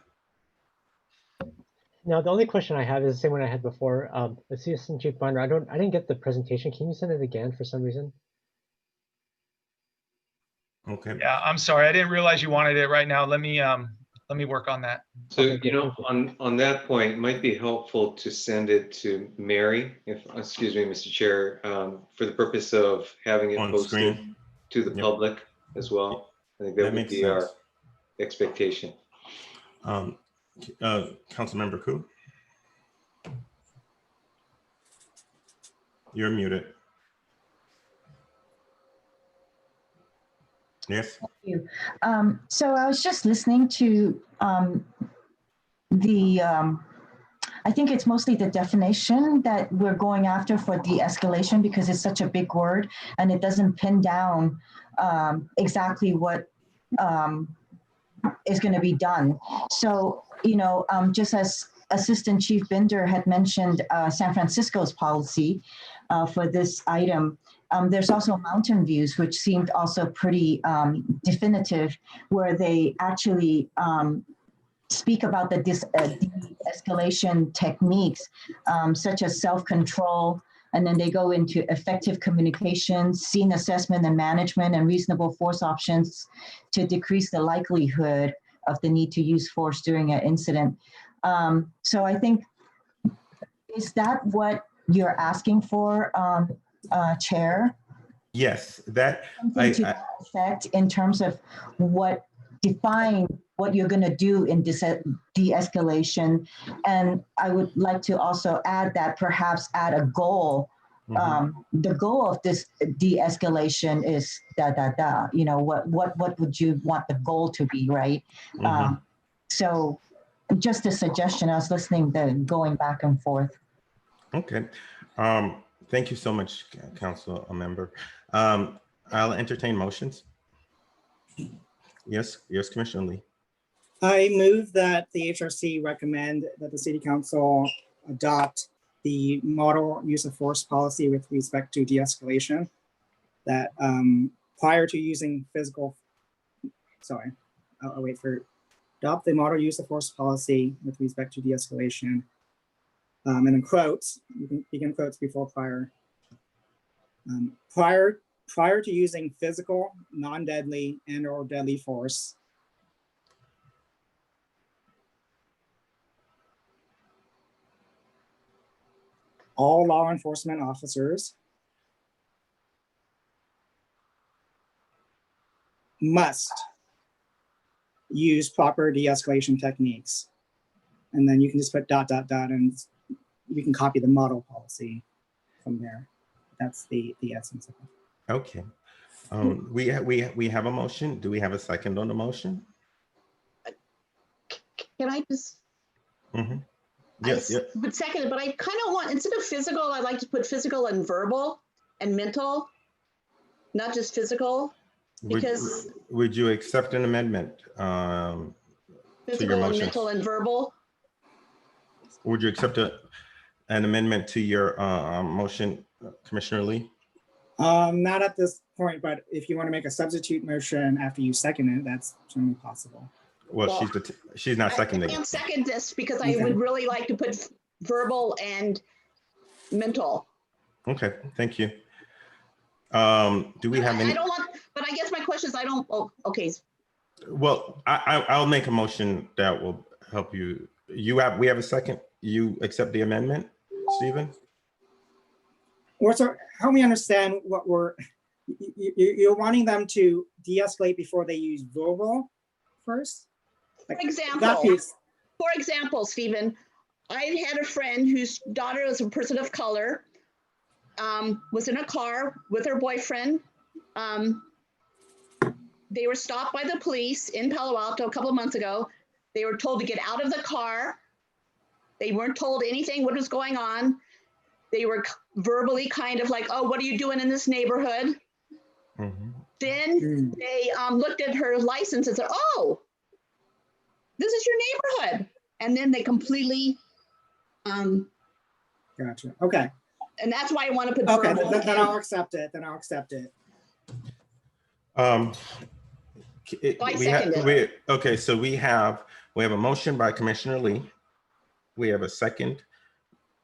Now, the only question I have is the same one I had before. Assistant Chief Binder, I didn't get the presentation. Can you send it again for some reason? Okay. Yeah, I'm sorry. I didn't realize you wanted it right now. Let me work on that. So, you know, on that point, it might be helpful to send it to Mary, excuse me, Mr. Chair, for the purpose of having it On posted screen to the public as well. I think that would makes be sense. our expectation. Councilmember Koo? You're muted. Yes. Thank you. So I was just listening to I think it's mostly the definition that we're going after for de-escalation, because it's such a big word and it doesn't pin down exactly what is going to be done. So, you know, just as Assistant Chief Binder had mentioned San Francisco's policy for this item, there's also Mountain Views, which seemed also pretty definitive, where they actually speak about the de-escalation techniques, such as self-control, and then they go into effective communication, scene assessment and management, and reasonable force options to decrease the likelihood of the need to use force during an incident. So I think, is that what you're asking for, Chair? Yes, that Something to that effect in terms of define what you're going to do in de-escalation. And I would like to also add that, perhaps add a goal. The goal of this de-escalation is you know, what would you want the goal to be, right? So just a suggestion. I was listening to going back and forth. Okay. Thank you so much, Council Member. I'll entertain motions. Yes, Commissioner Lee. I move that the HRC recommend that the City Council adopt the model use of force policy with respect to de-escalation, that prior to using physical, I'll wait for, adopt the model use of force policy with respect to de-escalation, and in quotes, you can begin quotes before prior. Prior to using physical, non-deadly, and/or deadly force, all law enforcement officers must use proper de-escalation techniques. And then you can just put ... and we can copy the model policy from there. That's the essence of it. Okay. We have a motion. Do we have a second on the motion? Can I just? Mm-hmm. Yes. But second, but I kind of want, instead of physical, I like to put physical and verbal and mental, not just physical, because Would you accept an amendment to your physical and motion? mental and verbal. Would you accept an amendment to your motion, Commissioner Lee? Not at this point, but if you want to make a substitute motion after you second it, that's certainly possible. Well, she's not seconding I it. can't second this because I Okay. would really like to put verbal and mental. Okay, thank you. Do we have any? I don't want, but I guess my question is, I don't, oh, okay. Well, I'll make a motion that will help you. We have a second. You accept the amendment, Stephen? Or so help me understand what you're wanting them to de-escalate before they use verbal first? For example, Stephen, I had a friend whose daughter is a person of color, was in a car with her boyfriend. They were stopped by the police in Palo Alto a couple of months ago. They were told to get out of the car. They weren't told anything, what was going on. They were verbally kind of like, oh, what are you doing in this neighborhood? Mm-hmm. Then they looked at her license and said, oh, this is your neighborhood. And then they completely. Gotcha, okay. And that's why I want to put. Okay, then I'll accept it, Okay, so we have a motion by Commissioner Lee. We have a second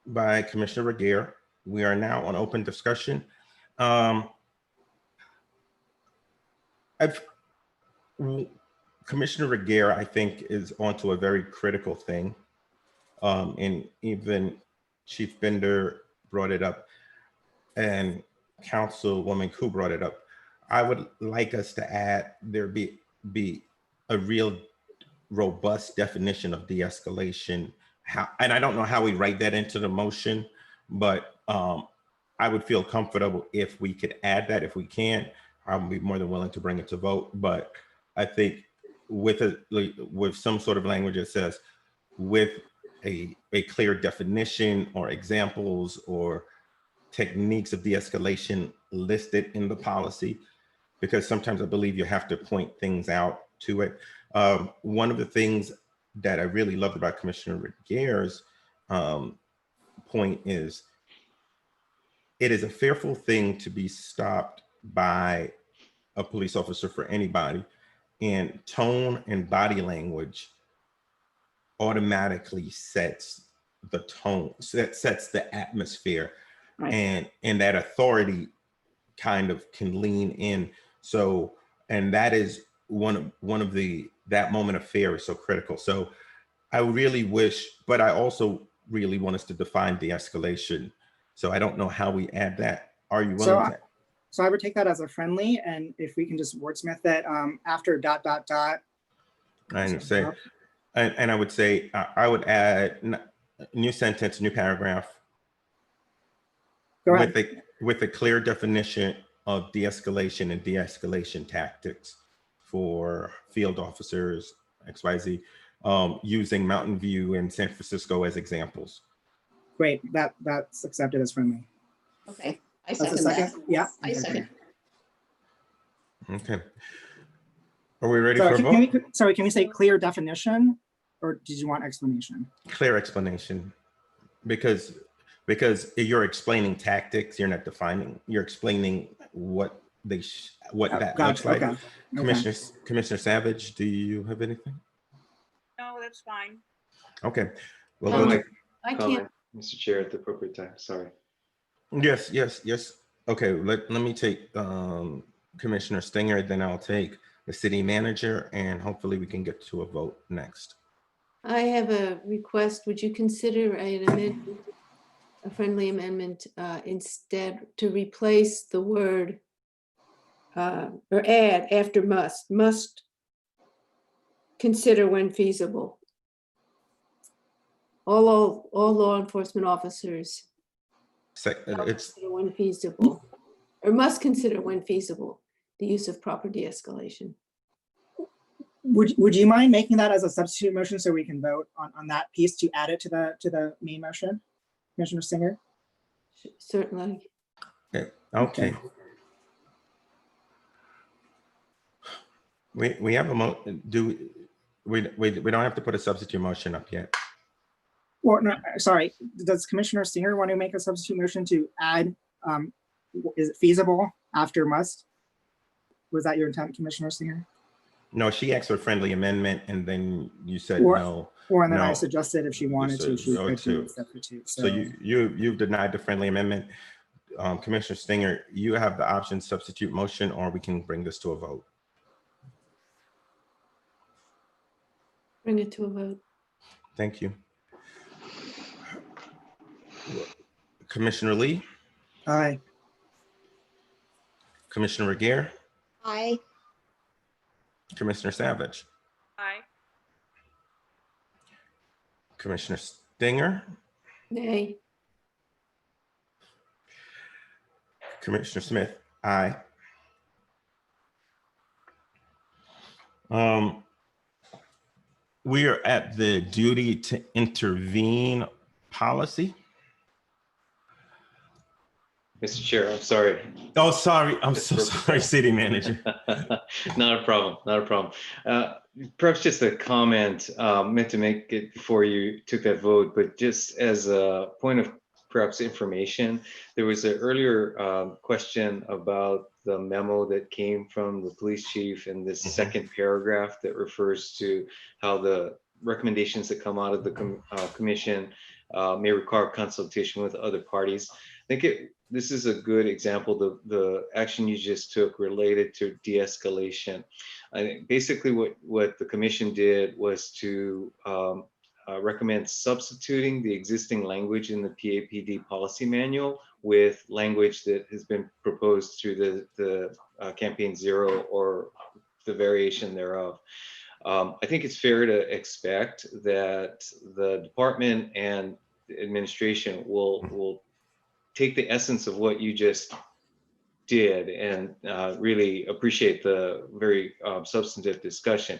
by Commissioner Regier. We are now on open discussion. Commissioner Regier, I think, is onto a very critical thing. And even Chief Bender brought it up and Councilwoman Koo brought it up. I would like us to add there be a real robust definition of de-escalation. And I don't know how we write that into the motion, but I would feel comfortable if we could add that. If we can't, I'll be more than willing to bring it to vote. But I think with some sort of language that says with a clear definition or examples or techniques of de-escalation listed in the policy, because sometimes I believe you have to point things out to it. One of the things that I really loved about Commissioner Regier's point is it is a fearful thing to be stopped by a police officer for anybody, and tone and body language automatically sets the tone, sets the atmosphere, right. and that authority kind of can lean in. So, and that is one of that moment of fear is so critical. So I really wish, but I also really want us to define de-escalation. So I don't know how we add that. Are you willing to? So I would take that as a friendly, and if we can just wordsmith it after ... And I would say, I would add new sentence, new paragraph. With a clear definition of de-escalation and de-escalation tactics for field officers, XYZ, using Mountain View and San Francisco as examples. Great, that's accepted as friendly. Okay, I second that. Yeah. I second. Okay. Are we ready for a vote? Sorry, can we say clear definition, or did you want explanation? Clear explanation, because you're explaining tactics, you're not defining. You're explaining what that looks like. Okay. Commissioner Savage, do you have anything? No, that's fine. Okay. Well, I can't, Mr. Chair, at the appropriate time. Sorry. Yes. Okay. Let me take Commissioner Stinger, then I'll take the city manager, and hopefully we can get to a vote next. I have a request. Would you consider an amendment, a friendly amendment, instead to replace the word or add after must consider when feasible. All law enforcement officers It's consider when feasible, or must consider when feasible, the use of proper de-escalation. Would you mind making that as a substitute motion so we can vote on that piece to add it to the main motion, Commissioner Singer? Certainly. okay. We have a we don't have to put a substitute motion up yet. Or no, sorry, does Commissioner Singer want to make a substitute motion to add, is it feasible after must? Was that your intent, Commissioner Singer? No, she asked for a friendly amendment and then you said no. And then I no. suggested if she wanted to, she could do a substitute. So you've denied the friendly amendment. Commissioner Stinger, you have the option substitute motion, or we can bring this to a vote. Bring it to a vote. Thank you. Commissioner Lee? Aye. Commissioner Regier? Aye. Commissioner Savage? Aye. Commissioner Stinger? Nay. Commissioner Smith? Aye. We are at the duty to intervene policy. Mr. Chair, I'm sorry. Oh, sorry. I'm so sorry, City Manager. Not a problem. Not a problem. Perhaps just a comment meant to make it before you took that vote, but just as a point of perhaps information, there was an earlier question about the memo that came from the police chief in this second paragraph that refers to how the recommendations that come out of the commission may require consultation with other parties. I think this is a good example. The action you just took related to de-escalation. I think basically what the commission did was to recommend substituting the existing language in the PAPD policy manual with language that has been proposed through the Campaign Zero or the variation thereof. I think it's fair to expect that the department and the administration will take the essence of what you just did and really appreciate the very substantive discussion,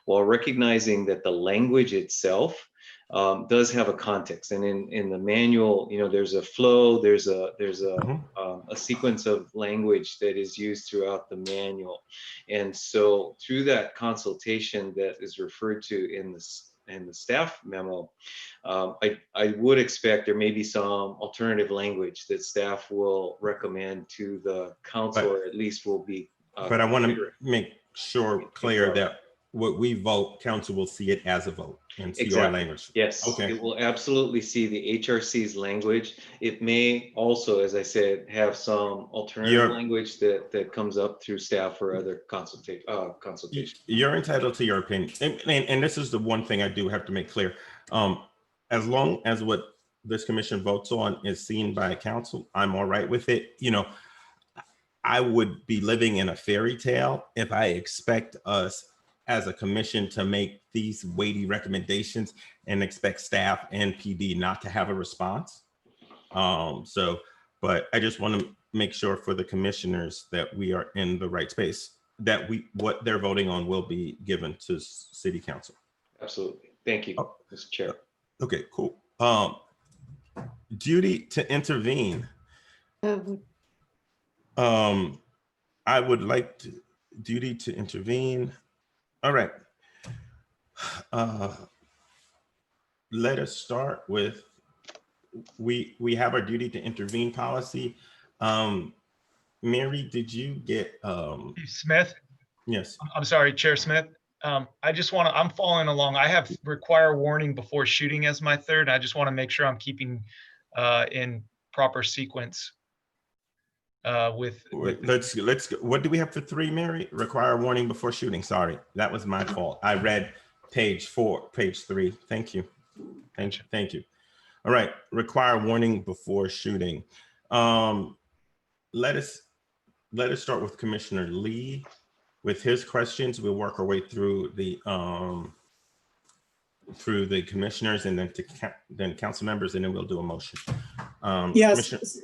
while recognizing that the language itself does have a context. And in the manual, there's a flow, there's a sequence of language that is used throughout the manual. And so through that consultation that is referred to in the staff memo, I would expect there may be some alternative language that staff will recommend to the council, or at least will be. But I want to make sure clear that what we vote, council will see it as a vote and see our language. Yes, okay. It will absolutely see the HRC's language. It may also, as I said, have some alternative language that comes up through staff or other consultation. You're entitled to your opinion. And this is the one thing I do have to make clear. As long as what this commission votes on is seen by council, I'm all right with it. I would be living in a fairy tale if I expect us as a commission to make these weighty recommendations and expect staff and PD not to have a response. But I just want to make sure for the commissioners that we are in the right space, that what they're voting on will be given to city council. Absolutely. Thank you, Mr. Chair. Okay, cool. Duty to intervene. I would like to duty to intervene. All right. Let us start with, we have our duty to intervene policy. Mary, did you get Smith? Yes. I'm sorry, Chair Smith. I'm following along. I have require warning before shooting as my third. I just want to make sure I'm keeping in proper sequence. Let's what do we have for 3, Mary? Require warning before shooting. Sorry, that was my fault. I read page 3. Thank you. Thank you. All right, require warning before shooting. Let us let us start with Commissioner Lee with his questions. We'll work our way through the commissioners and then council members, and then we'll do a motion. Yes.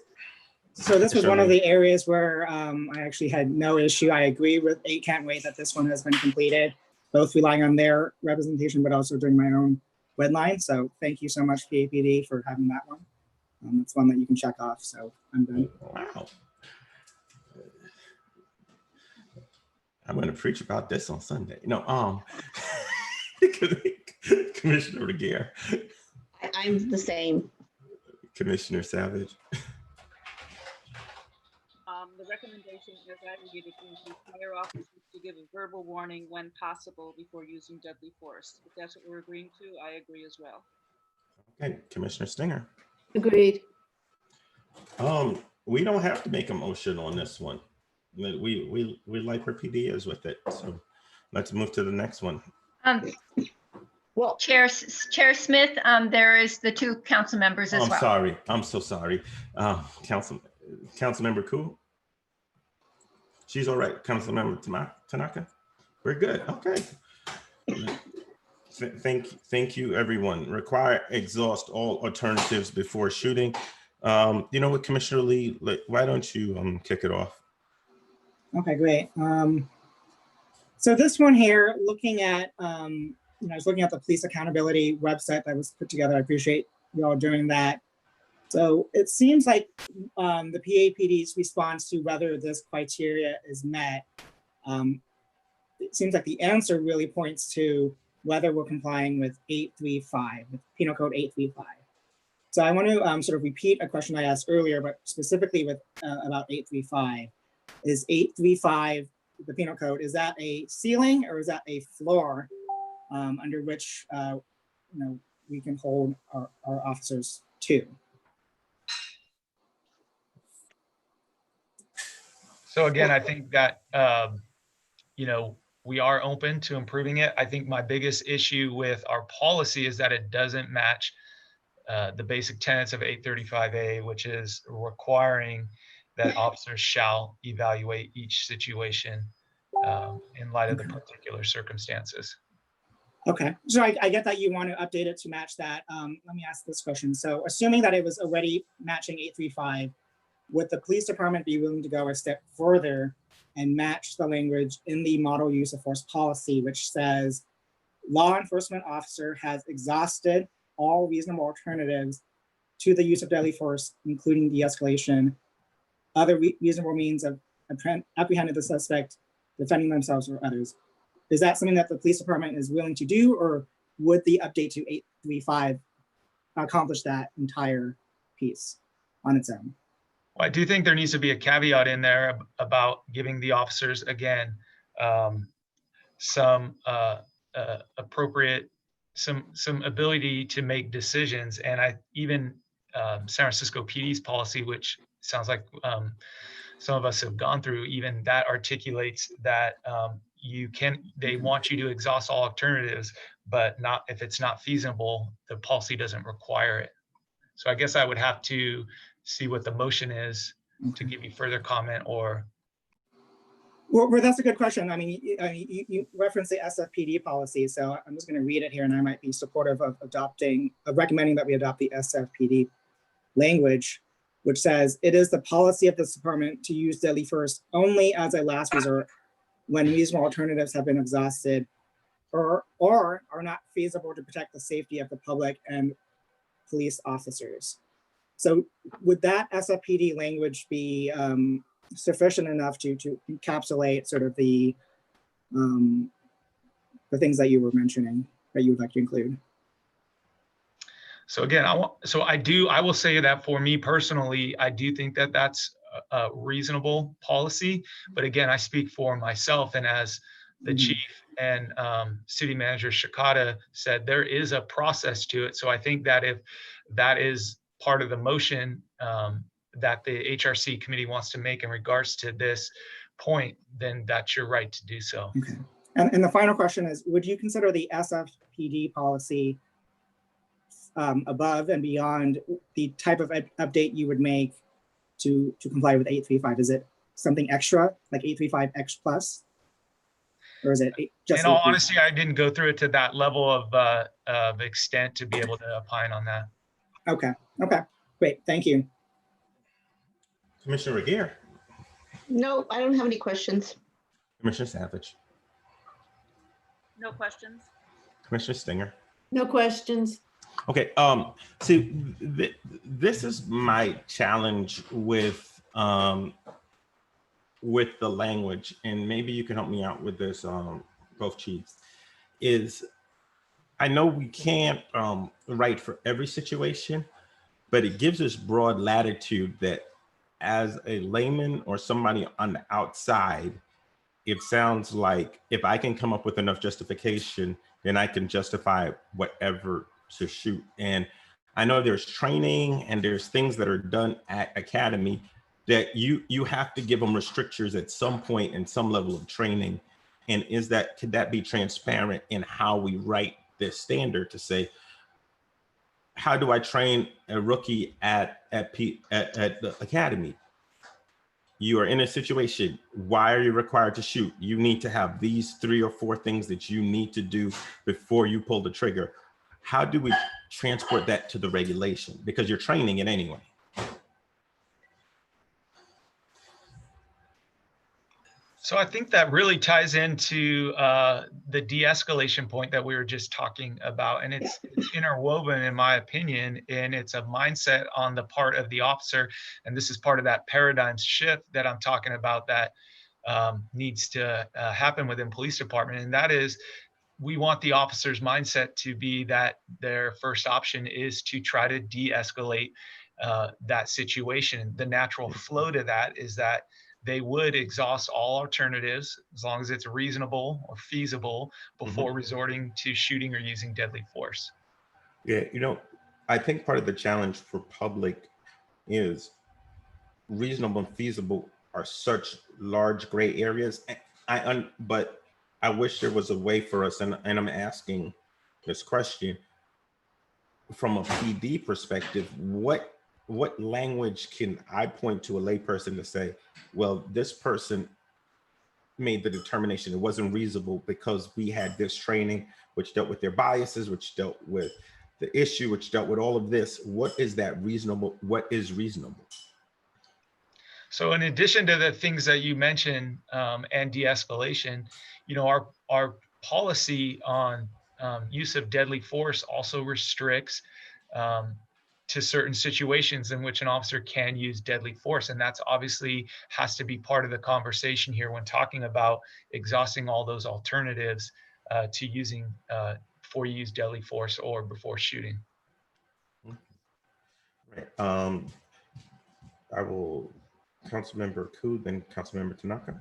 So this was one of the areas where I actually had no issue. I agree with 8 Can't Wait that this one has been completed, both relying on their representation, but also doing my own red line. So thank you so much, PAPD, for having that one. That's one that you can check off. So I'm done. Wow. I'm going to preach about this on Sunday. No, Commissioner Regier. I'm the same. Commissioner Savage. The recommendation is aggregated to require officers to give a verbal warning when possible before using deadly force. If that's what we're agreeing to, I agree as well. Okay, Commissioner Stinger. Agreed. We don't have to make a motion on this one. We like where PD is with it. So let's move to the next one. Well, Chair Smith, there is the 2 council members as well. I'm sorry. I'm so sorry. Councilmember Koo. She's all right. Councilmember Tanaka. We're good. Okay. Thank you, everyone. Require exhaust all alternatives before shooting. You know what, Commissioner Lee, why don't you kick it off? Okay, great. So this one here, looking at, I was looking at the police accountability website that was put together. I appreciate you all doing that. So it seems like the PAPD's response to whether this criteria is met, it seems like the answer really points to whether we're complying with 835, with Penal Code 835. So I want to sort of repeat a question I asked earlier, but specifically with about 835. Is 835, the Penal Code, is that a ceiling or is that a floor under which we can hold our officers to? So again, I think that, we are open to improving it. I think my biggest issue with our policy is that it doesn't match the basic tenets of 835A, which is requiring that officers shall evaluate each situation in light of the particular circumstances. Okay, so I get that you want to update it to match that. Let me ask this question. So assuming that it was already matching 835, would the police department be willing to go a step further and match the language in the model use of force policy, which says law enforcement officer has exhausted all reasonable alternatives to the use of deadly force, including de-escalation, other reasonable means of apprehending the suspect, defending themselves or others? Is that something that the police department is willing to do, or would the update to 835 accomplish that entire piece on its own? Well, I do think there needs to be a caveat in there about giving the officers, again, some appropriate, some ability to make decisions. And even San Francisco PD's policy, which sounds like some of us have gone through, even that articulates that they want you to exhaust all alternatives, but not if it's not feasible, the policy doesn't require it. So I guess I would have to see what the motion is to give you further comment or. Well, that's a good question. I mean, you referenced the SFPD policy, so I'm just going to read it here, and I might be supportive of recommending that we adopt the SFPD language, which says it is the policy of this department to use deadly force only as a last resort when reasonable alternatives have been exhausted or are not feasible to protect the safety of the public and police officers. So would that SFPD language be sufficient enough to encapsulate sort of the things that you were mentioning that you would like to include? So again, I will say that for me personally, I do think that that's a reasonable policy. But again, I speak for myself, and as the chief and city manager Shikata said, there is a process to it. So I think that if that is part of the motion that the HRC committee wants to make in regards to this point, then that's your right to do so. Okay. And the final question is, would you consider the SFPD policy above and beyond the type of update you would make to comply with 835? Is it something extra, like 835X plus? Or is it just? In all honesty, I didn't go through it to that level of extent to be able to opine on that. Okay, okay, great, thank you. Commissioner Regier. No, I don't have any questions. Commissioner Savage. No questions. Commissioner Stinger. No questions. Okay, see, this is my challenge with the language, and maybe you can help me out with this, both chiefs, is I know we can't write for every situation, but it gives us broad latitude that as a layman or somebody on the outside, it sounds like if I can come up with enough justification, then I can justify whatever to shoot. And I know there's training and there's things that are done at academy that you have to give them restrictions at some point in some level of training. And could that be transparent in how we write this standard to say, how do I train a rookie at the academy? You are in a situation, why are you required to shoot? You need to have these 3 or 4 things that you need to do before you pull the trigger. How do we transport that to the regulation? Because you're training it anyway. So I think that really ties into the de-escalation point that we were just talking about, and it's interwoven, in my opinion, and it's a mindset on the part of the officer, and this is part of that paradigm shift that I'm talking about that needs to happen within police department, and that is we want the officer's mindset to be that their first option is to try to de-escalate that situation. The natural flow to that is that they would exhaust all alternatives as long as it's reasonable or feasible before resorting to shooting or using deadly force. Yeah, I think part of the challenge for public is reasonable and feasible are such large gray areas. But I wish there was a way for us, and I'm asking this question from a PD perspective, what language can I point to a layperson to say, well, this person made the determination it wasn't reasonable because we had this training, which dealt with their biases, which dealt with the issue, which dealt with all of this. What is that reasonable? What is reasonable? So in addition to the things that you mentioned and de-escalation, our policy on use of deadly force also restricts to certain situations in which an officer can use deadly force. And that's obviously has to be part of the conversation here when talking about exhausting all those alternatives to using before you use deadly force or before shooting. Right. I will, Councilmember Ku, then Councilmember Tanaka.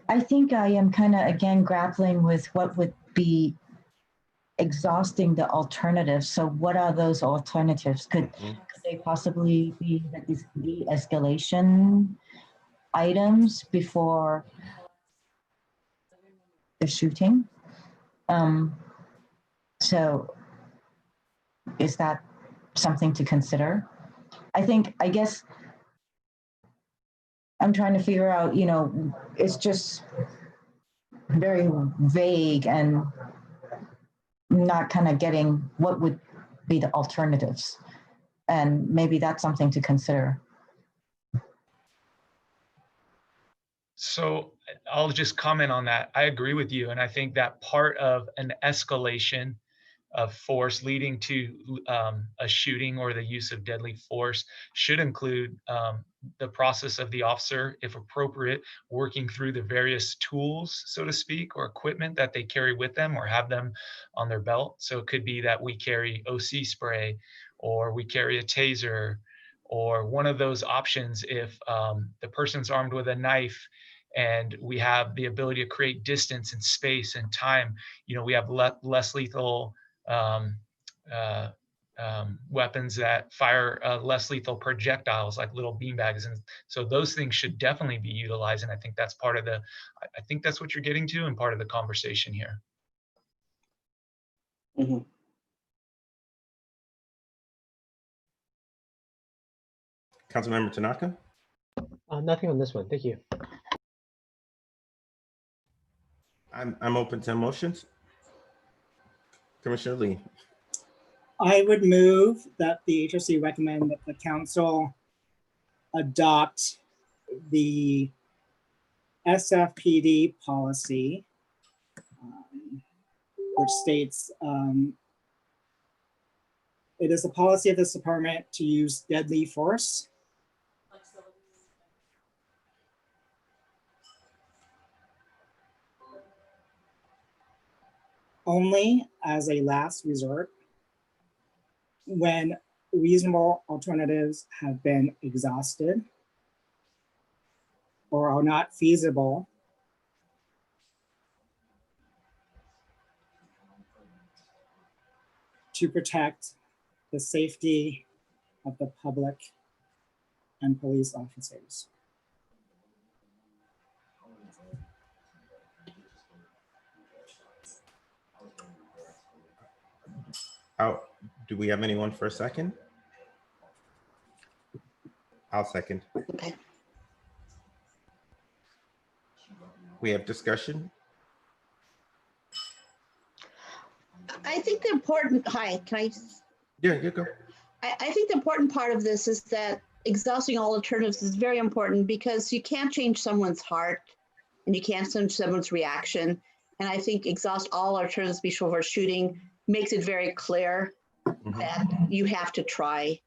I think I am kind of again grappling with what would be exhausting the alternatives. So what are those alternatives? Could they possibly be that these de-escalation items before the shooting? So is that something to consider? I guess I'm trying to figure out, it's just very vague and not kind of getting what would be the alternatives. And maybe that's something to consider. So I'll just comment on that. I agree with you. And I think that part of an escalation of force leading to a shooting or the use of deadly force should include the process of the officer, if appropriate, working through the various tools, so to speak, or equipment that they carry with them or have them on their belt. So it could be that we carry OC spray, or we carry a taser, or one of those options if the person's armed with a knife and we have the ability to create distance and space and time. We have less lethal weapons that fire less lethal projectiles like little beanbags, and so those things should definitely be utilized. And I think that's part of I think that's what you're getting to and part of the conversation here. Mhm. Councilmember Tanaka? Nothing on this one. Thank you. I'm open to motions. Commissioner Lee. I would move that the HRC recommend that the council adopt the SFPD policy, which states it is the policy of this department to use deadly force only as a last resort when reasonable alternatives have been exhausted or are not feasible to protect the safety of the public and police officers. Do we have anyone for a second? I'll second. Okay. We have discussion. I think the important, hi, can I? Yeah, you go. I think the important part of this is that exhausting all alternatives is very important because you can't change someone's heart and you can't change someone's reaction. And I think exhaust all alternatives before shooting makes it very clear that you have to try.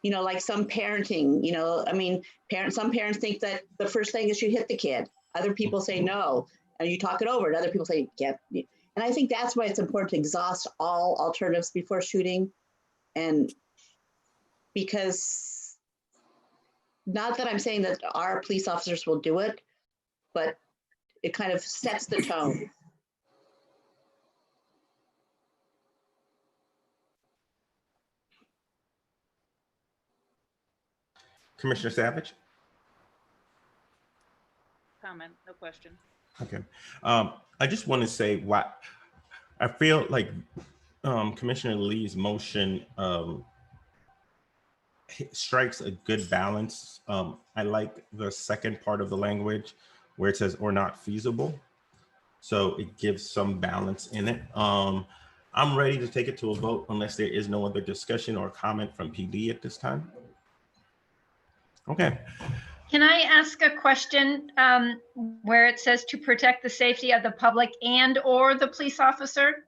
You know, like some parenting, you know, I mean, some parents think that the first thing is you hit the kid. Other people say no, and you talk it over, and other people say, yeah. And I think that's why it's important to exhaust all alternatives before shooting. And because, not that I'm saying that our police officers will do it, but it kind of sets the tone. Commissioner Savage? Comment, no question. Okay. I just want to say what I feel like Commissioner Lee's motion strikes a good balance. I like the second part of the language where it says or not feasible. So it gives some balance in it. I'm ready to take it to a vote unless there is no other discussion or comment from PD at this time. Okay. Can I ask a question where it says to protect the safety of the public and or the police officer?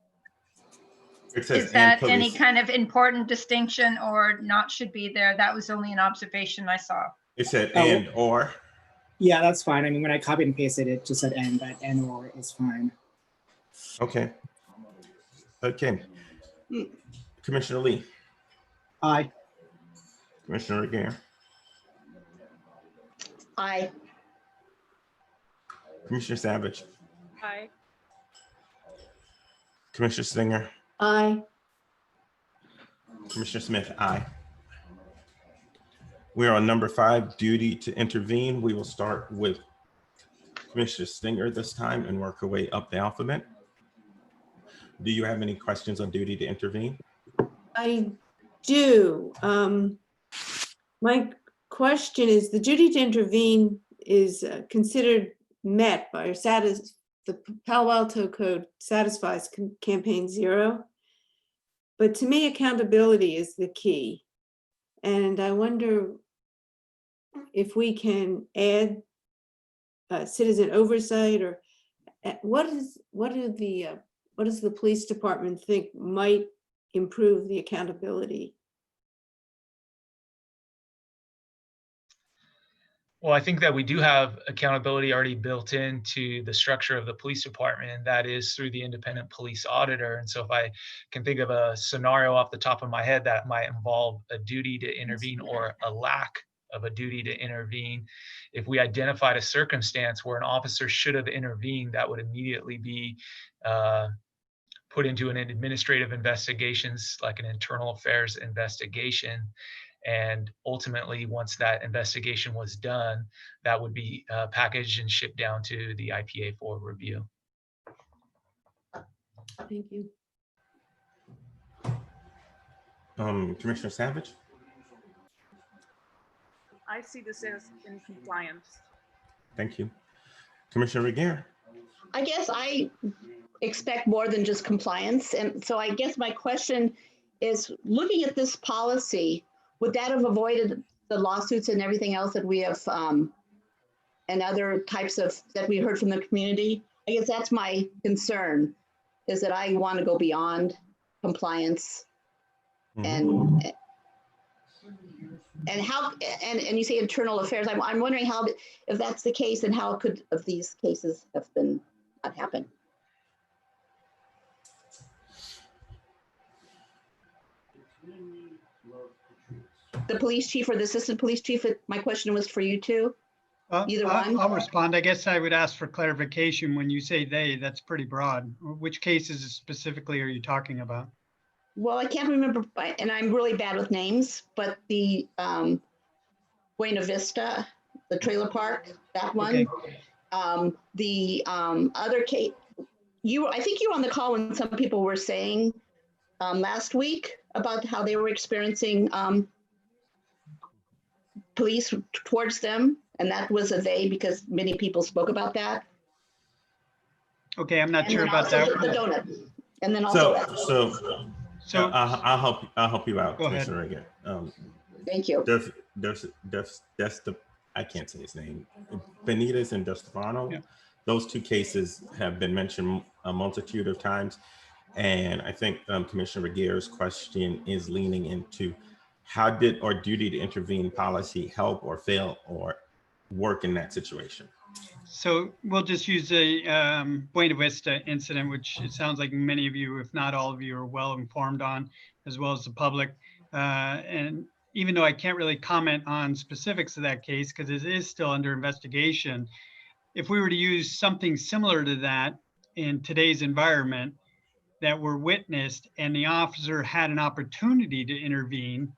It says Is that and any police. kind of important distinction or not should be there? That was only an observation I saw. It said and or. Yeah, that's fine. I mean, when I copied and pasted it, just said and, but and or is fine. Okay. Okay. Commissioner Lee. Aye. Commissioner Regan. Aye. Commissioner Savage. Aye. Commissioner Singer. Aye. Commissioner Smith, aye. We are on number 5, duty to intervene. We will start with Commissioner Stinger this time and work our way up the alphabet. Do you have any questions on duty to intervene? I do. My question is, the duty to intervene is considered met by or the Palo Alto Code satisfies campaign 0. But to me, accountability is the key. And I wonder if we can add citizen oversight, or what does the police department think might improve the accountability? Well, I think that we do have accountability already built into the structure of the police department, and that is through the independent police auditor. And so if I can think of a scenario off the top of my head that might involve a duty to intervene or a lack of a duty to intervene, if we identified a circumstance where an officer should have intervened, that would immediately be put into an administrative investigations, like an internal affairs investigation. And ultimately, once that investigation was done, that would be packaged and shipped down to the IPA for review. Thank you. Commissioner Savage? I see this as in compliance. Thank you. Commissioner Reguer? I guess I expect more than just compliance. And so I guess my question is, looking at this policy, would that have avoided the lawsuits and everything else that we have and other types of that we heard from the community? I guess that's my concern, is that I want to go beyond compliance. And how, and you say internal affairs, I'm wondering how, if that's the case, and how could of these cases have been not happen? The police chief or the assistant police chief, my question was for you too. Either one. I'll respond. I guess I would ask for clarification. When you say they, that's pretty broad. Which cases specifically are you talking about? Well, I can't remember, and I'm really bad with names, but the Buena Vista, the trailer park, that one. Okay. The other case, I think you were on the call when some people were saying last week about how they were experiencing police towards them, and that was a they because many people spoke about that. Okay, I'm not and sure about that. The donut, and then also So I'll help you out, Go Commissioner ahead. Reagan. Thank you. There's the, I can't say his name, Benitez and DeStefano. Yeah. Those two cases have been mentioned a multitude of times. And I think Commissioner Reguer's question is leaning into how did our duty to intervene policy help or fail or work in that situation? So we'll just use a Buena Vista incident, which it sounds like many of you, if not all of you, are well informed on, as well as the public. And even though I can't really comment on specifics of that case because it is still under investigation, if we were to use something similar to that in today's environment that were witnessed and the officer had an opportunity to intervene,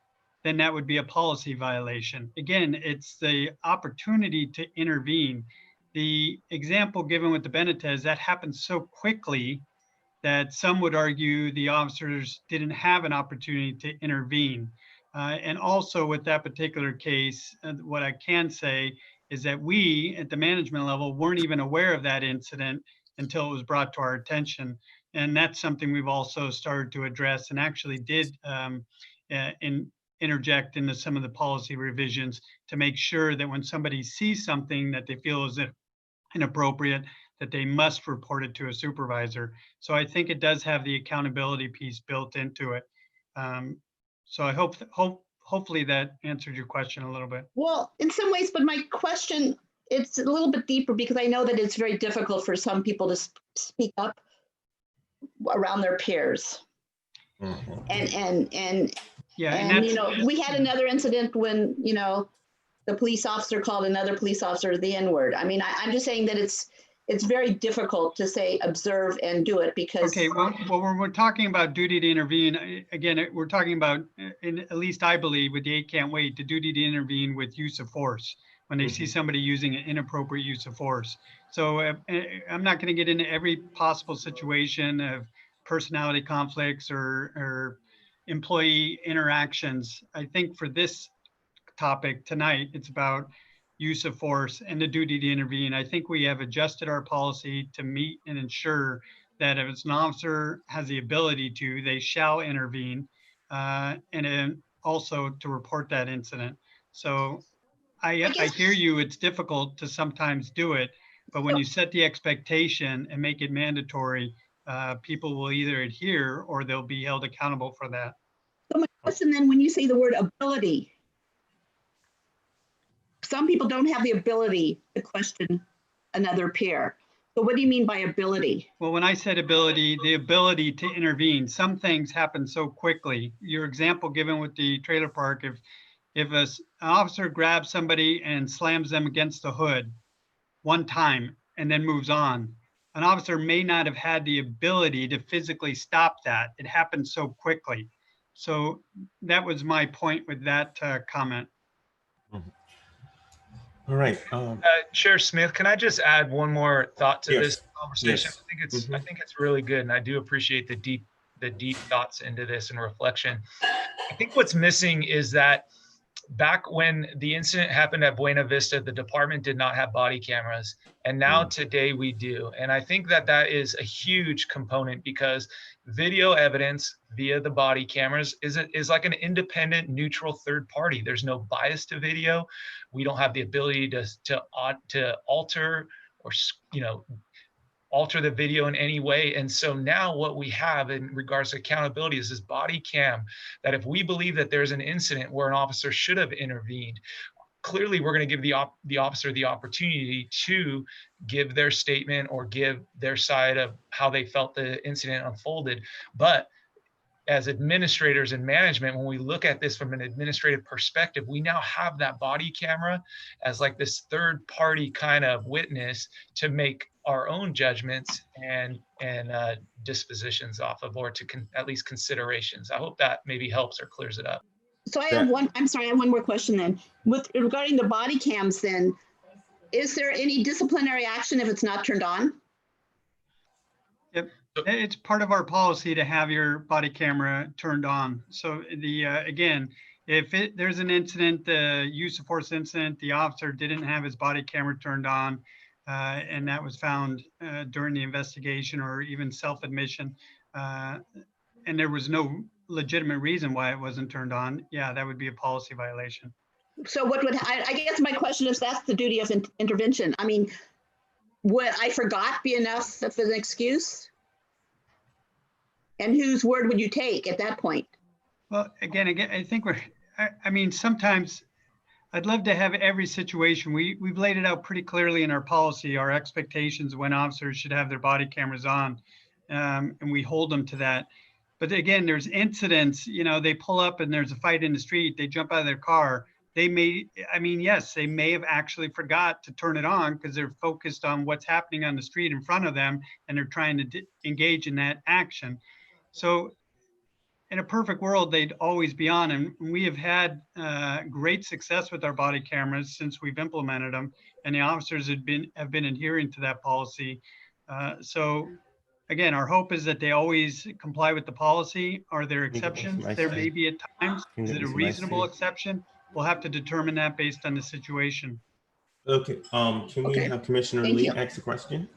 then that would be a policy violation. Again, it's the opportunity to intervene. The example given with the Benitez, that happened so quickly that some would argue the officers didn't have an opportunity to intervene. And also with that particular case, what I can say is that we at the management level weren't even aware of that incident until it was brought to our attention. And that's something we've also started to address and actually did interject into some of the policy revisions to make sure that when somebody sees something that they feel is inappropriate, that they must report it to a supervisor. So I think it does have the accountability piece built into it. So I hopefully that answered your question a little bit. Well, in some ways, but my question, it's a little bit deeper because I know that it's very difficult for some people to speak up around their peers. Mm-hmm. And you know, we had another incident when, you know, the police officer called another police officer the N-word. I mean, I'm just saying that it's very difficult to say observe and do it because. Okay, well when we're talking about duty to intervene, again, we're talking about, at least I believe with the 8 Can't Wait, the duty to intervene with use of force when they see somebody using an inappropriate use of force. So I'm not going to get into every possible situation of personality conflicts or employee interactions. I think for this topic tonight, it's about use of force and the duty to intervene. I think we have adjusted our policy to meet and ensure that if an officer has the ability to, they shall intervene, and then also to report that incident. So I hear you, it's difficult to sometimes do it, but when you set the expectation and make it mandatory, people will either adhere or they'll be held accountable for that. So my question then, when you say the word ability, some people don't have the ability to question another peer. So what do you mean by ability? Well, when I said ability, the ability to intervene, some things happen so quickly. Your example given with the trailer park, if an officer grabs somebody and slams them against the hood one time and then moves on, an officer may not have had the ability to physically stop that. It happened so quickly. So that was my point with that comment. Mm-hmm. All right. Chair Smith, can I just add one more thought to yes. this conversation? Yes. I think it's really good, and I do appreciate the the deep thoughts into this and reflection. I think what's missing is that back when the incident happened at Buena Vista, the department did not have body cameras. And now today we do. And I think that that is a huge component because video evidence via the body cameras is like an independent, neutral third party. There's no bias to video. We don't have the ability to alter or, alter the video in any way. And so now what we have in regards to accountability is this body cam that if we believe that there's an incident where an officer should have intervened, clearly we're going to give the officer the opportunity to give their statement or give their side of how they felt the incident unfolded. But as administrators and management, when we look at this from an administrative perspective, we now have that body camera as like this third party kind of witness to make our own judgments and dispositions off of, or to at least considerations. I hope that maybe helps or clears it up. So I have I'm sorry, I have one more question then. Regarding the body cams then, is there any disciplinary action if it's not turned on? Yep, it's part of our policy to have your body camera turned on. So again, if there's an incident, the use of force incident, the officer didn't have his body camera turned on, and that was found during the investigation or even self-admission, and there was no legitimate reason why it wasn't turned on, yeah, that would be a policy violation. So what would, I guess my question is, that's the duty of intervention. I mean, would I forgot be enough of an excuse? And whose word would you take at that point? Well, again, I think I mean, sometimes I'd love to have every situation. We've laid it out pretty clearly in our policy, our expectations when officers should have their body cameras on, and we hold them to that. But again, there's incidents, they pull up and there's a fight in the street, they jump out of their car. They may, yes, they may have actually forgot to turn it on because they're focused on what's happening on the street in front of them and they're trying to engage in that action. So in a perfect world, they'd always be on. And we have had great success with our body cameras since we've implemented them, and the officers have been adhering to that policy. So again, our hope is that they always comply with the policy. Are there exceptions? There may be at times. Is it a reasonable exception? We'll have to determine that based on the situation. Okay, can we have Commissioner Lee ask a question?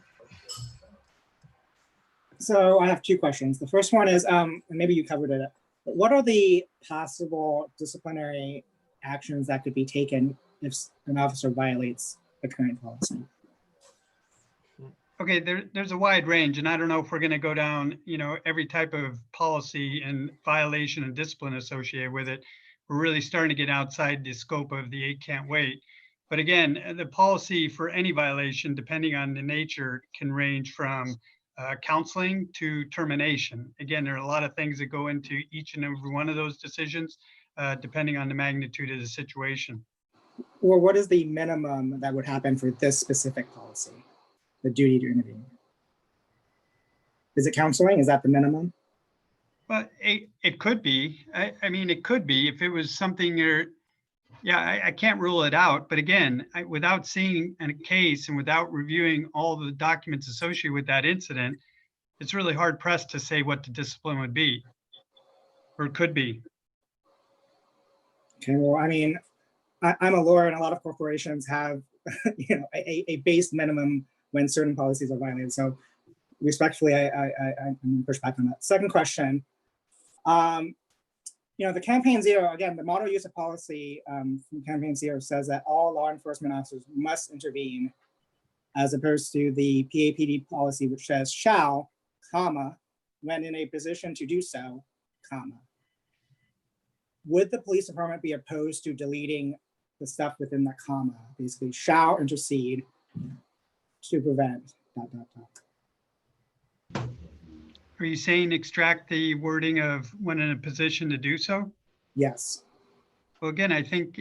So I have two questions. The first one is, and maybe you covered it, but what are the possible disciplinary actions that could be taken if an officer violates the current policy? Okay, there's a wide range, and I don't know if we're going to go down, every type of policy and violation and discipline associated with it. We're really starting to get outside the scope of the 8 can't wait. But again, the policy for any violation, depending on the nature, can range from counseling to termination. Again, there are a lot of things that go into each and every one of those decisions, depending on the magnitude of the situation. Or what is the minimum that would happen for this specific policy? The duty to intervene. Is it counseling? Is that the minimum? Well, it could be. I mean, it could be if it was something I can't rule it out. But again, without seeing a case and without reviewing all the documents associated with that incident, it's really hard pressed to say what the discipline would be, or it could be. Okay, well, I mean, I'm a lawyer, and a lot of corporations have, a base minimum when certain policies are violated. So respectfully, I'm push back on that. Second question, the Campaign Zero, again, the model use of policy from Campaign Zero says that all law enforcement officers must intervene, as opposed to the PAPD policy, which says shall, comma, when in a position to do so, comma. Would the police department be opposed to deleting the stuff within the comma, basically shall intercede to prevent ... Are you saying extract the wording of when in a position to do so? Yes. Well, again, I think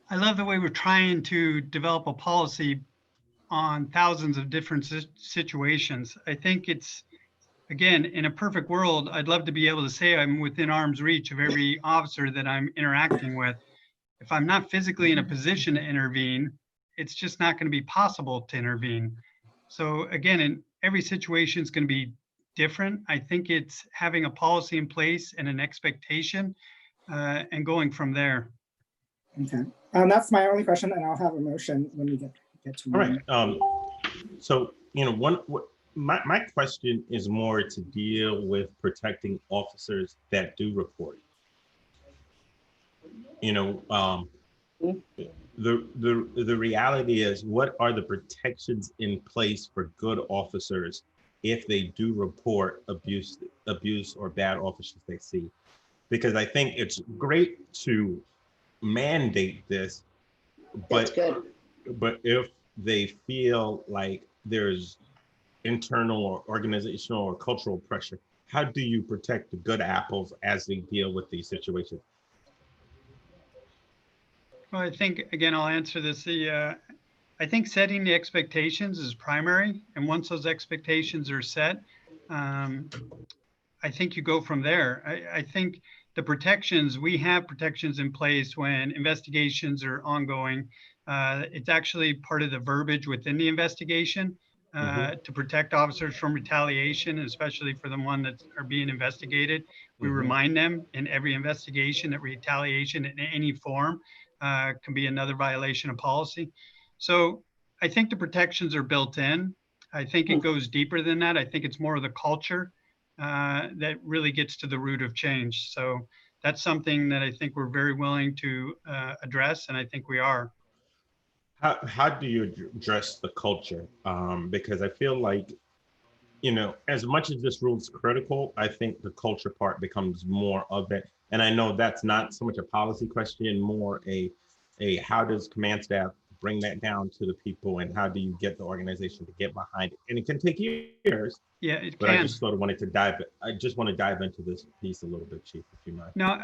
I love the way we're trying to develop a policy on thousands of different situations. I think it's, again, in a perfect world, I'd love to be able to say I'm within arm's reach of every officer that I'm interacting with. If I'm not physically in a position to intervene, it's just not going to be possible to intervene. So again, in every situation is going to be different. I think it's having a policy in place and an expectation and going from there. Okay. That's my only question, and I'll have a motion when we get to All one. right. So, my question is more to deal with protecting officers that do report. The reality is, what are the protections in place for good officers if they do report abuse or bad officers they see? Because I think it's great to mandate this, but if they feel like there's internal or organizational or cultural pressure, how do you protect the good apples as they deal with these situations? Well, I think, again, I'll answer this. I think setting the expectations is primary. And once those expectations are set, I think you go from there. I think the protections, we have protections in place when investigations are ongoing. It's actually part of the verbiage within the investigation to protect officers from retaliation, especially for the one that are being investigated. We remind them in every investigation that retaliation in any form can be another violation of policy. So I think the protections are built in. I think it goes deeper than that. I think it's more of the culture that really gets to the root of change. So that's something that I think we're very willing to address, and I think we are. How do you address the culture? Because I feel like, as much as this rule is critical, I think the culture part becomes more of it. And I know that's not so much a policy question, more a how does command staff bring that down to the people, and how do you get the organization to get behind it? And it can take years. Yeah, it but can. I just sort of wanted to dive into this piece a little bit, Chief, if you mind. No,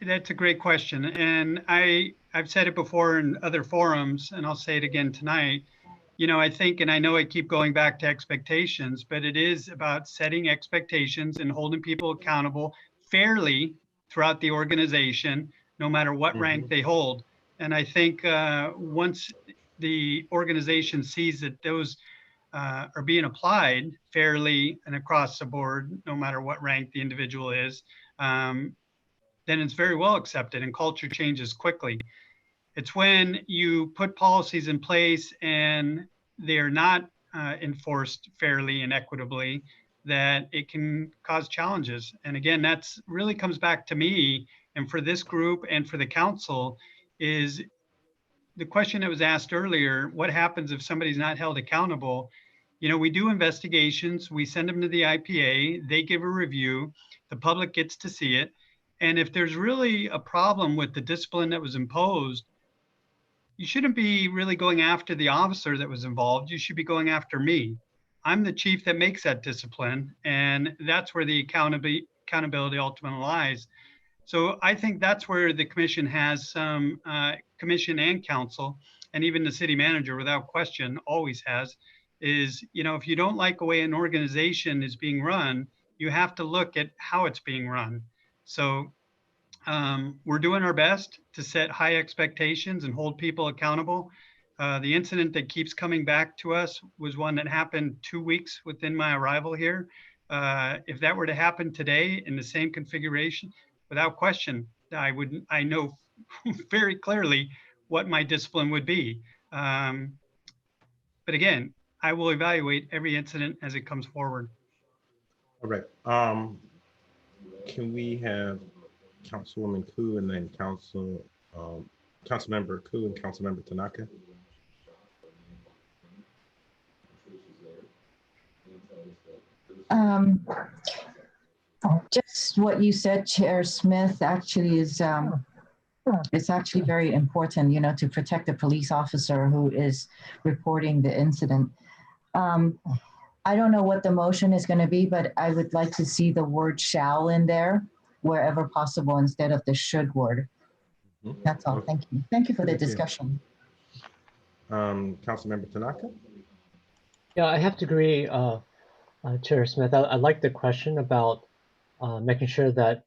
that's a great question. And I've said it before in other forums, and I'll say it again tonight. I think, and I know I keep going back to expectations, but it is about setting expectations and holding people accountable fairly throughout the organization, no matter what rank they hold. And I think once the organization sees that those are being applied fairly and across the board, no matter what rank the individual is, then it's very well accepted and culture changes quickly. It's when you put policies in place and they're not enforced fairly and equitably that it can cause challenges. And again, that's really comes back to me and for this group and for the council is the question that was asked earlier, what happens if somebody's not held accountable? We do investigations, we send them to the IPA, they give a review, the public gets to see it. And if there's really a problem with the discipline that was imposed, you shouldn't be really going after the officer that was involved. You should be going after me. I'm the chief that makes that discipline. And that's where the accountability ultimately lies. So I think that's where the commission has some, commission and council, and even the city manager without question always has, is, if you don't like the way an organization is being run, you have to look at how it's being run. So we're doing our best to set high expectations and hold people accountable. The incident that keeps coming back to us was one that happened 2 weeks within my arrival here. If that were to happen today in the same configuration, without question, I know very clearly what my discipline would be. But again, I will evaluate every incident as it comes forward. All right. Can we have Councilwoman Koo and then Councilmember Koo and Councilmember Tanaka? Just what you said, Chair Smith, actually is it's actually very important, to protect the police officer who is reporting the incident. I don't know what the motion is going to be, but I would like to see the word shall in there wherever possible instead of the should word. That's all. Thank you. Thank you for the discussion. Councilmember Tanaka? Yeah, I have to agree, Chair Smith. I like the question about making sure that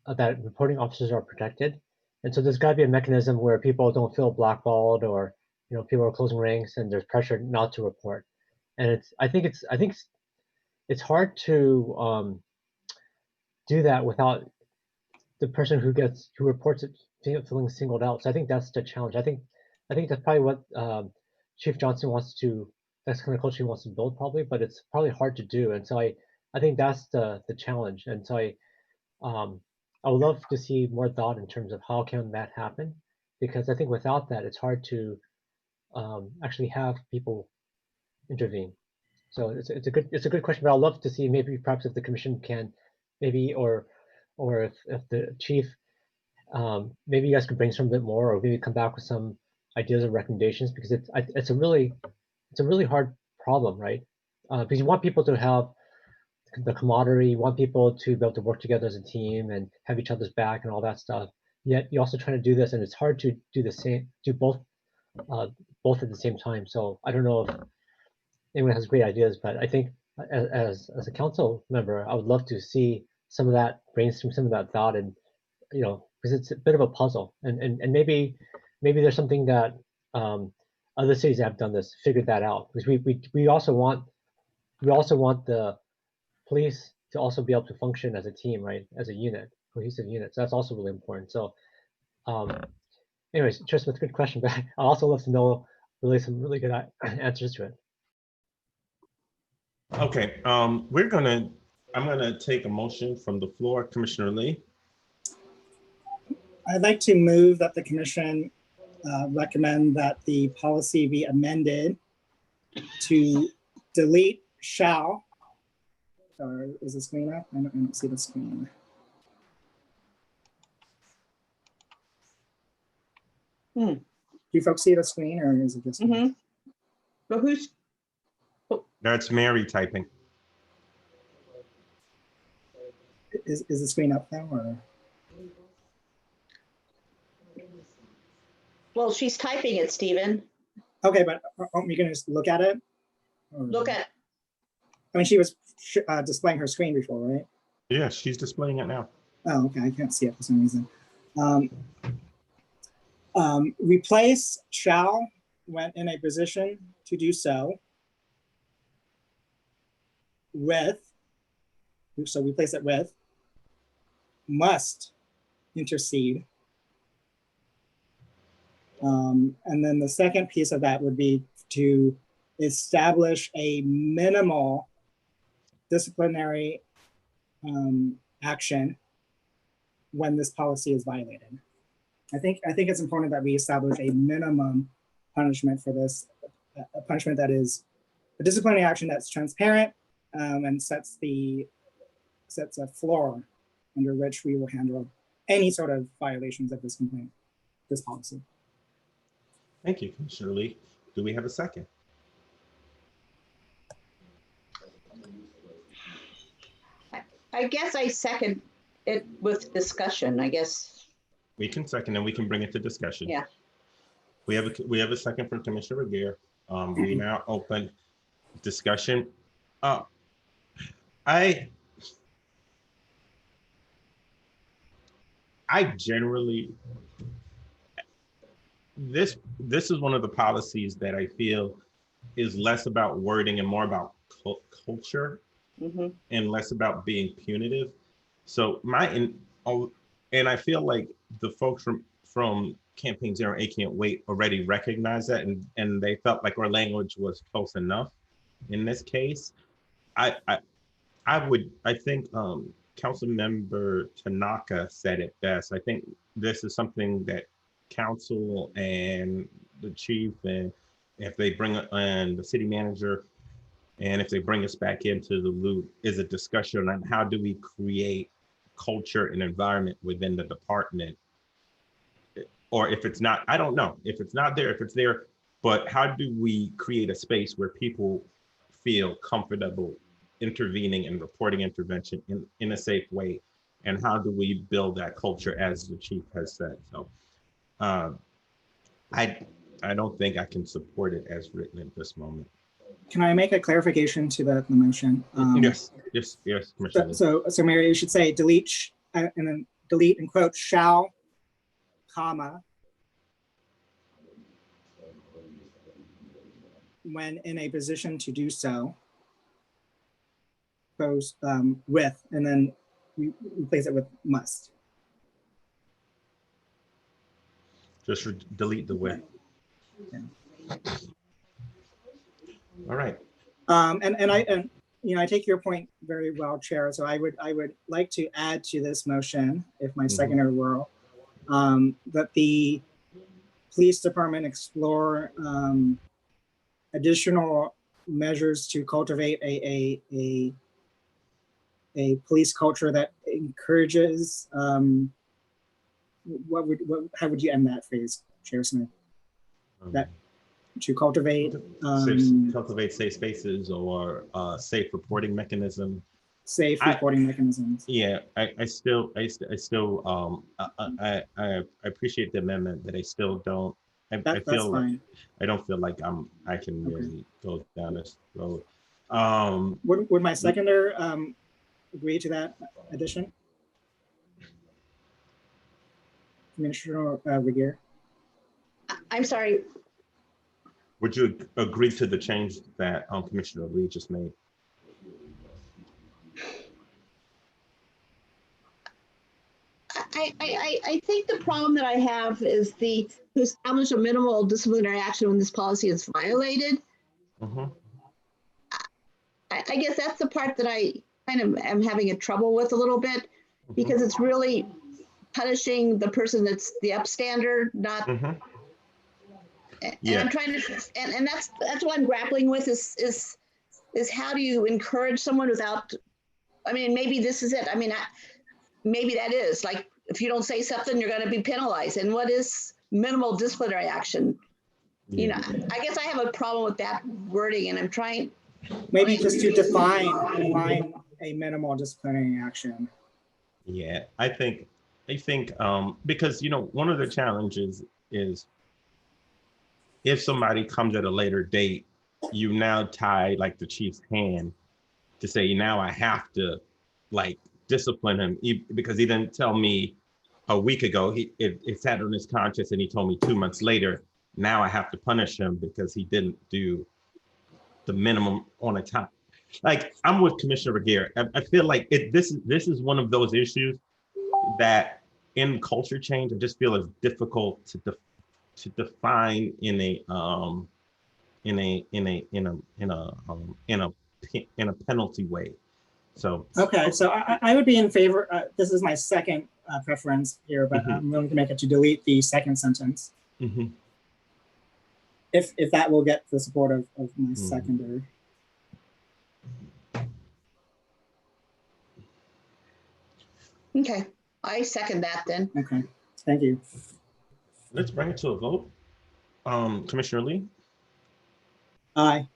that reporting officers are protected. And so there's got to be a mechanism where people don't feel blackballed, or people are closing ranks and there's pressure not to report. And I think it's it's hard to do that without the person who reports it feeling singled out. So I think that's the challenge. I think that's probably what Chief Johnson that's kind of culture he wants to build probably, but it's probably hard to do. And so I think that's the challenge. And so I would love to see more thought in terms of how can that happen, because I think without that, it's hard to actually have people intervene. So it's a good question, but I'd love to see maybe perhaps if the commission can maybe or if the chief maybe you guys could brainstorm a bit more, or maybe come back with some ideas or recommendations, because it's a really hard problem, right? Because you want people to have the camaraderie, you want people to be able to work together as a team and have each other's back and all that stuff. Yet you're also trying to do this, and it's hard to do both at the same time. So I don't know if anyone has great ideas, but I think as a council member, I would love to see some of that brainstorm, some of that thought, and because it's a bit of a puzzle, and maybe there's something that other cities that have done this figured that out, because we also want the police to also be able to function as a team, right, as a unit, cohesive unit. So that's also really important. So anyways, Tristan, it's a good question, but I also love to know really some really good answers to it. Okay, I'm gonna take a motion from the floor. Commissioner Lee. I'd like to move that the commission recommend that the policy be amended to delete shall. Or is the screen up? I don't see the screen. Do you folks see the screen, or is it just? But who's? That's Mary typing. Is the screen up now, or? Well, she's typing it, Stephen. Okay, but aren't we going to just look at it? Look at. I mean, she was displaying her screen before, right? Yeah, she's displaying it now. Oh, okay. I can't see it for some reason. Replace shall when in a position to do so with, so replace it with, must intercede. And then the second piece of that would be to establish a minimal disciplinary action when this policy is violated. I think it's important that we establish a minimum punishment for this, a punishment that is a disciplinary action that's transparent and sets a floor under which we will handle any sort of violations of this complaint, this policy. Thank you, Commissioner Lee. Do we have a second? I guess I second it with discussion, I guess. We can second and we can bring it to discussion. Yeah. We have a second from Commissioner Regier. We now open discussion. I generally, this is one of the policies that I feel is less about wording and more about culture, and less about being punitive. So and I feel like the folks from Campaign Zero, I Can't Wait already recognize that, and they felt like our language was close enough in this case. I think Council Member Tanaka said it best. I think this is something that council and the chief, and if they bring and the city manager, and if they bring us back into the loop, is a discussion on how do we create culture and environment within the department. Or if it's not, I don't know if it's not there, if it's there, but how do we create a space where people feel comfortable intervening and reporting intervention in a safe way? And how do we build that culture, as the chief has said? So I don't think I can support it as written at this moment. Can I make a clarification to the motion? Yes, Commissioner. So Mary, you should say delete and then delete and quote shall, comma, when in a position to do so, goes with, and then we replace it with must. Just delete the with. All right. And I take your point very well, Chair. So I would like to add to this motion, if my seconder will, that the police department explore additional measures to cultivate a police culture that encourages. How would you end that phrase, Chair Smith? That to cultivate cultivate safe spaces or safe reporting mechanism. Safe reporting mechanisms. Yeah, I still I appreciate the amendment, but I still don't. I feel like I don't feel like I can really go down this road. Would my seconder agree to that addition? Commissioner Regier? I'm sorry. Would you agree to the change that Commissioner Lee just made? I think the problem that I have is to establish a minimal disciplinary action when this policy is violated. I guess that's the part that I kind of am having a trouble with a little bit, because it's really punishing the person that's the upstander, not. And I'm trying to, and that's what I'm grappling with is how do you encourage someone without, I mean, maybe this is it. I mean, maybe that is like, if you don't say something, you're going to be penalized. And what is minimal disciplinary action? You know, I guess I have a problem with that wording, and I'm trying. Maybe just to define a minimal disciplinary action. Yeah, I think because one of the challenges is if somebody comes at a later date, you now tie like the chief's hand to say, now I have to like discipline him because he didn't tell me a week ago. It sat on his conscience and he told me 2 months later. Now I have to punish him because he didn't do the minimum on a time. Like, I'm with Commissioner Regier. I feel like this is one of those issues that in culture change, I just feel is difficult to define in a penalty way. So okay, so I would be in favor. This is my second preference here, but I'm willing to make it to delete the second sentence. If that will get the support of my seconder. Okay, I second that then. Okay, thank you. Let's bring it to a vote. Commissioner Lee? Aye.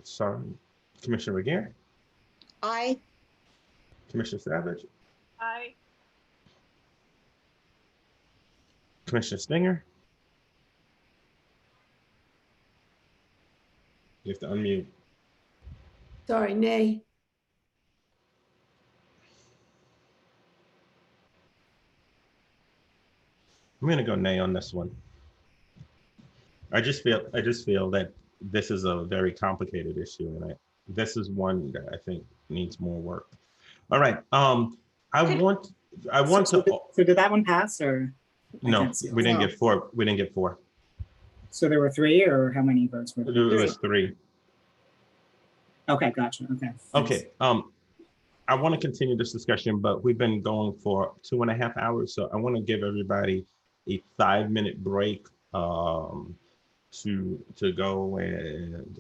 Sorry. Commissioner Regier? Aye. Commissioner Savage? Aye. Commissioner Stinger? You have to unmute. Sorry, nay. I'm gonna go nay on this one. I just feel that this is a very complicated issue, and this is one that I think needs more work. All right. So did that one pass or? No, we didn't get four. We didn't get four. So there were three, or how many votes were there? It was three. Okay, gotcha. Okay. Okay. I want to continue this discussion, but we've been going for 2.5 hours, so I want to give everybody a 5-minute break to go and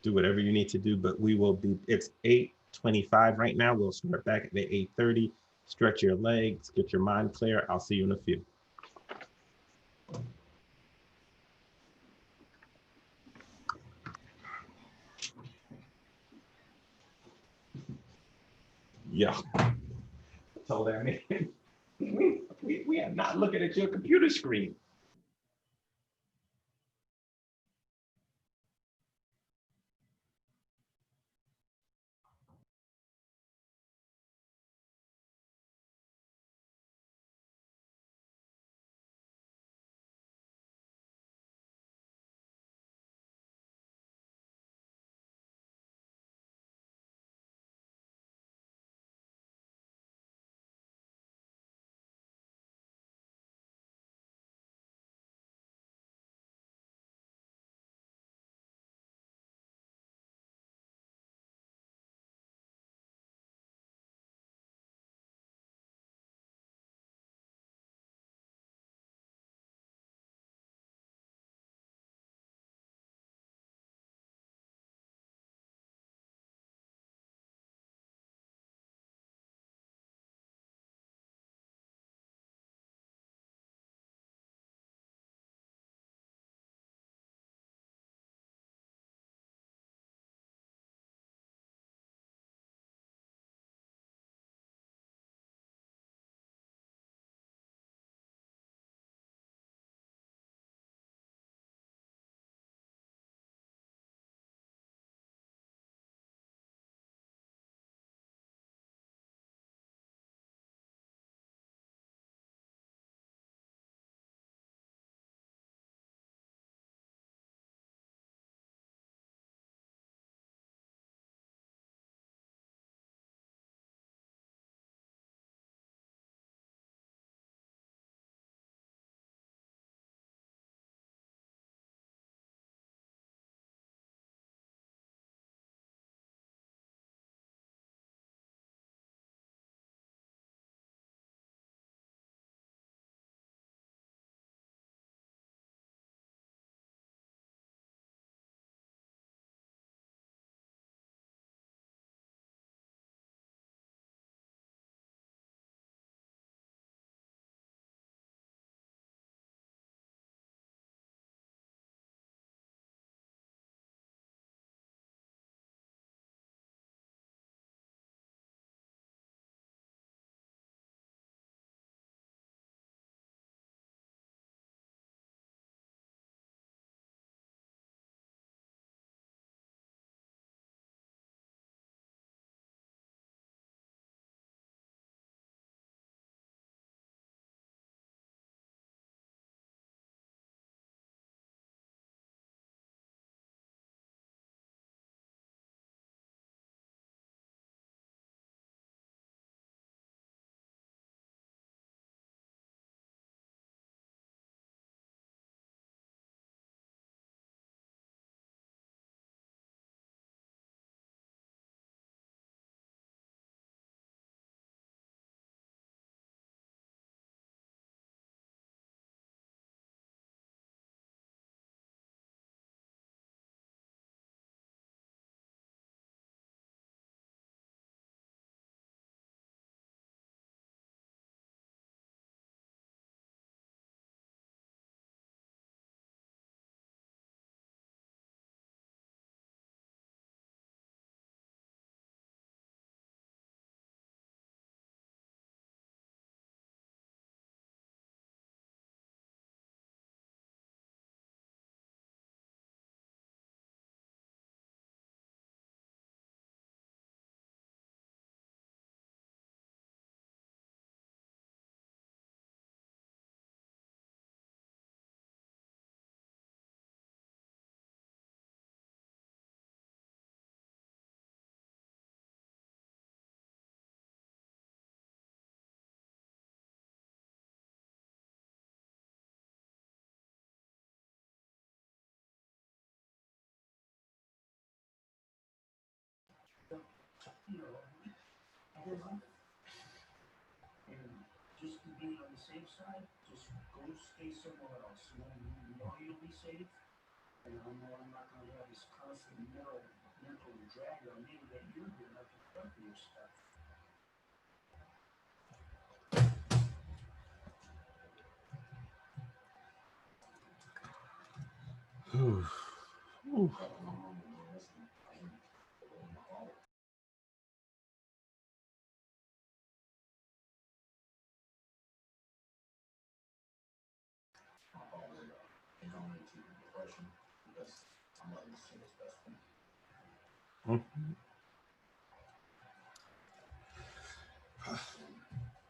do whatever you need to do. But we will be. It's 8:25 right now. We'll start back at 8:30. Stretch your legs, get your mind clear. I'll see you in a few. Yeah. Told Annie, we are not looking at your computer screen.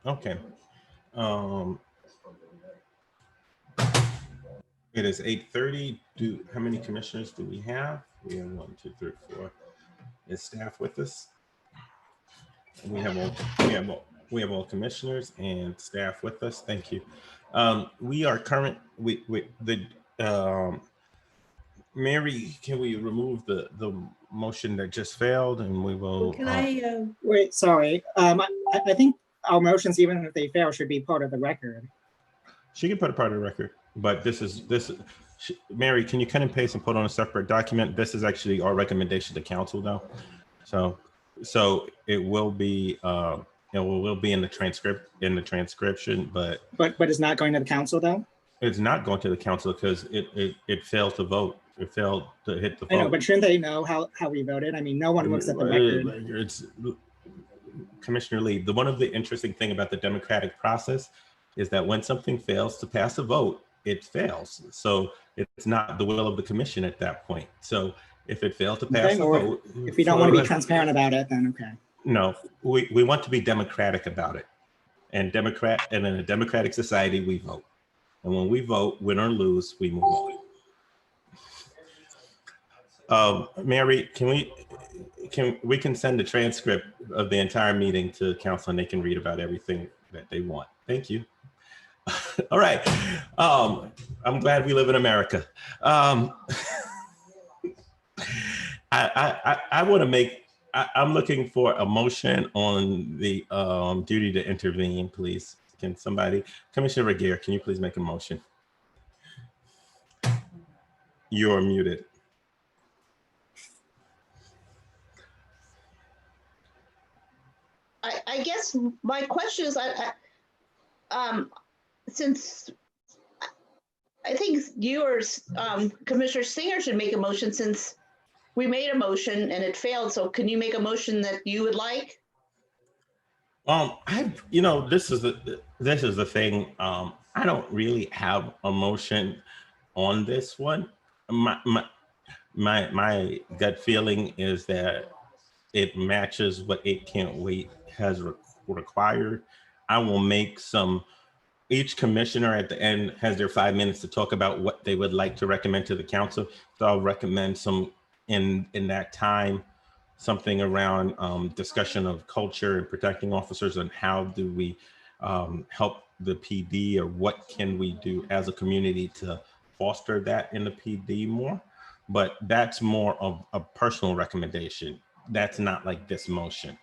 Okay. It is 8:30. How many commissioners do we have? We have 1, 2, 3, 4. Is staff with us? We have all commissioners and staff with us. Thank you. We are current. Mary, can we remove the motion that just failed, and we will. Can I? Wait, sorry. I think our motions, even if they fail, should be part of the record. She can put a part of the record, but Mary, can you cut and paste and put on a separate document? This is actually our recommendation to council, though. So it will be in the transcription, but it's not going to the council, though. It's not going to the council because it failed to vote. It failed to hit the vote. I know, but shouldn't they know how we voted? I mean, no one looks at the record. It's Commissioner Lee. One of the interesting thing about the democratic process is that when something fails to pass a vote, it fails. So it's not the will of the commission at that point. So if it failed to pass a vote, if you don't want to be transparent about it, then okay. No, we want to be democratic about it, and in a democratic society, we vote. And when we vote, win or lose, we move on. Mary, we can send a transcript of the entire meeting to council, and they can read about everything that they want. Thank you. All right. I'm glad we live in America. I want to make. I'm looking for a motion on the duty to intervene, please. Can somebody, Commissioner Regier, can you please make a motion? You're muted. I guess my question is, since I think you or Commissioner Singer should make a motion, since we made a motion and it failed. So can you make a motion that you would like? This is the thing. I don't really have a motion on this one. My gut feeling is that it matches what 8 Can't Wait has required. I will make each commissioner at the end has their 5 minutes to talk about what they would like to recommend to the council. So I'll recommend some in that time, something around discussion of culture and protecting officers, and how do we help the PD, or what can we do as a community to foster that in the PD more. But that's more of a personal recommendation. That's not like this motion.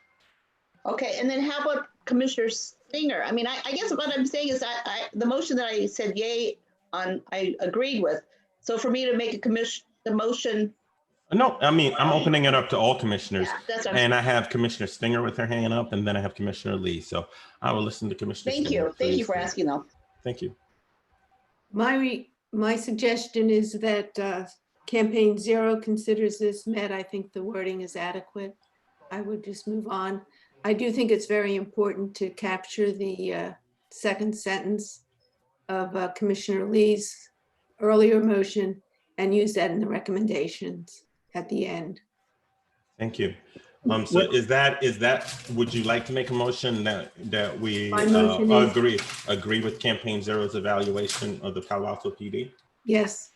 Okay, and then how about Commissioner Singer? I mean, I guess what I'm saying is the motion that I said yay on, I agreed with. So for me to make the motion. No, I mean, I'm opening it up to all commissioners. Yeah, and I have Commissioner Stinger with her hand up, and then I have Commissioner Lee. So I will listen to Commissioner Stinger. Thank you for asking, though. Thank you. My suggestion is that Campaign Zero considers this met. I think the wording is adequate. I would just move on. I do think it's very important to capture the second sentence of Commissioner Lee's earlier motion and use that in the recommendations at the end. Thank you. So is that, would you like to make a motion that we agree with Campaign Zero's evaluation of the Palo Alto PD? Yes.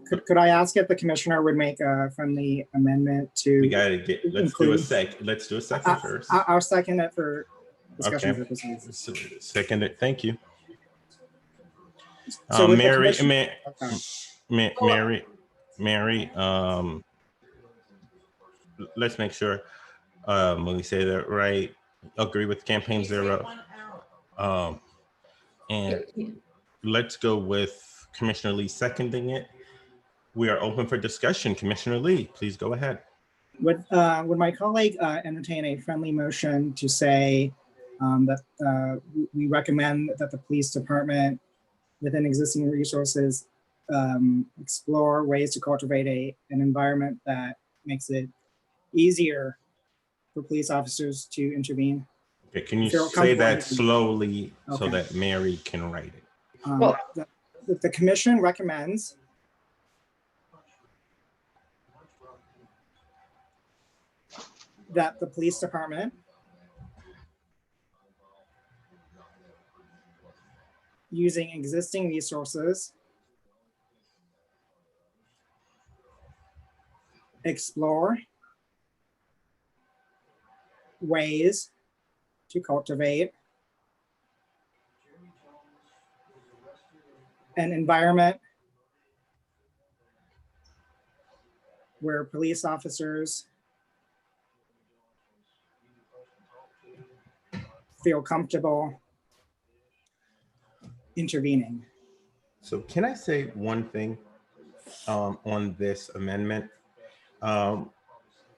Could I ask if the commissioner would make a friendly amendment to? We gotta let's do a second first. I'll second it for discussion purposes. Second it. Thank you. So Mary, let's make sure. When we say that right, agree with campaign zero. And let's go with Commissioner Lee seconding it. We are open for discussion. Commissioner Lee, please go ahead. Would my colleague entertain a friendly motion to say that we recommend that the police department, within existing resources, explore ways to cultivate an environment that makes it easier for police officers to intervene? Okay, can you Feel say that comfortable. slowly so Okay. that Mary can write it? The commission recommends that the police department using existing resources explore ways to cultivate an environment where police officers feel comfortable intervening. So can I say one thing on this amendment?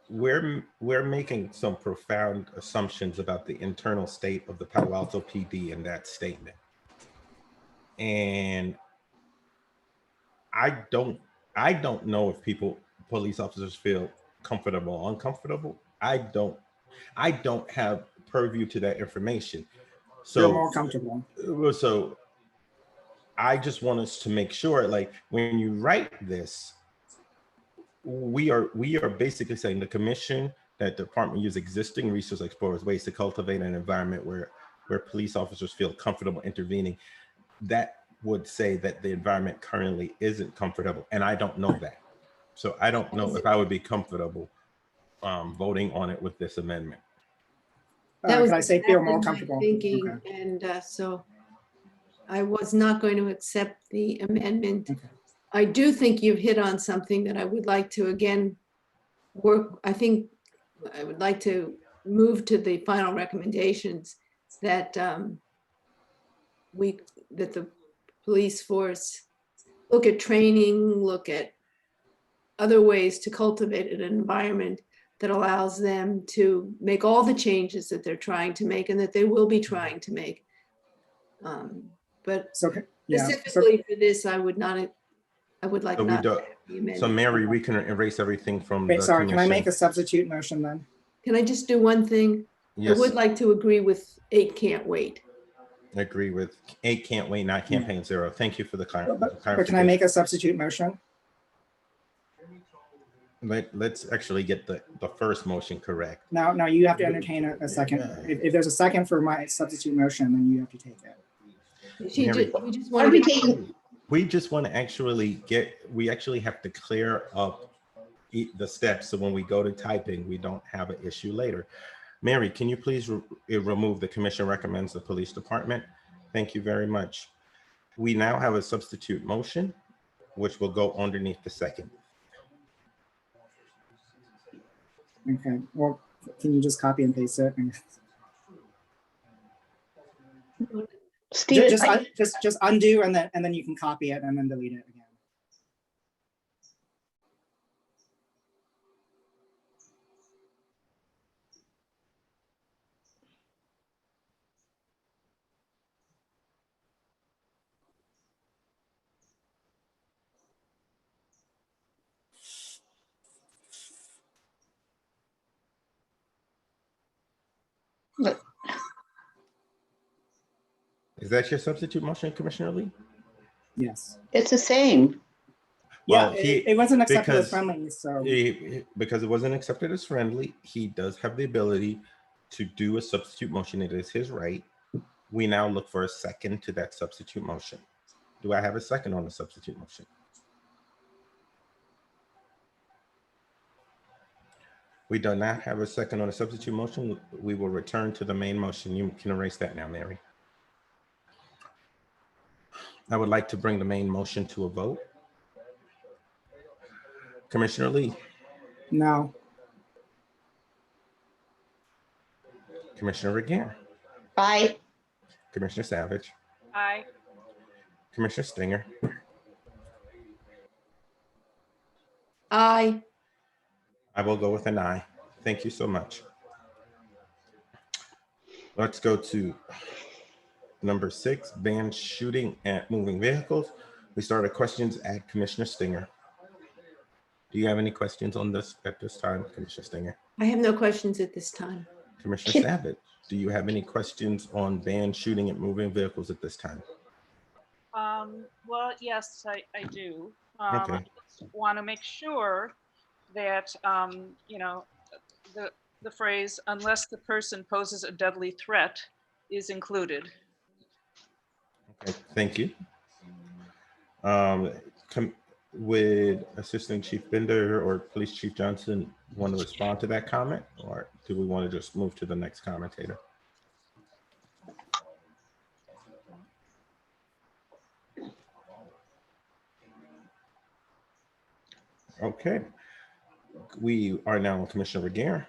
We're making some profound assumptions about the internal state of the Palo Alto PD in that statement. And I don't know if police officers feel comfortable or uncomfortable. I don't have purview to that information. Feel So more comfortable. So I just want us to make sure, like, when you write this, we are basically saying the commission that the department use existing resource explorers ways to cultivate an environment where police officers feel comfortable intervening. That would say that the environment currently isn't comfortable, and I don't know that. So I don't know if I would be comfortable voting on it with this amendment. That was Could I say feel more exactly my comfortable? thinking, Okay. and so I was not going to accept the amendment. I do think you've hit on something that I would like to again work. I think I would like to move to the final recommendations that that the police force look at training, look at other ways to cultivate an environment that allows them to make all the changes that they're trying to make and that they will be trying to make. But specifically for this, I would like So we not to don't. have the amendment. So Mary, we can erase everything from Wait, the sorry, commission. can I make a substitute motion then? Can I just do one thing? Yes. I would like to agree with 8 can't wait. Agree with 8 can't wait, not campaign zero. Thank you for the But clarification. can I make a substitute motion? Let's actually get the first motion correct. Now you have to entertain a second. If there's a second for my substitute motion, then you have to take it. Mary, we just want to actually we actually have to clear up the steps so when we go to typing, we don't have an issue later. Mary, can you please remove the commission recommends the police department? Thank you very much. We now have a substitute motion, which will go underneath the second. Okay, well, can you just copy and paste it? Steve, just undo and then you can copy it and then delete it again. Is that your substitute motion, Commissioner Lee? Yes. It's the same. Yeah, Well, it wasn't accepted as friendly, so. Because it wasn't accepted as friendly, he does have the ability to do a substitute motion. It is his right. We now look for a second to that substitute motion. Do I have a second on the substitute motion? We do not have a second on the substitute motion. We will return to the main motion. You can erase that now, Mary. I would like to bring the main motion to a vote. Commissioner Lee. No. Commissioner Regier, Aye. Commissioner Savage, Aye. Commissioner Stinger, Aye. I will go with an aye. Thank you so much. Let's go to number 6, ban shooting at moving vehicles. We started questions at Commissioner Stinger. Do you have any questions on this at this time, Commissioner Stinger? I have no questions at this time. Commissioner Savage, do you have any questions on ban shooting at moving vehicles at this time? Well, yes, I do. Okay. I just want to make sure that, you know, the phrase, unless the person poses a deadly threat, is included. Okay, thank you. Would Assistant Chief Bender or Police Chief Johnson want to respond to that comment, or do we want to just move to the next commentator? Okay, we are now on Commissioner Regier.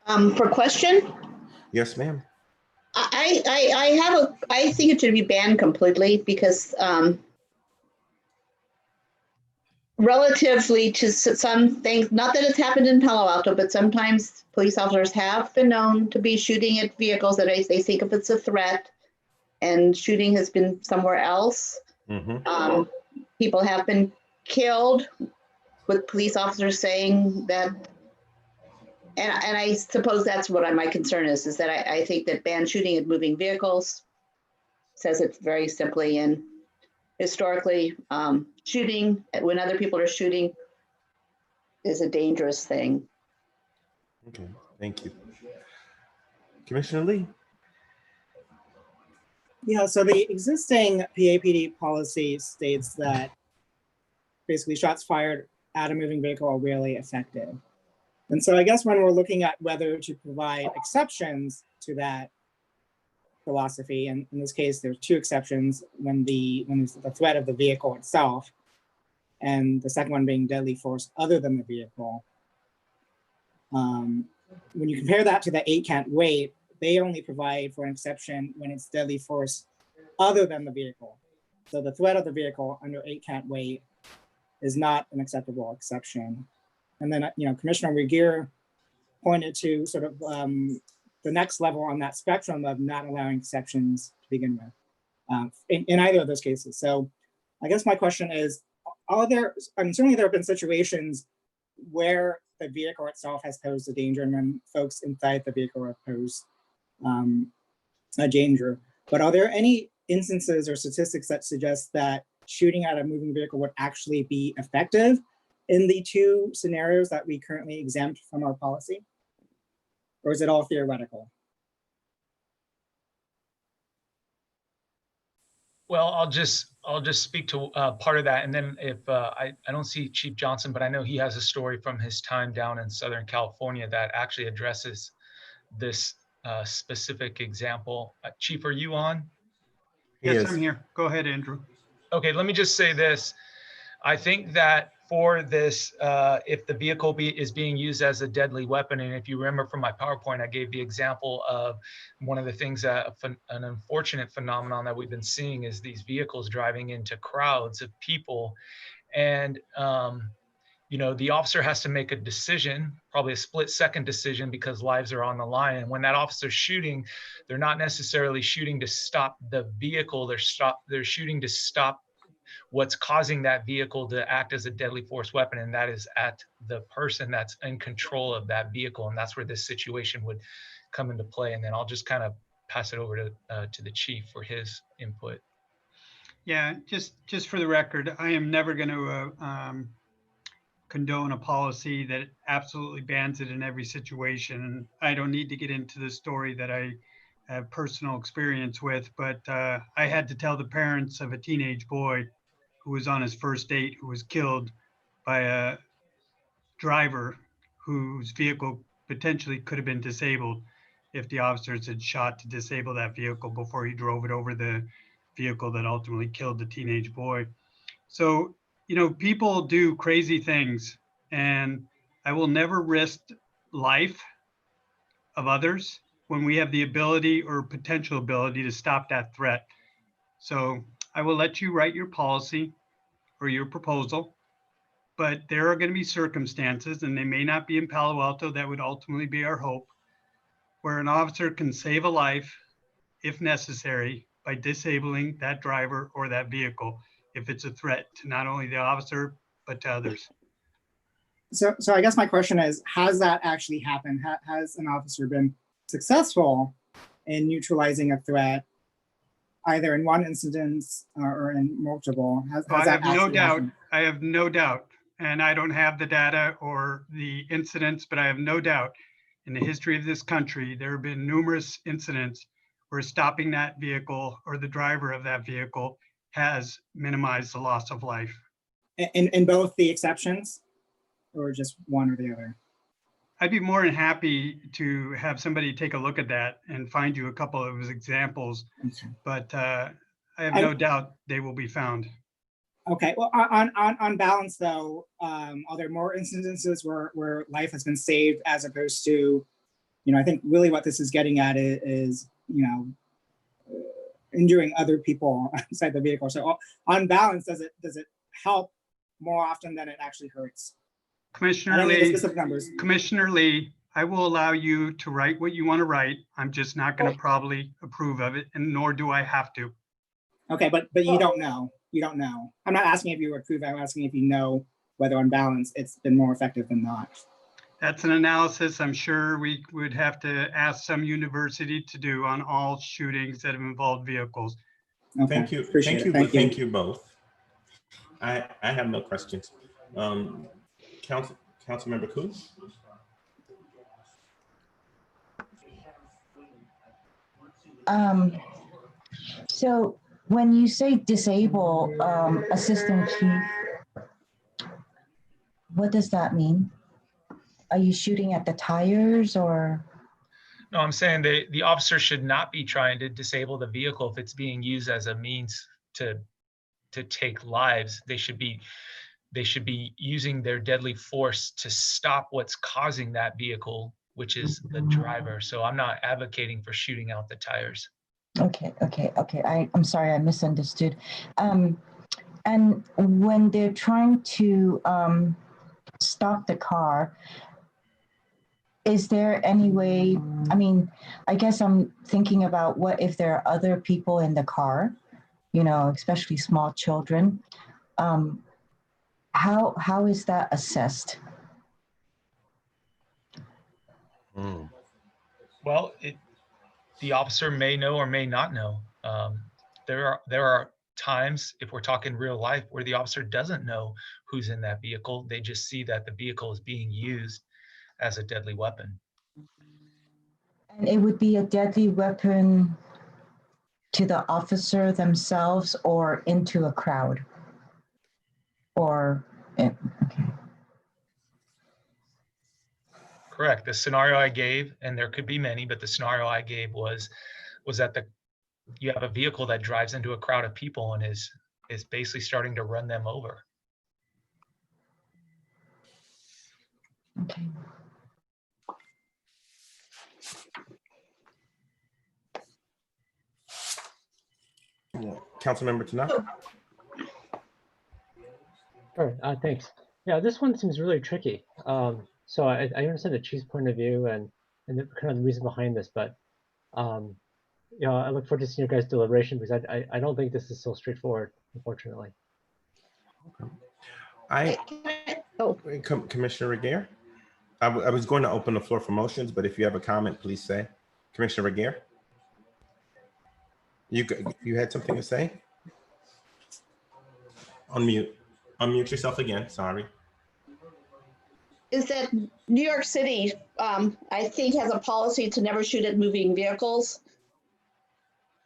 For question, Yes, ma'am. I think it should be banned completely because relatively to some things, not that it's happened in Palo Alto, but sometimes police officers have been known to be shooting at vehicles that they think if it's a threat, and shooting has been somewhere else. Mm-hmm. People have been killed with police officers saying that, and I suppose that's what my concern is that I think that ban shooting at moving vehicles says it very simply, and historically, shooting when other people are shooting is a dangerous thing. Okay, thank you. Commissioner Lee. Yeah, so the existing PAPD policy states that basically shots fired at a moving vehicle are rarely effective. And so I guess when we're looking at whether to provide exceptions to that philosophy, and in this case, there's 2 exceptions when there's the threat of the vehicle itself, and the second one being deadly force other than the vehicle. When you compare that to the 8 can't wait, they only provide for an exception when it's deadly force other than the vehicle. So the threat of the vehicle under 8 can't wait is not an acceptable exception. And then, Commissioner Regier pointed to sort of the next level on that spectrum of not allowing exceptions to begin with in either of those cases. So I guess my question is, certainly there have been situations where the vehicle itself has posed a danger and when folks inside the vehicle have posed a danger. But are there any instances or statistics that suggest that shooting at a moving vehicle would actually be effective in the 2 scenarios that we currently exempt from our policy? Or is it all theoretical? Well, I'll just speak to part of that, and then if I don't see Chief Johnson, but I know he has a story from his time down in Southern California that actually addresses this specific example. Chief, are you on? Yes, I'm here. Go ahead, Andrew. Okay, let me just say this. I think that for this, if the vehicle is being used as a deadly weapon, and if you remember from my PowerPoint, I gave the example of one of the things that an unfortunate phenomenon that we've been seeing is these vehicles driving into crowds of people. And, the officer has to make a decision, probably a split-second decision because lives are on the line. And when that officer's shooting, they're not necessarily shooting to stop the vehicle, they're shooting to stop what's causing that vehicle to act as a deadly force weapon, and that is at the person that's in control of that vehicle. And that's where this situation would come into play. And then I'll just kind of pass it over to the chief for his input. Yeah, just for the record, I am never going to condone a policy that absolutely bans it in every situation. I don't need to get into the story that I have personal experience with, but I had to tell the parents of a teenage boy who was on his first date, who was killed by a driver whose vehicle potentially could have been disabled if the officers had shot to disable that vehicle before he drove it over the vehicle that ultimately killed the teenage boy. So, people do crazy things, and I will never risk life of others when we have the ability or potential ability to stop that threat. So I will let you write your policy or your proposal, but there are going to be circumstances, and they may not be in Palo Alto, that would ultimately be our hope, where an officer can save a life if necessary by disabling that driver or that vehicle if it's a threat to not only the officer, but to others. So I guess my question is, has that actually happened? Has an officer been successful in neutralizing a threat, either in one instance or in multiple? I have no doubt. I have no doubt. And I don't have the data or the incidents, but I have no doubt in the history of this country, there have been numerous incidents where stopping that vehicle or the driver of that vehicle has minimized the loss of life. In both the exceptions, or just one or the other? I'd be more than happy to have somebody take a look at that and find you a couple of examples, but I have no doubt they will be found. Okay, well, on balance though, are there more instances where life has been saved as opposed to, I think really what this is getting at is injuring other people inside the vehicle. So on balance, does it help more often than it actually hurts? Commissioner Lee, I will allow you to write what you want to write. I'm just not going to probably approve of it, and nor do I have to. Okay, but you don't know. You don't know. I'm not asking if you approve. I'm asking if you know whether on balance it's been more effective than not. That's an analysis I'm sure we would have to ask some university to do on all shootings that have involved vehicles. Okay. Thank you. Appreciate it. Thank you both. I have no questions. Councilmember Koo? So when you say disable assistant chief, what does that mean? Are you shooting at the tires or? No, I'm saying the officer should not be trying to disable the vehicle if it's being used as a means to take lives. They should be using their deadly force to stop what's causing that vehicle, which is the driver. So I'm not advocating for shooting out the tires. Okay. I'm sorry, I misunderstood. And when they're trying to stop the car, is there any way, I guess I'm thinking about what if there are other people in the car, especially small children. How is that assessed? Well, the officer may know or may not know. There are times, if we're talking real life, where the officer doesn't know who's in that vehicle. They just see that the vehicle is being used as a deadly weapon. And it would be a deadly weapon to the officer themselves or into a crowd? Or, okay. Correct. The scenario I gave, and there could be many, but the scenario I gave was that you have a vehicle that drives into a crowd of people and is basically starting to run them over. Okay. Councilmember Tanaka? Sure, thanks. Yeah, this one seems really tricky. So I understand the chief's point of view and the kind of the reason behind this, but I look forward to seeing your guys' deliberation because I don't think this is so straightforward, unfortunately. Commissioner Regehr? I was going to open the floor for motions, but if you have a comment, please say. Commissioner Regehr? You had something to say? Unmute yourself again, sorry. Is that New York City, I think, has a policy to never shoot at moving vehicles.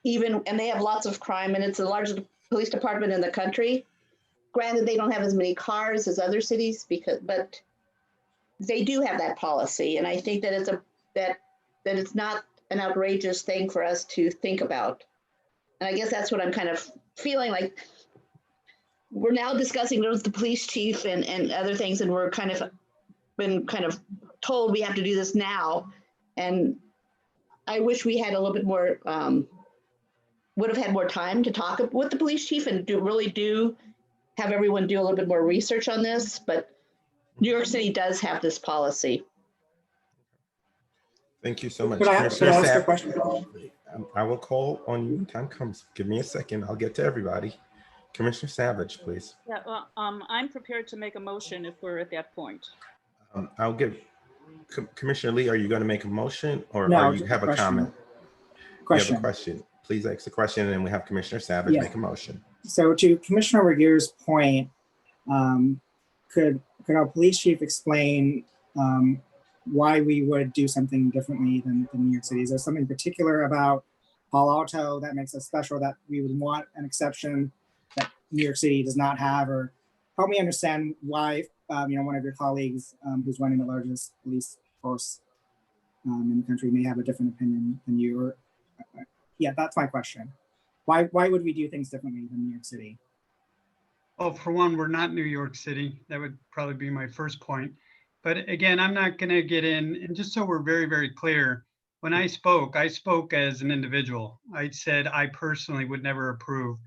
And they have lots of crime, and it's the largest police department in the country. Granted, they don't have as many cars as other cities, but they do have that policy, and I think that it's not an outrageous thing for us to think about. And I guess that's what I'm kind of feeling like. We're now discussing with the police chief and other things, and we're been told we have to do this now. And I wish we had a little bit more, would have had more time to talk with the police chief and really have everyone do a little bit more research on this, but New York City does have this policy. Thank you so much. Could I Commissioner ask a Sapp, question? I will call on you when time comes. Give me a second. I'll get to everybody. Commissioner Savage, please. Yeah, well, I'm prepared to make a motion if we're at that point. I'll give Commissioner Lee, are you going to make a motion or No, are you just have a question. comment? Question. You have a question. Please ask the question and then we have Commissioner Savage Yeah. make a motion. So to Commissioner Regeer's point, could our police chief explain why we would do something differently than New York City? Is there something particular about Palo Alto that makes us special that we would want an exception that New York City does not have? Or help me understand why one of your colleagues who's running the largest police force in the country may have a different opinion than you. Or yeah, that's my question. Why would we do things differently than New York City? Well, for one, we're not New York City. That would probably be my first point. But again, I'm not going to get in. And just so we're very, very clear, when I spoke as an individual. I said I personally would never approve.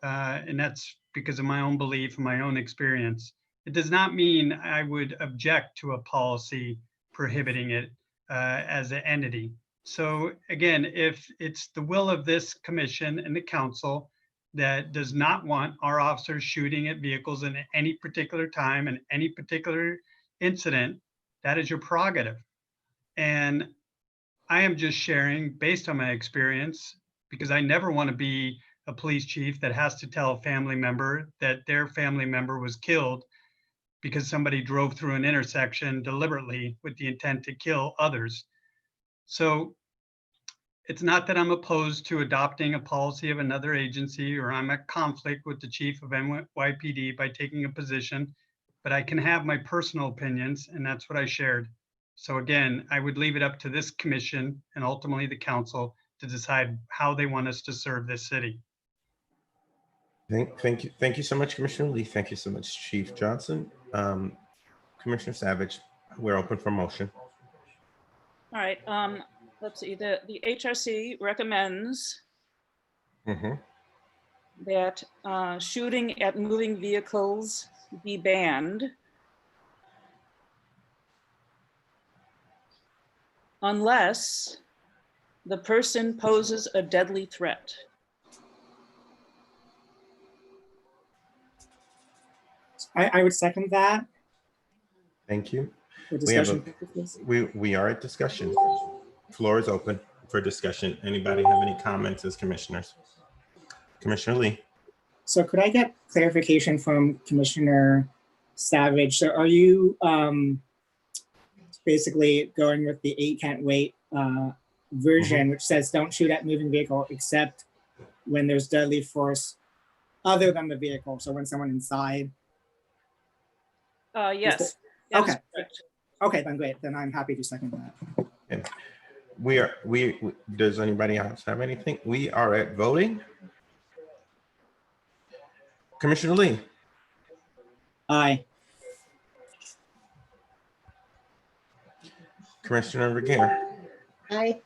And that's because of my own belief and my own experience. It does not mean I would object to a policy prohibiting it as an entity. So again, if it's the will of this commission and the council that does not want our officers shooting at vehicles in any particular time and any particular incident, that is your prerogative. And I am just sharing based on my experience, because I never want to be a police chief that has to tell a family member that their family member was killed because somebody drove through an intersection deliberately with the intent to kill others. So it's not that I'm opposed to adopting a policy of another agency or I'm at conflict with the chief of NYPD by taking a position, but I can have my personal opinions, and that's what I shared. So again, I would leave it up to this commission and ultimately the council to decide how they want us to serve this city. Thank you. Thank you so much, Commissioner Lee. Thank you so much, Chief Johnson. Commissioner Savage, we're open for motion. All right, let's see, the HRC recommends that shooting at moving vehicles be banned unless the person poses a deadly threat. I would second that. Thank you. We we are at discussion. Floor is open for discussion. Anybody have any comments as commissioners? Commissioner Lee. So could I get clarification from Commissioner Savage? So are you basically going with the 8 can't wait version, which says don't shoot at moving vehicle except when there's deadly force other than the vehicle? So when someone inside. Yes. Okay. Okay, then great. Then I'm happy to second that. Okay. We does anybody else have anything? We are at voting. Commissioner Lee. Aye. Commissioner Regeer. Aye.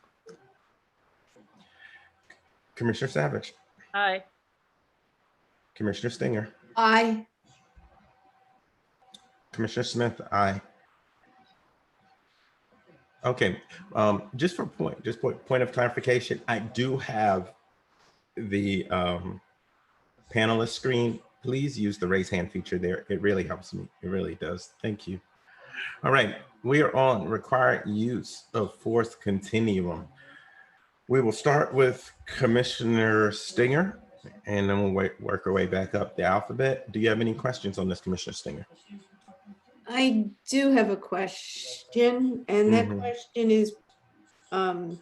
Commissioner Savage. Aye. Commissioner Stinger. Aye. Commissioner Smith, aye. Okay, just point of clarification, I do have the panelist screen. Please use the raise hand feature there. It really helps me. It really does. Thank you. All right, we are on required use of fourth continuum. We will start with Commissioner Stinger, and then we'll work our way back up the alphabet. Do you have any questions on this, Commissioner Stinger? I do have a question, and that question is, in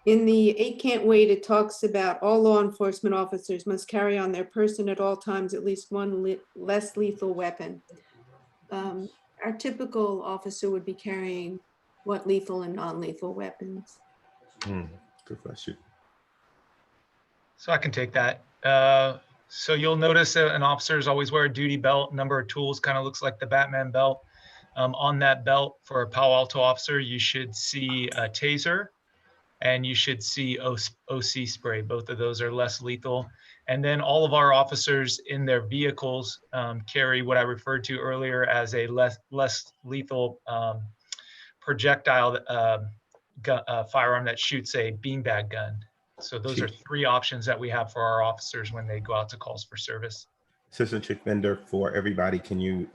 the 8 can't wait, it talks about all law enforcement officers must carry on their person at all times at least one less lethal weapon. Our typical officer would be carrying what lethal and non-lethal weapons? Good question. So I can take that. So you'll notice that an officer is always wear a duty belt. Number of tools kind of looks like the Batman belt. On that belt for a Palo Alto officer, you should see a taser and you should see OC spray. Both of those are less lethal. And then all of our officers in their vehicles carry what I referred to earlier as a less lethal projectile firearm that shoots a beanbag gun. So those are 3 options that we have for our officers when they go out to calls for service. Assistant Chief Bender, for everybody, can you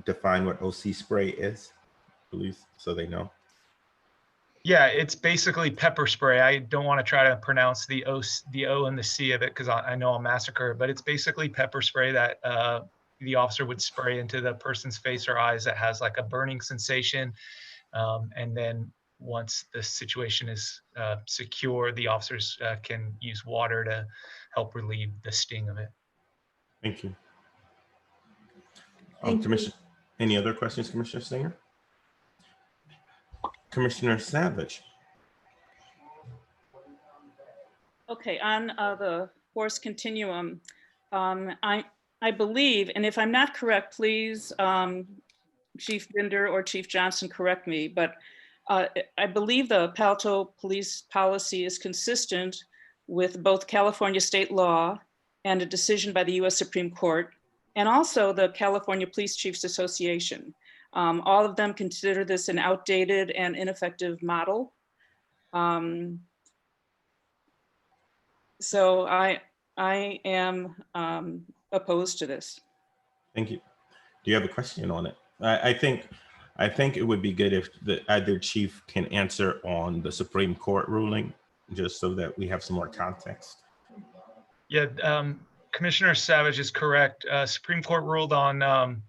define what OC spray is, please, so they know? Yeah, it's basically pepper spray. I don't want to try to pronounce the O and the C of it because I know I'll massacre it, but it's basically pepper spray that the officer would spray into the person's face or eyes that has like a burning sensation. And then once the situation is secure, the officers can use water to help relieve the sting of it. Thank you. Thank you. Commissioner, any other questions, Commissioner Singer? Commissioner Savage. Okay, on the force continuum, I believe, and if I'm not correct, please, Chief Binder or Chief Johnson, correct me, but I believe the Palo Alto police policy is consistent with both California state law and a decision by the US Supreme Court, and also the California Police Chiefs Association. All of them consider this an outdated and ineffective model. So I am opposed to this. Thank you. Do you have a question on it? I think it would be good if either chief can answer on the Supreme Court ruling, just so that we have some more context. Yeah, Commissioner Savage is correct. Supreme Court ruled on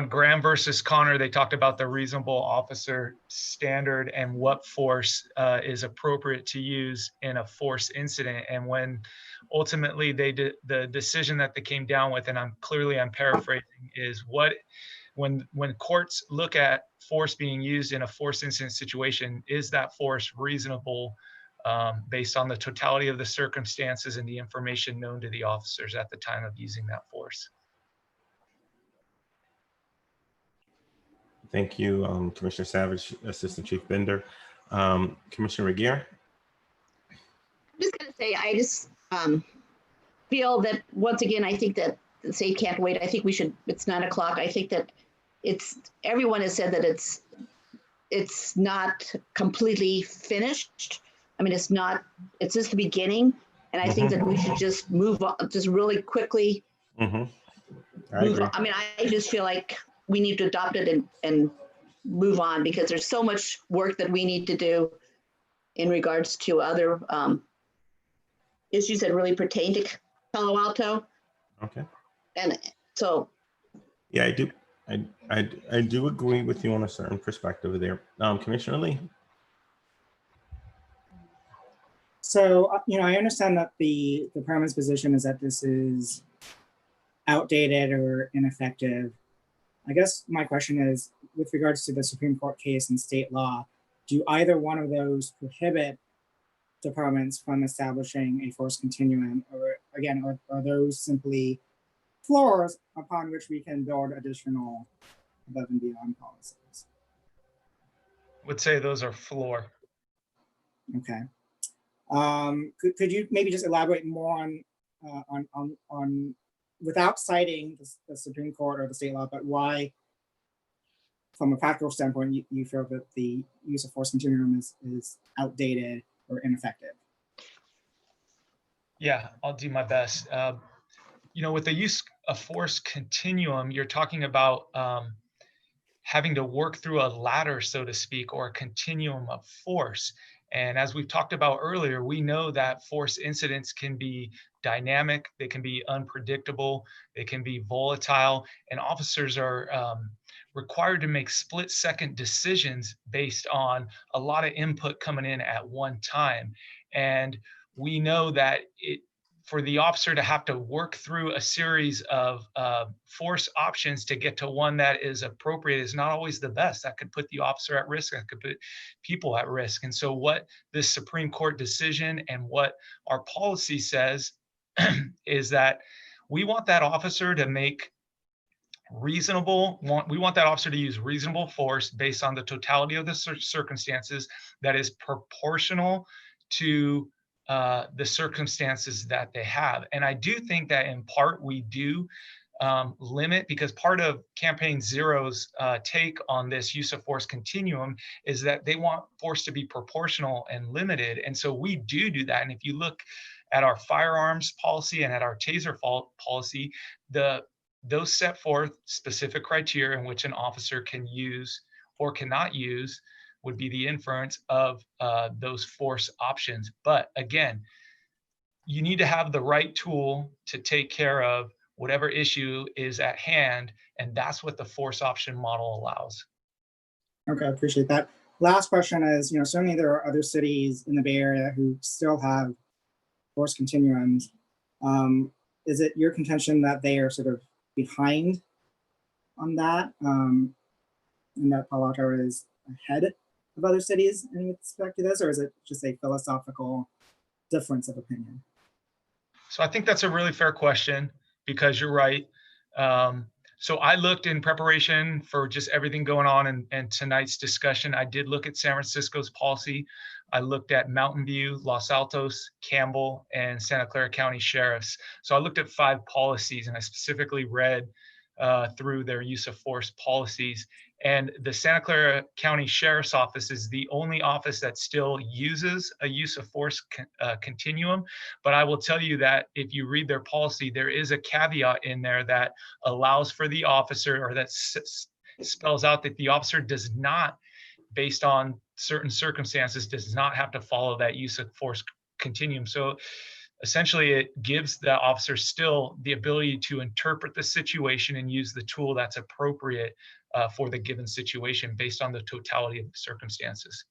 Graham versus Connor. They talked about the reasonable officer standard and what force is appropriate to use in a force incident. And when ultimately the decision that they came down with, and I'm paraphrasing, is when courts look at force being used in a force incident situation, is that force reasonable based on the totality of the circumstances and the information known to the officers at the time of using that force? Thank you, Commissioner Savage, Assistant Chief Bender. Commissioner Regier? I'm just going to say, I just feel that, once again, I think that the state can't wait. I think we should, it's 9 o'clock. I think that everyone has said that it's not completely finished. I mean, it's just the beginning. And I think that we should just move on, just really quickly move on. I mean, I just feel like we need to adopt it and move on, because there's so much work that we need to do in regards to other issues that really pertain to Palo Alto. Okay. And so. Yeah, I do. I do agree with you on a certain perspective there. Commissioner Lee? So, I understand that the department's position is that this is outdated or ineffective. I guess my question is, with regards to the Supreme Court case and state law, do either one of those prohibit departments from establishing a force continuum, or again, are those simply floors upon which we can build additional above and beyond policies? Would say those are floor. Okay. Could you maybe just elaborate more on without citing the Supreme Court or the state law, but why, from a practical standpoint, you feel that the use of force continuum is outdated or ineffective? Yeah, I'll do my best. With the use of force continuum, you're talking about having to work through a ladder, so to speak, or a continuum of force. And as we've talked about earlier, we know that force incidents can be dynamic, they can be unpredictable, they can be volatile, and officers are required to make split-second decisions based on a lot of input coming in at one time. And we know that for the officer to have to work through a series of force options to get to one that is appropriate is not always the best. That could put the officer at risk, that could put people at risk. And so what this Supreme Court decision and what our policy says is that we want that officer to make reasonable, we want that officer to use reasonable force based on the totality of the circumstances that is proportional to the circumstances that they have. And I do think that in part we do limit, because part of Campaign Zero's take on this use of force continuum is that they want force to be proportional and limited. And so we do that. And if you look at our firearms policy and at our taser policy, those set forth specific criteria in which an officer can use or cannot use would be the inference of those force options. But again, you need to have the right tool to take care of whatever issue is at hand, and that's what the force option model allows. Okay, I appreciate that. Last question is, certainly there are other cities in the Bay Area who still have force continuums. Is it your contention that they are sort of behind on that, and that Palo Alto is ahead of other cities in respect to this, or is it just a philosophical difference of opinion? So I think that's a really fair question, because you're right. So I looked in preparation for just everything going on and tonight's discussion. I did look at San Francisco's policy. I looked at Mountain View, Los Altos, Campbell, and Santa Clara County Sheriffs. So I looked at 5 policies, and I specifically read through their use of force policies. And the Santa Clara County Sheriff's Office is the only office that still uses a use of force continuum. But I will tell you that if you read their policy, there is a caveat in there that allows for the officer, or that spells out that the officer does not, based on certain circumstances, does not have to follow that use of force continuum. So essentially, it gives the officer still the ability to interpret the situation and use the tool that's appropriate for the given situation based on the totality of the circumstances.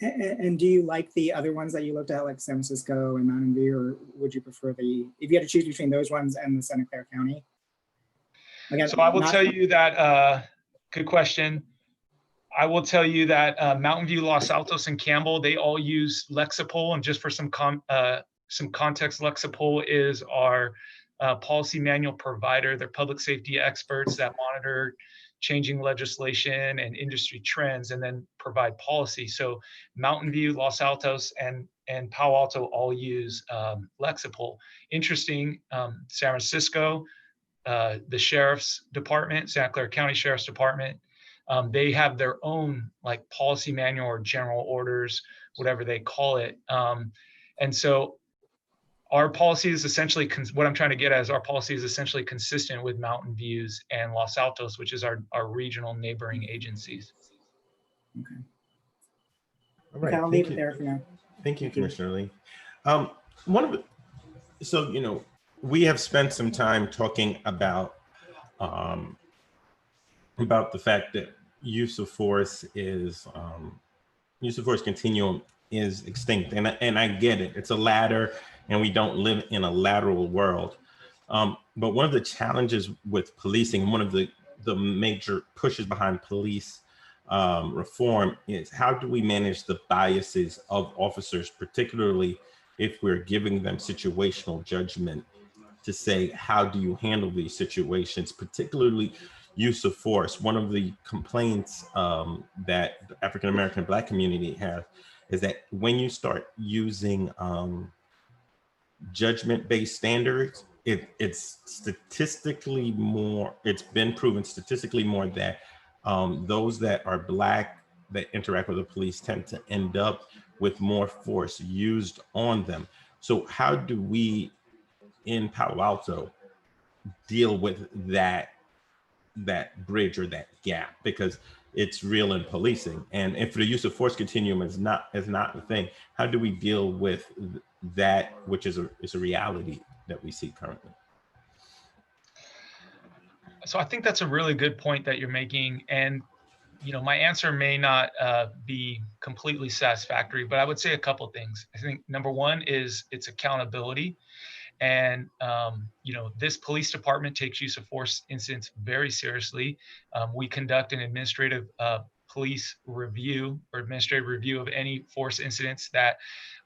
And do you like the other ones that you looked at, like San Francisco and Mountain View, or would you prefer if you had to choose between those ones and the Santa Clara County? Again, so I will tell you that, good question. I will tell you that Mountain View, Los Altos, and Campbell, they all use Lexipol. And just for some context, Lexipol is our policy manual provider. They're public safety experts that monitor changing legislation and industry trends and then provide policy. So Mountain View, Los Altos, and Palo Alto all use Lexipol. Interesting, San Francisco, the Sheriff's Department, Santa Clara County Sheriff's Department, they have their own like policy manual or general orders, whatever they call it. And so our policy is essentially, what I'm trying to get at is our policy is essentially consistent with Mountain View's and Los Altos, which is our regional neighboring agencies. Okay. All right. Okay, I'll leave it there for now. Thank you, Commissioner Lee. So, we have spent some time talking about the fact that use of force continuum is extinct, and I get it. It's a ladder, and we don't live in a lateral world. But one of the challenges with policing, one of the major pushes behind police reform, is how do we manage the biases of officers, particularly if we're giving them situational judgment to say, how do you handle these situations, particularly use of force. One of the complaints that the African-American Black community has is that when you start using judgment-based standards, it's statistically more, it's been proven statistically more that those that are Black that interact with the police tend to end up with more force used on them. So how do we in Palo Alto deal with that bridge or that gap? Because it's real in policing, and if the use of force continuum is not the thing, how do we deal with that, which is a reality that we see currently? So I think that's a really good point that you're making, and my answer may not be completely satisfactory, but I would say a couple things. I think number one is it's accountability. And, this police department takes use of force incidents very seriously. We conduct an administrative police review or administrative review of any force incidents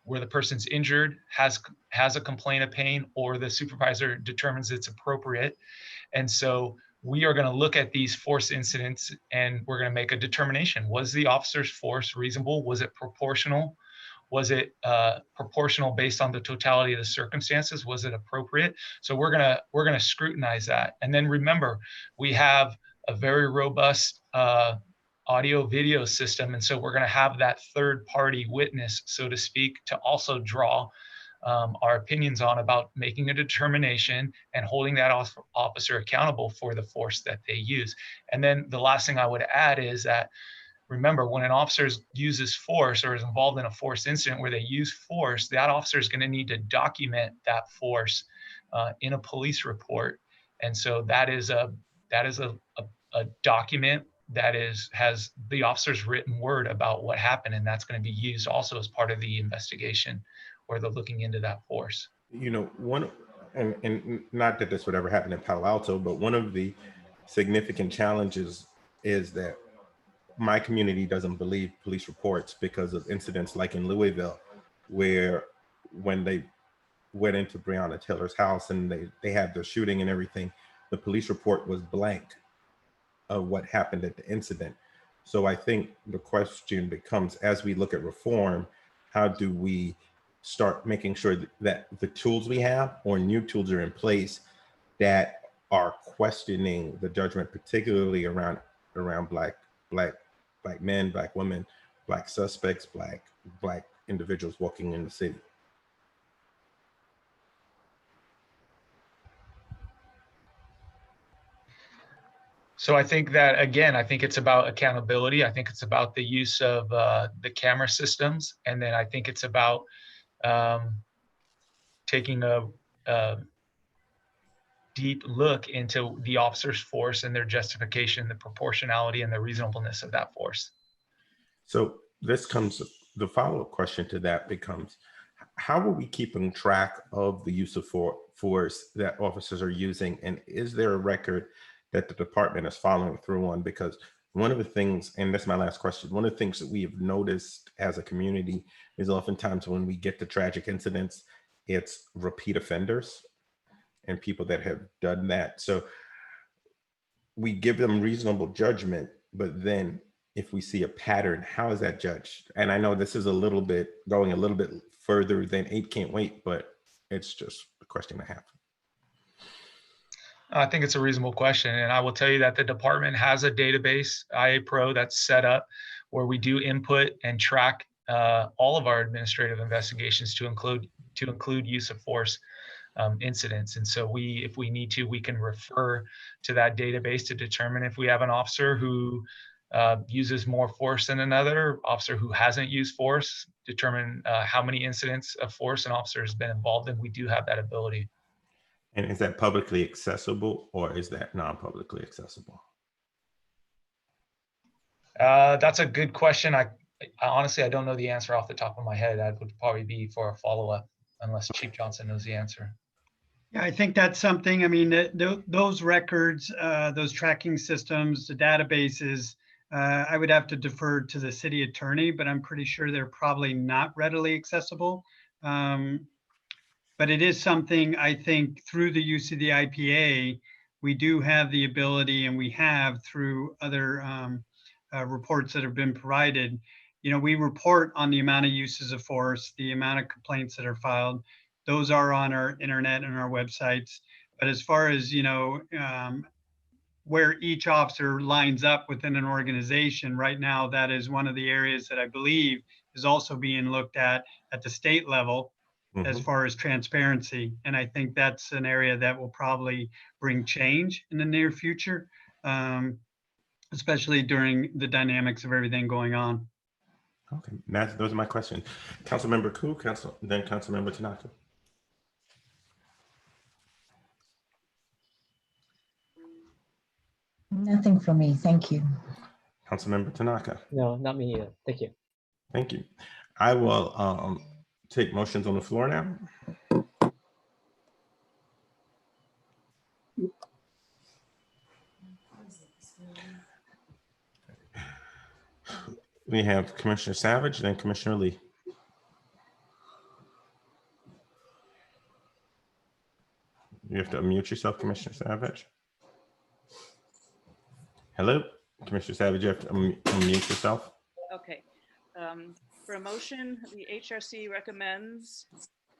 where the person's injured, has a complaint of pain, or the supervisor determines it's appropriate. And so we are going to look at these force incidents and we're going to make a determination. Was the officer's force reasonable? Was it proportional? Was it proportional based on the totality of the circumstances? Was it appropriate? So we're gonna scrutinize that. And then remember, we have a very robust audio video system, and so we're gonna have that third party witness, so to speak, to also draw our opinions on about making a determination and holding that officer accountable for the force that they use. And then the last thing I would add is that, remember, when an officer uses force or is involved in a force incident where they use force, that officer is going to need to document that force in a police report. And so that is a document that has the officer's written word about what happened, and that's going to be used also as part of the investigation or the looking into that force. You know, and not that this would ever happen in Palo Alto, but one of the significant challenges is that my community doesn't believe police reports because of incidents like in Louisville, where when they went into Breonna Taylor's house and they had the shooting and everything, the police report was blank of what happened at the incident. So I think the question becomes, as we look at reform, how do we start making sure that the tools we have or new tools are in place that are questioning the judgment, particularly around black men, black women, black suspects, black individuals walking in the city. So I think that, again, I think it's about accountability. I think it's about the use of the camera systems. And then I think it's about taking a deep look into the officer's force and their justification, the proportionality and the reasonableness of that force. So the follow-up question to that becomes, how are we keeping track of the use of force that officers are using? And is there a record that the department is following through on? Because one of the things, and that's my last question, one of the things that we have noticed as a community is oftentimes when we get to tragic incidents, it's repeat offenders and people that have done that. So we give them reasonable judgment, but then if we see a pattern, how is that judged? And I know this is going a little bit further than 8 Can't Wait, but it's just a question I have. I think it's a reasonable question. And I will tell you that the department has a database, IA Pro, that's set up where we do input and track all of our administrative investigations to include use of force incidents. And so if we need to, we can refer to that database to determine if we have an officer who uses more force than another officer who hasn't used force, determine how many incidents of force an officer has been involved in. We do have that ability. And is that publicly accessible or is that non-publicly accessible? That's a good question. I honestly, I don't know the answer off the top of my head. That would probably be for a follow-up, unless Chief Johnson knows the answer. Yeah, I think that's something, I mean, those records, those tracking systems, the databases, I would have to defer to the city attorney, but I'm pretty sure they're probably not readily accessible. But it is something I think through the use of the IPA, we do have the ability, and we have through other reports that have been provided. You know, we report on the amount of uses of force, the amount of complaints that are filed. Those are on our internet and our websites. But as far as, you know, where each officer lines up within an organization, right now, that is one of the areas that I believe is also being looked at the state level. As far as transparency. And I think that's an area that will probably bring change in the near future, especially during the dynamics of everything going on. Okay, those are my questions. Councilmember Koo, then Councilmember Tanaka. Nothing for me, thank you. Councilmember Tanaka. No, not me either. Thank you. Thank you. I will take motions on the floor now. We have Commissioner Savage, then Commissioner Lee. You have to unmute yourself, Commissioner Savage. Hello, Commissioner Savage, you have to unmute yourself. Okay. For a motion, the HRC recommends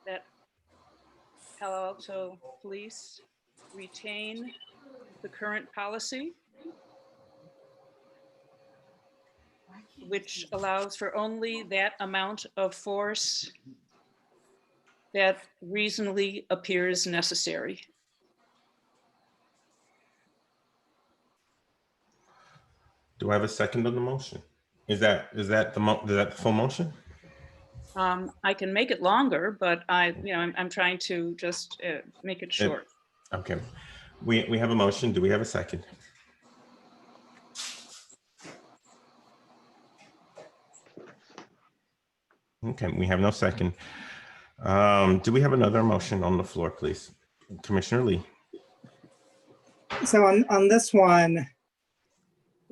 that Palo Alto Police retain the current policy, which allows for only that amount of force that reasonably appears necessary. Do I have a second on the motion? Is that the full motion? I can make it longer, but I'm trying to just make it short. Okay. We have a motion. Do we have a second? Okay, we have no second. Do we have another motion on the floor, please? Commissioner Lee. So on this one,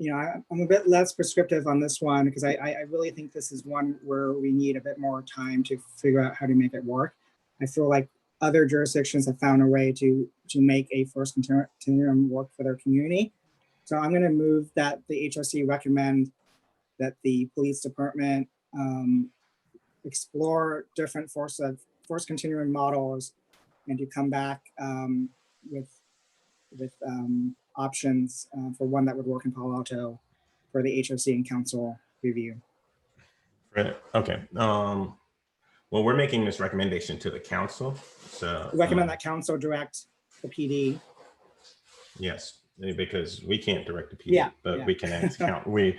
I'm a bit less prescriptive on this one because I really think this is one where we need a bit more time to figure out how to make it work. I feel like other jurisdictions have found a way to make a force continuum work for their community. So I'm going to move that the HRC recommend that the police department explore different force continuum models and to come back with options for one that would work in Palo Alto for the HRC and council review. Right. Okay. Well, we're making this recommendation to the council. So recommend that council direct the PD. Yes, because we can't direct the PD, yeah, but we can ask we're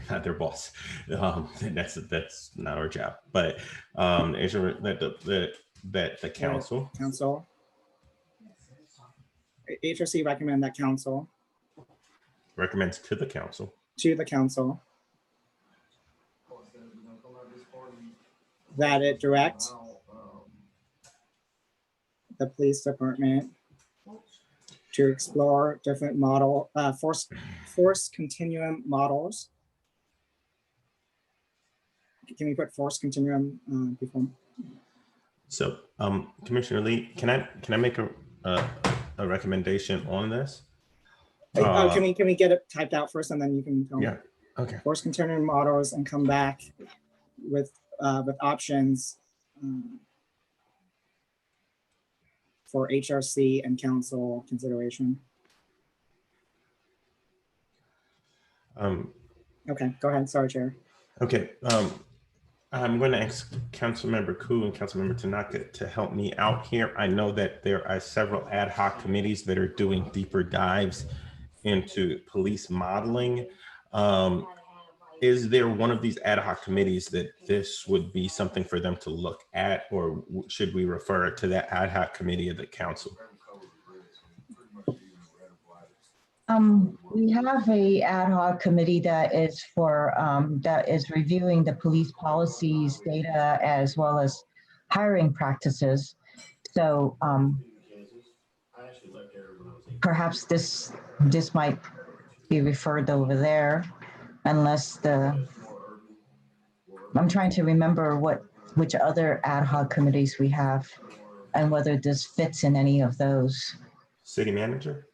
not their boss. That's not our job. But that the council HRC recommend that council recommends to the council that it direct the police department to explore different force continuum models. Can we put force continuum before? So, Commissioner Lee, can I make a recommendation on this? Can we get it typed out first, and then you can tell me? Okay. Force continuum models, and come back with options for HRC and council consideration. Okay, go ahead. Sorry, Chair. Okay. I'm going to ask Councilmember Koo and Councilmember Tanaka to help me out here. I know that there are several ad hoc committees that are doing deeper dives into police modeling. Is there one of these ad hoc committees that this would be something for them to look at, or should we refer it to that ad hoc committee of the council? We have a ad hoc committee that is for that is reviewing the police policies, data, as well as hiring practices. So perhaps this might be referred over there, unless I'm trying to remember which other ad hoc committees we have and whether this fits in any of those. City manager?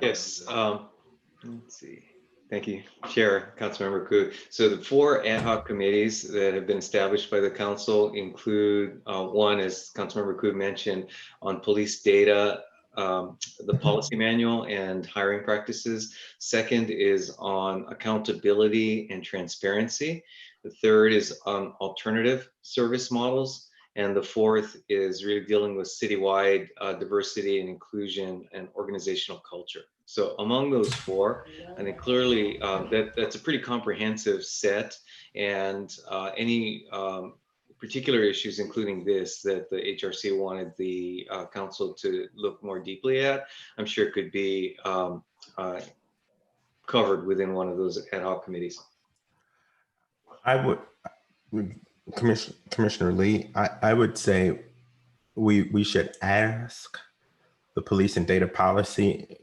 Yes. Let's see. Thank you, Chair, Councilmember Koo. So the 4 ad hoc committees that have been established by the council include one, as Councilmember Koo mentioned, on police data, the policy manual and hiring practices. Second is on accountability and transparency. The third is on alternative service models. And the fourth is really dealing with citywide diversity and inclusion and organizational culture. So among those 4, I think clearly that's a pretty comprehensive set, and any particular issues, including this, that the HRC wanted the council to look more deeply at, I'm sure could be covered within one of those ad hoc committees. I would, Commissioner Lee, I would say we should ask the police and data policy,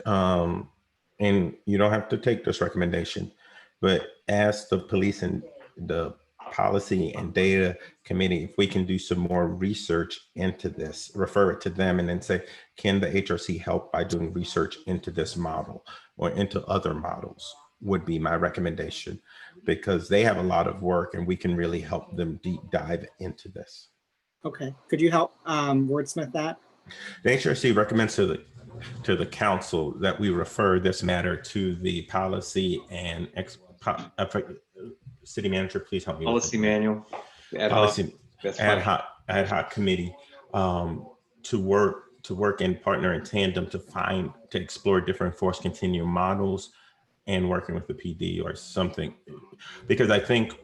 and you don't have to take this recommendation, but ask the police and the policy and data committee, if we can do some more research into this, refer it to them and then say, can the HRC help by doing research into this model or into other models, would be my recommendation, because they have a lot of work and we can really help them deep dive into this. Okay, could you help wordsmith that? The HRC recommends to the council that we refer this matter to the policy and city manager, please help me. Policy manual. Policy That's ad fine. hoc committee to work and partner in tandem to explore different force continuum models and working with the PD or something, because I think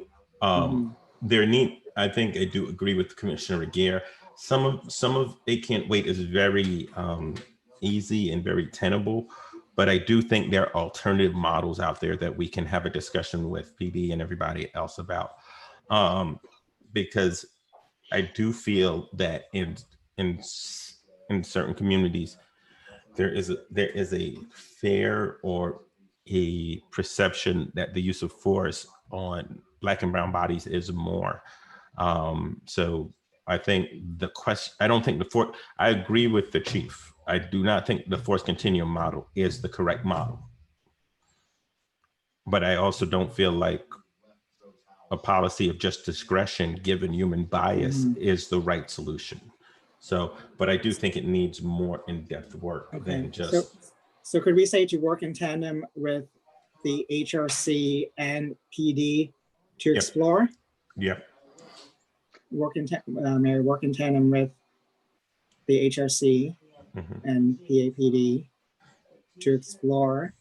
I think I do agree with Commissioner Regier. Some of They Can't Wait is very easy and very tenable, but I do think there are alternative models out there that we can have a discussion with PD and everybody else about, because I do feel that in certain communities there is a fear or a perception that the use of force on Black and brown bodies is more. So I think I agree with the chief. I do not think the force continuum model is the correct model. But I also don't feel like a policy of just discretion given human bias is the right solution. So, but I do think it needs more in-depth work than just. So could we say to work in tandem with the HRC and PD to explore? Yeah. Work in tandem with the HRC and PAPD to explore,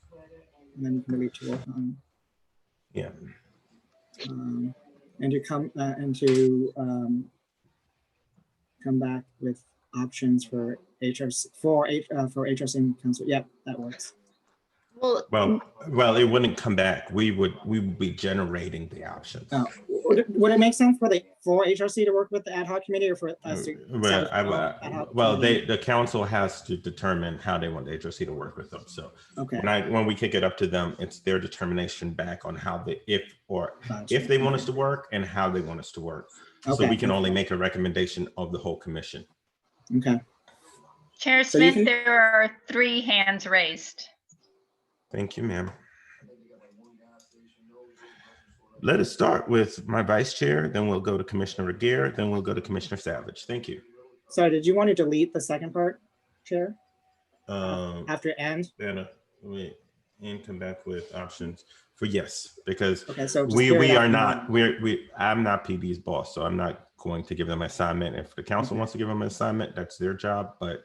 and then maybe to work on. Yeah. And to come back with options for HRC for HRC and council. Yeah, that works. Well, it wouldn't come back. We would be generating the options. Would it make sense for HRC to work with the ad hoc committee, or for us to? The council has to determine how they want the HRC to work with them. So when we kick it up to them, it's their determination back on how if they want us to work and how they want us to work. So we can only make a recommendation of the whole commission. Okay. Chair Smith, there are 3 hands raised. Thank you, ma'am. Let us start with my vice chair, then we'll go to Commissioner Regier, then we'll go to Commissioner Savage. Thank you. Sorry, did you want to delete the second part, Chair? After and? Wait, and come back with options for yes, because so I'm not PD's boss, so I'm not going to give them an assignment. If the council wants to give them an assignment, that's their job. But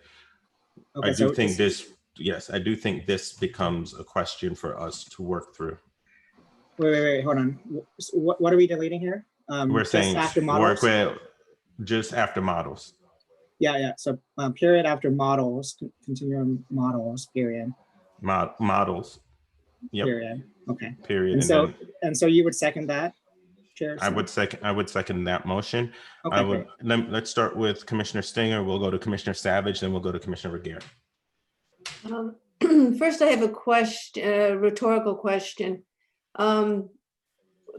I do think this becomes a question for us to work through. Wait, hold on. What are we deleting here? We're saying work with just after models. Yeah. So period after models, continuum models, period. Models. Yep. Period. Okay. Period. And so you would second that, Chair? I would second that motion. Okay. Let's start with Commissioner Stinger. We'll go to Commissioner Savage, then we'll go to Commissioner Regier. First, I have a rhetorical question. A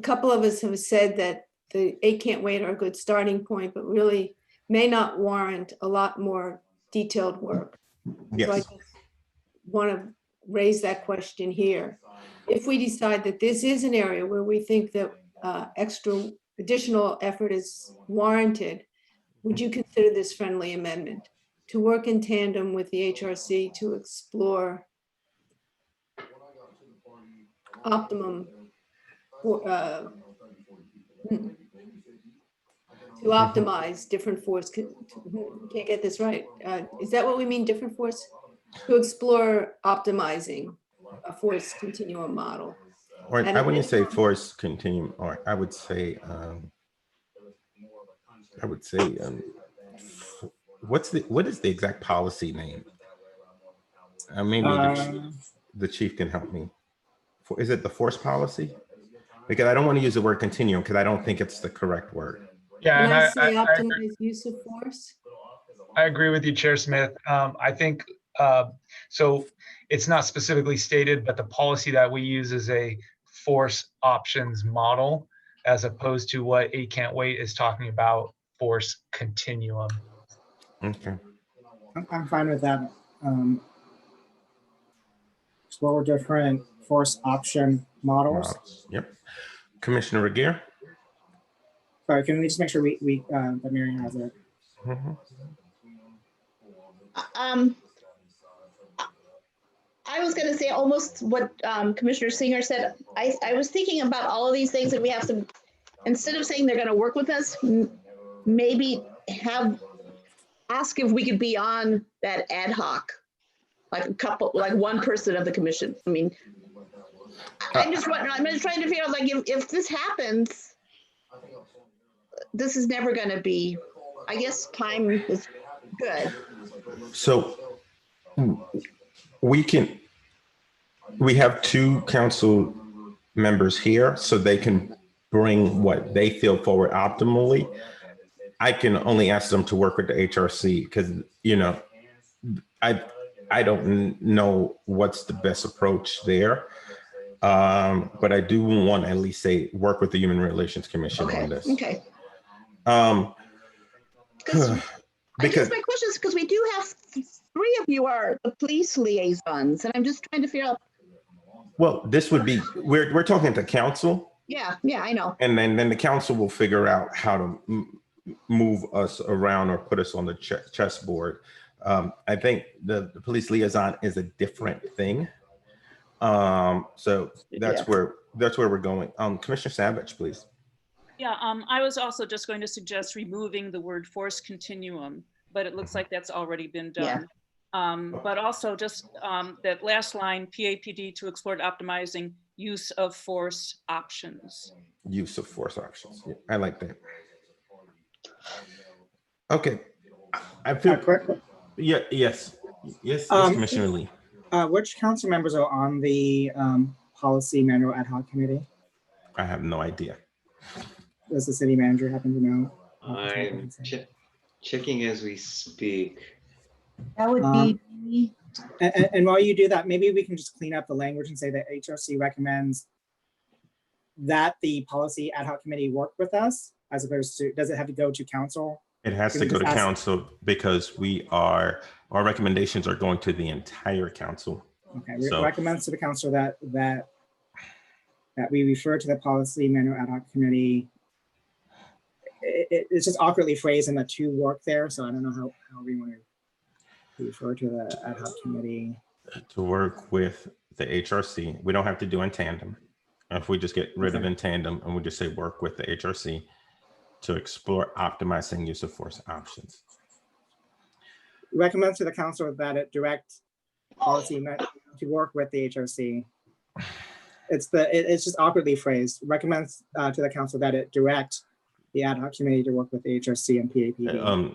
couple of us have said that the 8 Can't Wait are a good starting point, but really may not warrant a lot more detailed work. Yes. So I just want to raise that question here. If we decide that this is an area where we think that additional effort is warranted, would you consider this friendly amendment to work in tandem with the HRC to explore optimum to optimize different force? Can't get this right. Is that what we mean, different force? To explore optimizing a force continuum model. Or I wouldn't say force continuum, or I would say what is the exact policy name? Maybe the chief can help me. Is it the force policy? Because I don't want to use the word continuum because I don't think it's the correct word. Yeah, and I say optimize use of force. I agree with you, Chair Smith. I think so. It's not specifically stated, but the policy that we use is a force options model. as opposed to what 8 Can't Wait is talking about, force continuum. Okay. I'm fine with that. Explore different force option models. Yep. Commissioner Regier? Sorry, can we just make sure that Mary has it? I was going to say almost what Commissioner Singer said. I was thinking about all of these things, and we have to, instead of saying they're going to work with us, maybe ask if we could be on that ad hoc, like one person of the commission. I mean, I'm just trying to figure out, like, if this happens, this is never going to be, I guess time is good. So we have two council members here, so they can bring what they feel forward optimally. I can only ask them to work with the HRC because, you know, I don't know what's the best approach there. But I do want to at least say work with the Human Relations Commission on this. Okay. Because I guess my question is, because we do have 3 of you are the police liaisons, and I'm just trying to figure out. well, this would be we're talking to council. Yeah, I know. And then the council will figure out how to move us around or put us on the chessboard. I think the police liaison is a different thing. So that's where we're going. Commissioner Savage, please. Yeah, I was also just going to suggest removing the word force continuum, but it looks like that's already been done. But also just that last line, PAPD to explore optimizing use of force options. Use of force options. Yeah, I like that. Okay. I feel yes, Commissioner Lee. Which council members are on the policy manual ad hoc committee? I have no idea. Does the city manager happen to know? I'm checking as we speak. That would be. And while you do that, maybe we can just clean up the language and say that HRC recommends that the policy ad hoc committee work with us, as opposed to, does it have to go to council? It has to go to council because our recommendations are going to the entire council. Okay, we recommend to the council that we refer to the policy manual ad hoc committee. It's just awkwardly phrased in the two work there, so I don't know how we want to refer to the ad hoc committee. To work with the HRC. We don't have to do in tandem. If we just get rid of in tandem and we just say work with the HRC to explore optimizing use of force options. Recommend to the council that it direct policy to work with the HRC. It's just awkwardly phrased. Recommends to the council that it direct the ad hoc committee to work with the HRC and PAPD.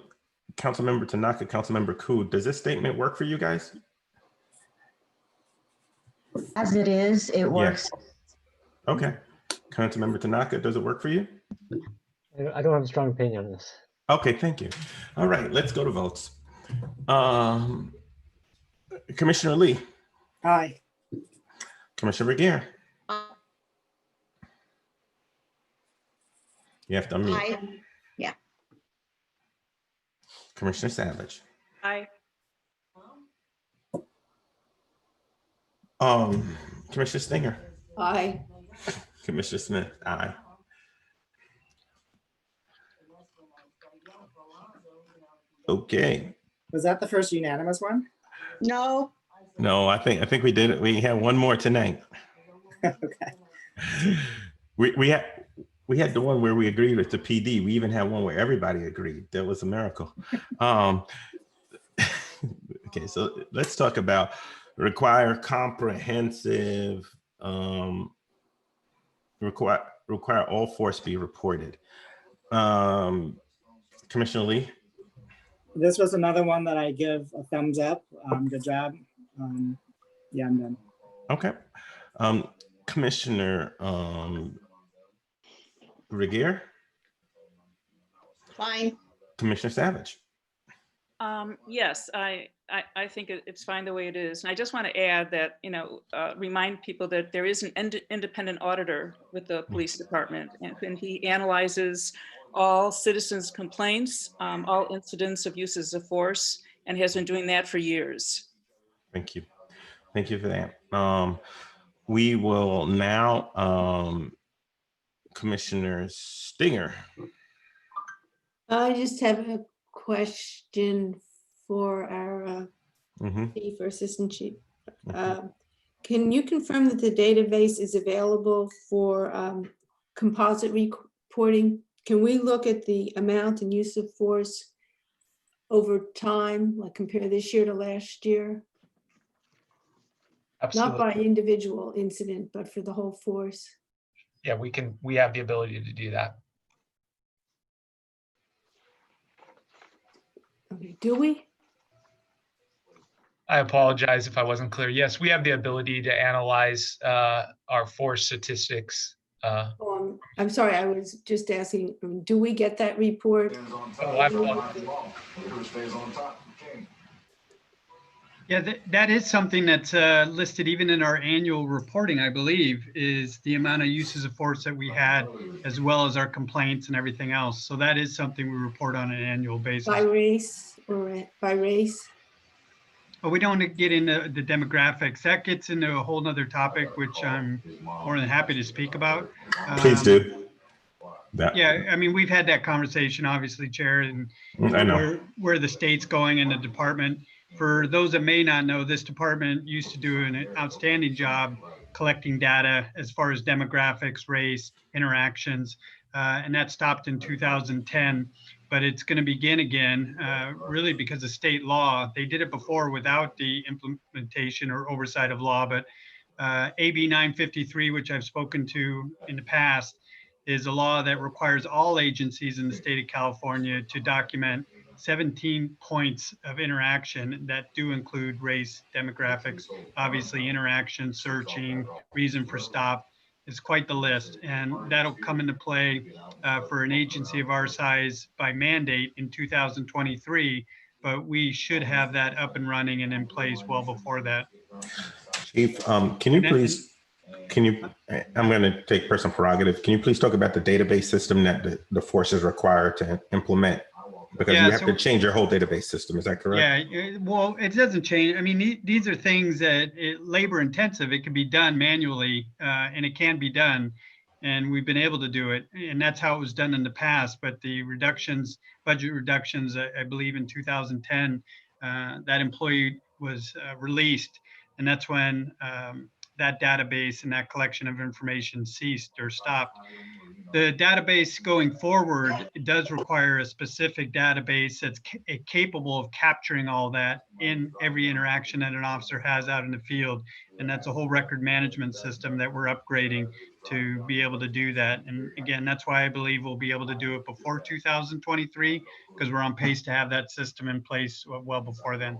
Councilmember Tanaka, Councilmember Koo, does this statement work for you guys? As it is, it works. Yeah. Okay. Councilmember Tanaka, does it work for you? I don't have a strong opinion on this. Okay, thank you. All right, let's go to votes. Commissioner Lee. Aye. Commissioner Regier. You have to unmute. Aye. Yeah. Commissioner Savage. Aye. Commissioner Stinger. Aye. Commissioner Smith. Aye. Okay. Was that the first unanimous one? No. No, I think we did it. We have one more tonight. Okay. We had the one where we agreed with the PD. We even had one where everybody agreed. That was a miracle. Okay, so let's talk about require comprehensive, require all force be reported. Commissioner Lee. This was another one that I give a thumbs up. Good job. Yeah, I'm done. Okay. Commissioner Regier. Fine. Commissioner Savage. Yes, I think it's fine the way it is. And I just want to add that, remind people that there is an independent auditor with the police department, and he analyzes all citizens' complaints, all incidents of uses of force, and has been doing that for years. Thank you. Thank you for that. We will now, Commissioner Stinger. I just have a question for our chief or assistant chief. Can you confirm that the database is available for composite reporting? Can we look at the amount and use of force over time, like compare this year to last year? Absolutely. Not by individual incident, but for the whole force. Yeah, we have the ability to do that. Okay, do we? I apologize if I wasn't clear. Yes, we have the ability to analyze our force statistics. I'm sorry, I was just asking, do we get that report? Yeah, that is something that's listed even in our annual reporting, I believe, is the amount of uses of force that we had, as well as our complaints and everything else. So that is something we report on an annual basis. By race or by race? But we don't get into the demographics. That gets into a whole nother topic, which I'm more than happy to speak about. Please do. Yeah, I mean, we've had that conversation, obviously, Chair, and I know. where the state's going in the department. For those that may not know, this department used to do an outstanding job collecting data as far as demographics, race, interactions, and that stopped in 2010. But it's going to begin again, really because of state law. They did it before without the implementation or oversight of law, but AB 953, which I've spoken to in the past, is a law that requires all agencies in the state of California to document 17 points of interaction that do include race, demographics, obviously interaction, searching, reason for stop. It's quite the list, and that'll come into play for an agency of our size by mandate in 2023, but we should have that up and running and in place well before that. Chief, can you please, I'm going to take personal prerogative. Can you please talk about the database system that the force is required to implement? Because you have to change your whole database system. Is that correct? Yeah, well, it doesn't change. I mean, these are things that labor intensive. It can be done manually, and it can be done. And we've been able to do it. And that's how it was done in the past. But the reductions, budget reductions, I believe in 2010, that employee was released. And that's when that database and that collection of information ceased or stopped. The database going forward, it does require a specific database that's capable of capturing all that in every interaction that an officer has out in the field. And that's a whole record management system that we're upgrading to be able to do that. And again, that's why I believe we'll be able to do it before 2023, because we're on pace to have that system in place well before then.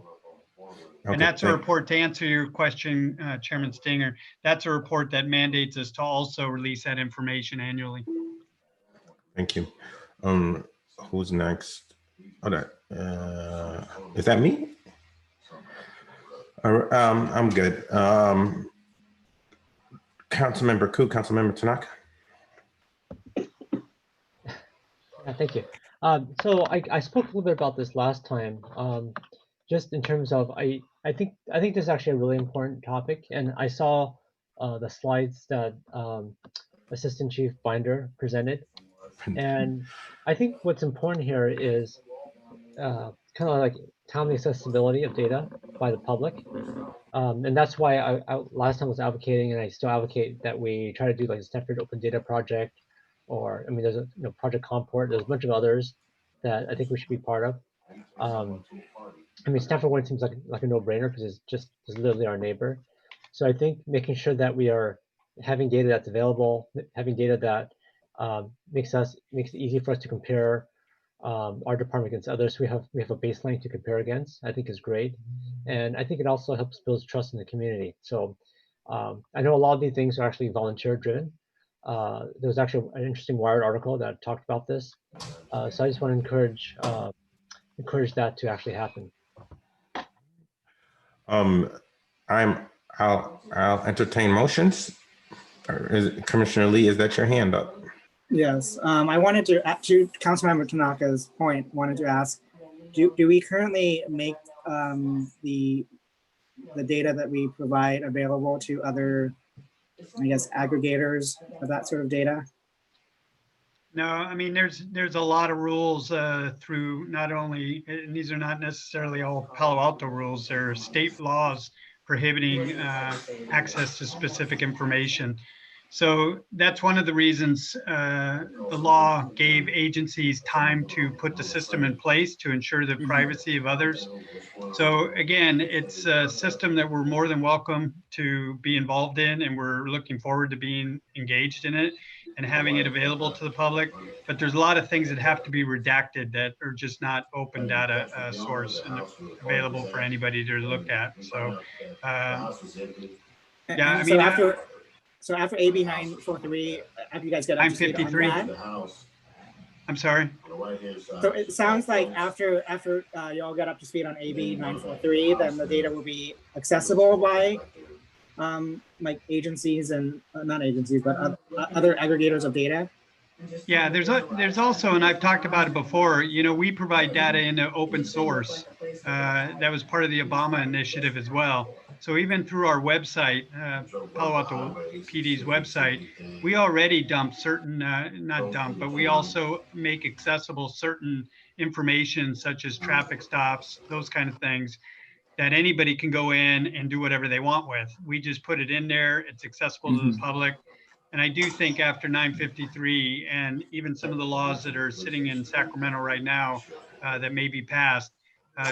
Okay, and that's a report, to answer your question, Chairman Stinger, that's a report that mandates us to also release that information annually. Thank you. Who's next? Oh, is that me? I'm good. Councilmember Ku, Councilmember Tanaka. Thank you. So I spoke a little bit about this last time, just in terms of I think this is actually a really important topic, and I saw the slides that Assistant Chief Binder presented, and I think what's important here is kind of like timely accessibility of data by the public, and that's why I last time was advocating, and I still advocate that we try to do like a Stanford Open Data Project, or I mean, there's a Project Comport. There's a bunch of others that I think we should be part of. I mean, Stanford one seems like a no-brainer because it's literally our neighbor. So I think making sure that we are having data that's available, having data that makes it easy for us to compare our department against others. We have a baseline to compare against, I think is great. And I think it also helps build trust in the community. So I know a lot of these things are actually volunteer driven. There was actually an interesting Wired article that talked about this. So I just want to encourage encourage that to actually happen. I'll entertain motions. Commissioner Lee, is that your hand up? Yes, I wanted to Councilmember Tanaka's point, wanted to ask, do we currently make the data that we provide available to other, I guess, aggregators of that sort of data? No, I mean, there's a lot of rules through not only, and these are not necessarily all Palo Alto rules, there are state laws prohibiting access to specific information. So that's one of the reasons the law gave agencies time to put the system in place to ensure the privacy of others. So again, it's a system that we're more than welcome to be involved in, and we're looking forward to being engaged in it and having it available to the public. But there's a lot of things that have to be redacted that are just not open data source and available for anybody to look at. So yeah, I mean, so after AB 943, after you guys get up to speed on 953. that, I'm sorry. so it sounds like after y'all get up to speed on AB 943, then the data will be accessible by like agencies and not agencies, but other aggregators of data. Yeah, there's also, and I've talked about it before, you know, we provide data in open source. That was part of the Obama initiative as well. So even through our website, Palo Alto PD's website, we already dump certain, not dump, but we also make accessible certain information such as traffic stops, those kind of things, that anybody can go in and do whatever they want with. We just put it in there, it's accessible to the public. And I do think after 953 and even some of the laws that are sitting in Sacramento right now that may be passed,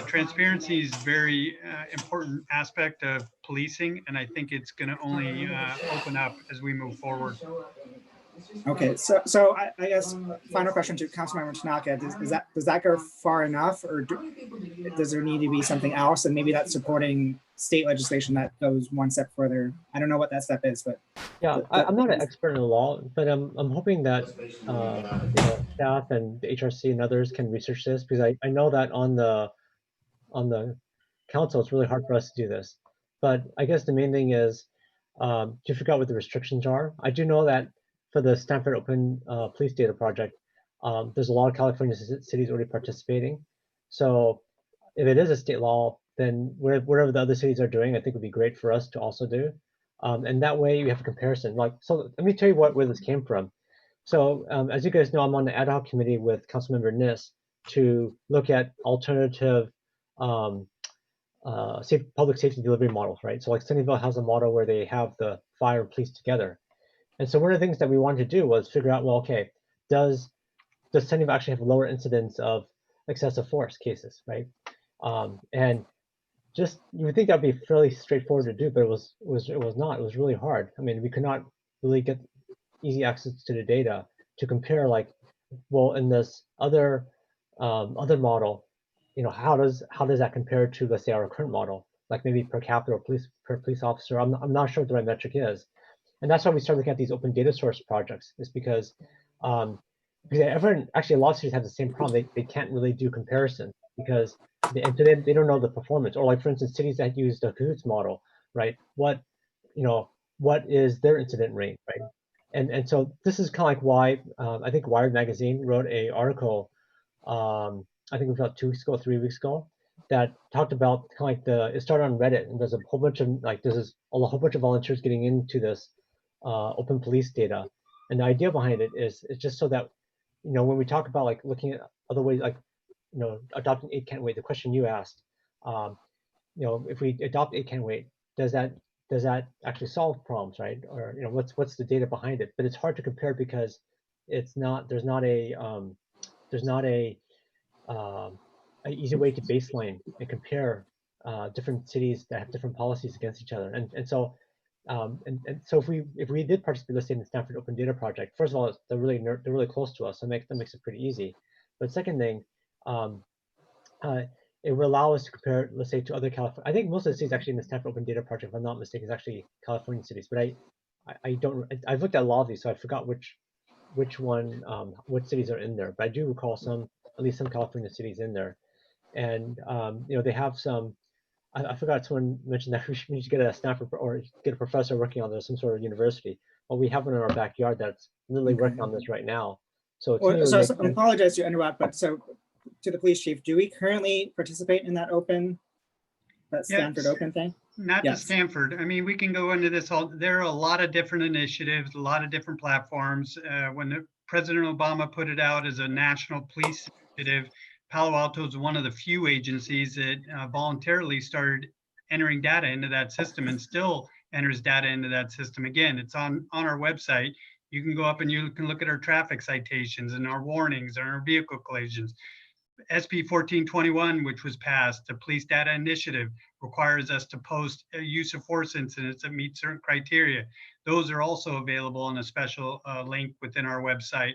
transparency is very important aspect of policing. And I think it's gonna only open up as we move forward. Okay, so I guess final question to Councilmember Tanaka, does that go far enough, or does there need to be something else? And maybe that's supporting state legislation that goes one step further. I don't know what that step is, but yeah, I'm not an expert in the law, but I'm hoping that you know, staff and the HRC and others can research this, because I know that on the council it's really hard for us to do this. But I guess the main thing is to figure out what the restrictions are. I do know that for the Stanford Open Police Data Project, there's a lot of California cities already participating. So if it is a state law, then whatever the other cities are doing, I think would be great for us to also do. And that way you have a comparison. Like, so let me tell you where this came from. So as you guys know, I'm on the ad hoc committee with Councilmember Nis to look at alternative public safety delivery models, right? So like Sunnyvale has a model where they have the fire and police together. And so one of the things that we wanted to do was figure out, well, okay, does Sunnyvale actually have lower incidence of excessive force cases, right? And just, you would think that'd be fairly straightforward to do, but it was not. It was really hard. I mean, we could not really get easy access to the data to compare, like, well, in this other model, you know, how does that compare to, let's say, our current model, like maybe per capita or per police officer? I'm not sure what the right metric is. And that's why we started looking at these open data source projects, is because everyone, actually a lot of cities have the same problem. They can't really do comparison because they don't know the performance. Or like, for instance, cities that use the Cahoots model, right? What is their incident rate, right? And so this is kind of like why I think Wired magazine wrote a article, I think it was about 2 weeks ago, 3 weeks ago, that talked about kind of like it started on Reddit, and there's a whole bunch of a whole bunch of volunteers getting into this open police data. And the idea behind it is it's just so that, you know, when we talk about like looking at other ways, like, you know, adopting 8 can't wait, the question you asked, you know, if we adopt 8 can't wait, does that actually solve problems, right? Or, you know, what's the data behind it? But it's hard to compare because there's not an easy way to baseline and compare different cities that have different policies against each other. And so so if we did participate, let's say, in the Stanford Open Data Project, first of all, they're really close to us, so that makes it pretty easy. But second thing, it will allow us to compare, let's say, to other California. I think most of the cities actually in the Stanford Open Data Project, if I'm not mistaken, is actually California cities. But I've looked at a lot of these, so I forgot which cities are in there. But I do recall at least some California cities in there. And they have some. I forgot someone mentioned that we need to get a Stanford or get a professor working on this, some sort of university. Well, we have one in our backyard that's literally working on this right now. So to me, it would make I sense. apologize to interrupt, but so to the police chief, do we currently participate in that Stanford Open thing? Not to Stanford. I mean, we can go into this all. There are a lot of different initiatives, a lot of different platforms. When President Obama put it out as a national police initiative, Palo Alto is one of the few agencies that voluntarily started entering data into that system and still enters data into that system. Again, it's on our website. You can go up and you can look at our traffic citations and our warnings and our vehicle collisions. SB 1421, which was passed, the Police Data Initiative, requires us to post a use of force incidents that meet certain criteria. Those are also available on a special link within our website.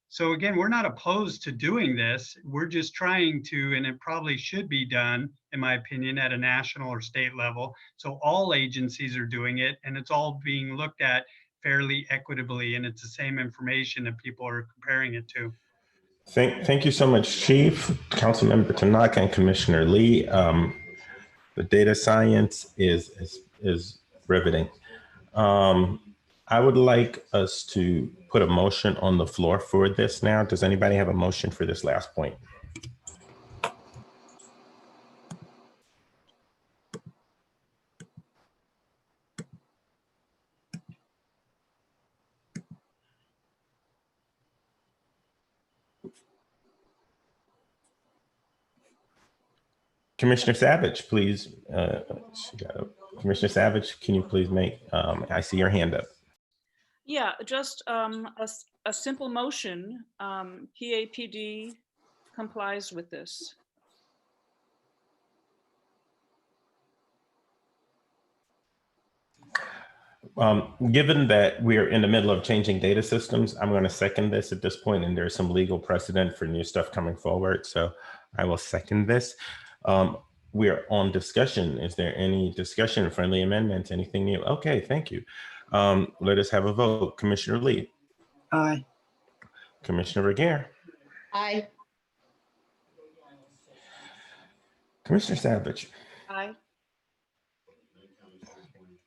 So again, we're not opposed to doing this. We're just trying to, and it probably should be done, in my opinion, at a national or state level. So all agencies are doing it, and it's all being looked at fairly equitably, and it's the same information that people are comparing it to. Thank you so much, Chief, Councilmember Tanaka, and Commissioner Lee. The data science is riveting. I would like us to put a motion on the floor for this now. Does anybody have a motion for this last point? Commissioner Savage, please. Commissioner Savage, can you please make, I see your hand up. Yeah, just a simple motion. PAPD complies with this. Given that we're in the middle of changing data systems, I'm going to second this at this point, and there's some legal precedent for new stuff coming forward. So I will second this. We're on discussion. Is there any discussion, friendly amendments, anything new? Okay, thank you. Let us have a vote. Commissioner Lee. Aye. Commissioner Regier. Aye. Commissioner Savage. Aye.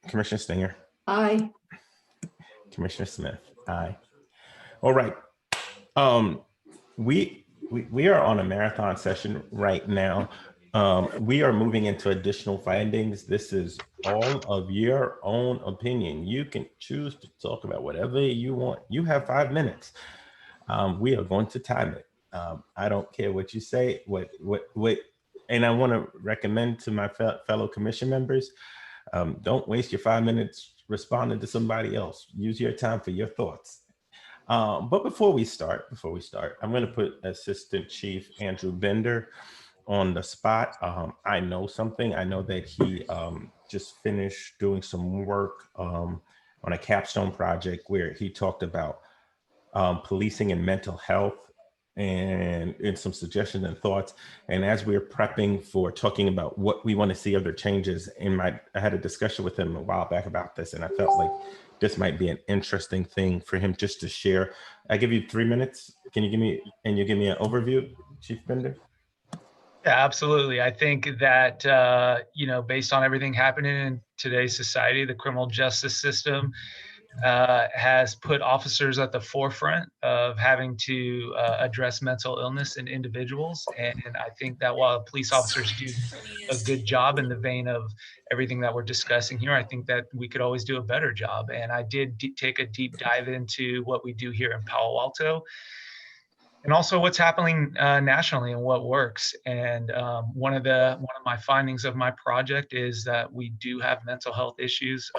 Commissioner Stinger. Aye. Commissioner Smith. Aye. All right. We are on a marathon session right now. We are moving into additional findings. This is all of your own opinion. You can choose to talk about whatever you want. You have 5 minutes. We are going to time it. I don't care what you say, and I want to recommend to my fellow commission members, don't waste your 5 minutes responding to somebody else. Use your time for your thoughts. But before we start, I'm going to put Assistant Chief Andrew Bender on the spot. I know something. I know that he just finished doing some work on a capstone project where he talked about policing and mental health and some suggestions and thoughts. And as we're prepping for talking about what we want to see other changes, I had a discussion with him a while back about this, and I felt like this might be an interesting thing for him just to share. I give you 3 minutes. Can you give me an overview, Chief Bender? Yeah, absolutely. I think that, based on everything happening in today's society, the criminal justice system has put officers at the forefront of having to address mental illness in individuals. And I think that while police officers do a good job in the vein of everything that we're discussing here, I think that we could always do a better job. And I did take a deep dive into what we do here in Palo Alto, and also what's happening nationally and what works. And one of my findings of my project is that we do have mental health issues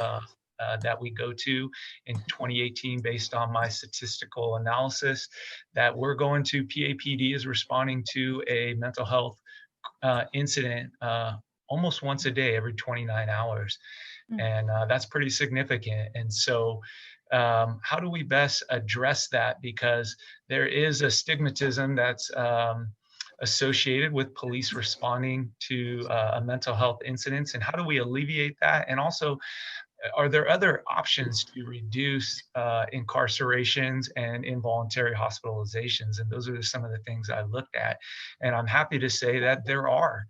that we go to in 2018 based on my statistical analysis, that we're going to PAPD is responding to a mental health incident almost once a day, every 29 hours. And that's pretty significant. And so how do we best address that? Because there is a stigmatism that's associated with police responding to a mental health incidents, and how do we alleviate that? And also, are there other options to reduce incarcerations and involuntary hospitalizations? And those are some of the things I looked at. And I'm happy to say that there are.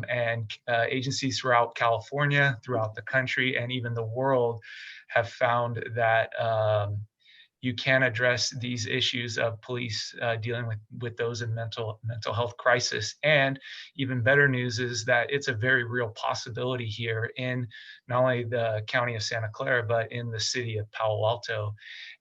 And agencies throughout California, throughout the country, and even the world have found that you can address these issues of police dealing with those in mental health crisis. And even better news is that it's a very real possibility here in not only the county of Santa Clara, but in the city of Palo Alto.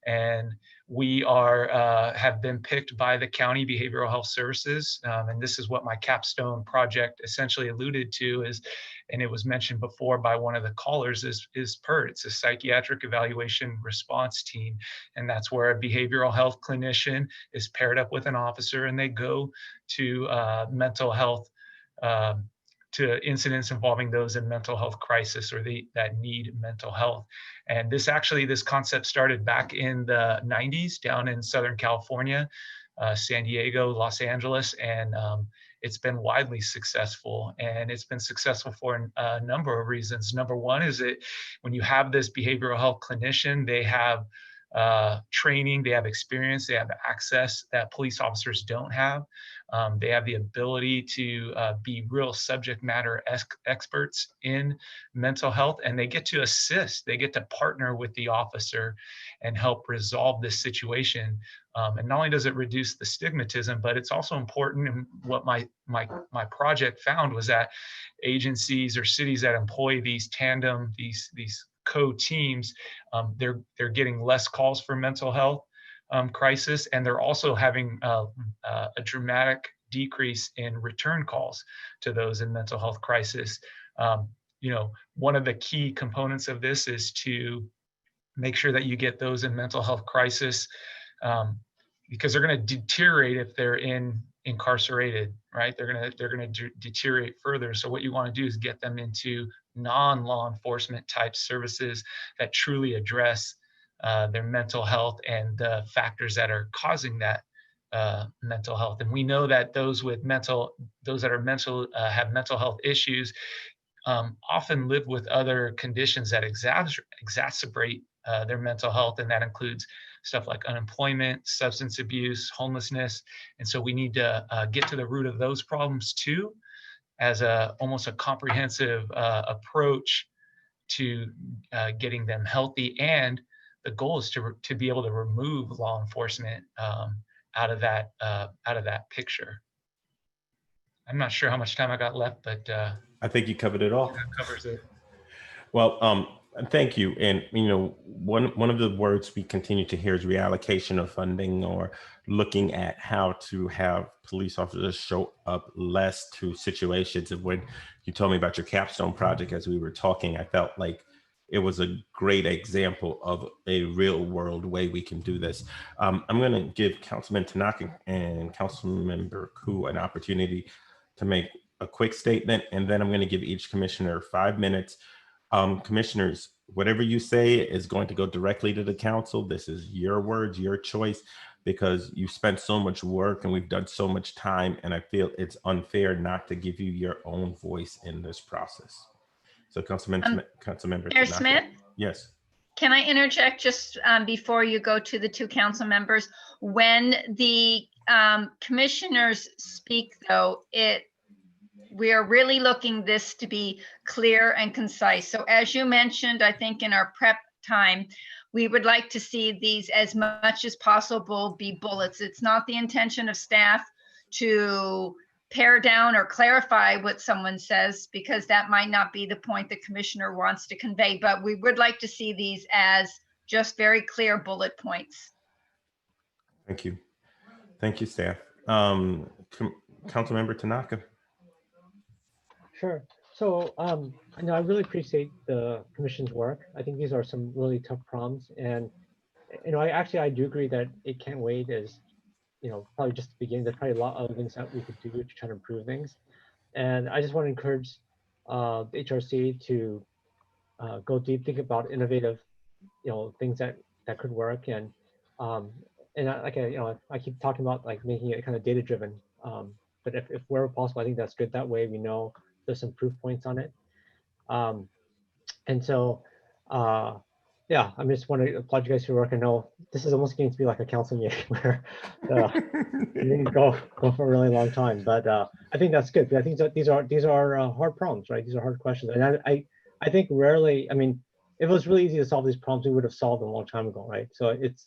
And we have been picked by the county behavioral health services. And this is what my capstone project essentially alluded to is, and it was mentioned before by one of the callers, is PERT. It's a psychiatric evaluation response team. And that's where a behavioral health clinician is paired up with an officer, and they go to mental health, to incidents involving those in mental health crisis or that need mental health. And this concept started back in the 90s down in Southern California, San Diego, Los Angeles, and it's been widely successful. And it's been successful for a number of reasons. Number one is that when you have this behavioral health clinician, they have training, they have experience, they have access that police officers don't have. They have the ability to be real subject matter experts in mental health, and they get to assist, they get to partner with the officer and help resolve this situation. And not only does it reduce the stigmatism, but it's also important. And what my project found was that agencies or cities that employ these tandem, these co-teams, they're getting less calls for mental health crisis, and they're also having a dramatic decrease in return calls to those in mental health crisis. One of the key components of this is to make sure that you get those in mental health crisis, because they're going to deteriorate if they're incarcerated, right? They're going to deteriorate further. So what you want to do is get them into non-law enforcement type services that truly address their mental health and the factors that are causing that mental health. And we know that those have mental health issues often live with other conditions that exacerbate their mental health, and that includes stuff like unemployment, substance abuse, homelessness. And so we need to get to the root of those problems too, as almost a comprehensive approach to getting them healthy. And the goal is to be able to remove law enforcement out of that picture. I'm not sure how much time I got left, but I think you covered it all. that covers it. Well, thank you. And one of the words we continue to hear is reallocation of funding, or looking at how to have police officers show up less to situations. And when you told me about your capstone project as we were talking, I felt like it was a great example of a real world way we can do this. I'm going to give Councilman Tanaka and Councilmember Koo an opportunity to make a quick statement, and then I'm going to give each commissioner 5 minutes. Commissioners, whatever you say is going to go directly to the council. This is your words, your choice, because you spent so much work and we've done so much time, and I feel it's unfair not to give you your own voice in this process. So Councilmember Mayor Tanaka. Smith? Yes. Can I interject just before you go to the two council members? When the commissioners speak, though, we are really looking this to be clear and concise. So as you mentioned, I think in our prep time, we would like to see these as much as possible be bullets. It's not the intention of staff to pare down or clarify what someone says, because that might not be the point the commissioner wants to convey, but we would like to see these as just very clear bullet points. Thank you. Thank you, staff. Councilmember Tanaka. Sure. So, I really appreciate the commission's work. I think these are some really tough problems, and I do agree that it can't wait is, probably just the beginning. There's probably a lot of things that we could do to try to improve things, and I just want to encourage the HRC to go deep, think about innovative, things that could work, and I keep talking about like making it kind of data driven, but if wherever possible, I think that's good. That way we know there's some proof points on it. And so Yeah, I just want to applaud you guys for your work. I know this is almost getting to be like a council meeting where you can go for a really long time, but I think that's good. I think that these are hard problems, right? These are hard questions, and I think rarely. I mean, if it was really easy to solve these problems, we would have solved them a long time ago, right? So it's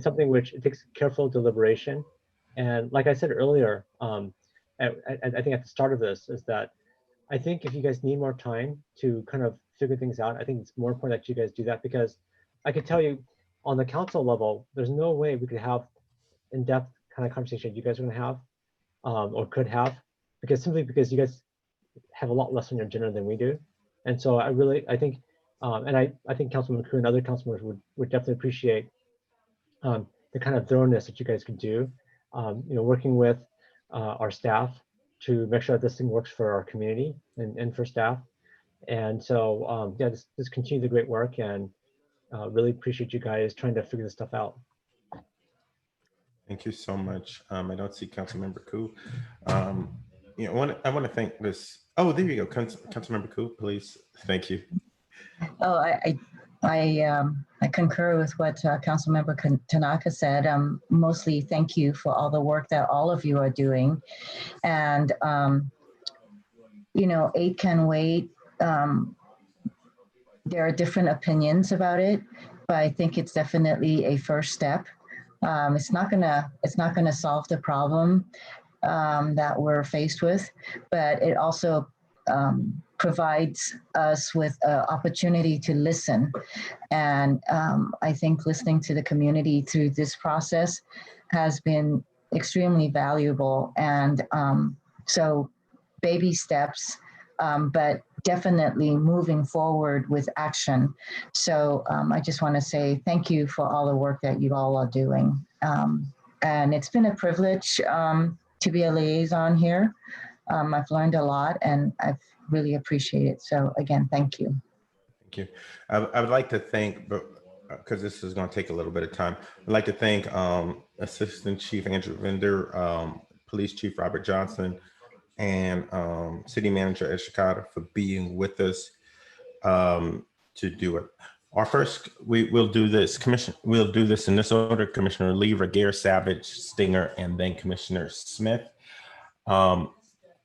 something which it takes careful deliberation, and like I said earlier, I think at the start of this is that I think if you guys need more time to kind of figure things out, I think it's more important that you guys do that, because I could tell you on the council level, there's no way we could have in-depth kind of conversation you guys are going to have or could have, simply because you guys have a lot less on your agenda than we do. And so I think, and I think Councilman McCoo and other council members would definitely appreciate the kind of thoroughness that you guys could do, working with our staff to make sure that this thing works for our community and for staff. And so, yeah, just continue the great work, and really appreciate you guys trying to figure this stuff out. Thank you so much. I don't see Councilmember Koo. I want to thank this. Oh, there you go, Councilmember Koo, please. Thank you. Oh, I concur with what Councilmember Tanaka said. Mostly thank you for all the work that all of you are doing. And, 8 can wait. There are different opinions about it, but I think it's definitely a first step. It's not gonna solve the problem that we're faced with, but it also provides us with an opportunity to listen. And I think listening to the community through this process has been extremely valuable. And so baby steps, but definitely moving forward with action. So I just want to say thank you for all the work that you all are doing. And it's been a privilege to be a liaison here. I've learned a lot, and I've really appreciate it. So again, thank you. Thank you. I would like to thank, because this is going to take a little bit of time, I'd like to thank Assistant Chief Andrew Vender, Police Chief Robert Johnson, and City Manager Ed Shikata for being with us to do it. Our first, we'll do this in this order: Commissioner Lever, Gare, Savage, Stinger, and then Commissioner Smith.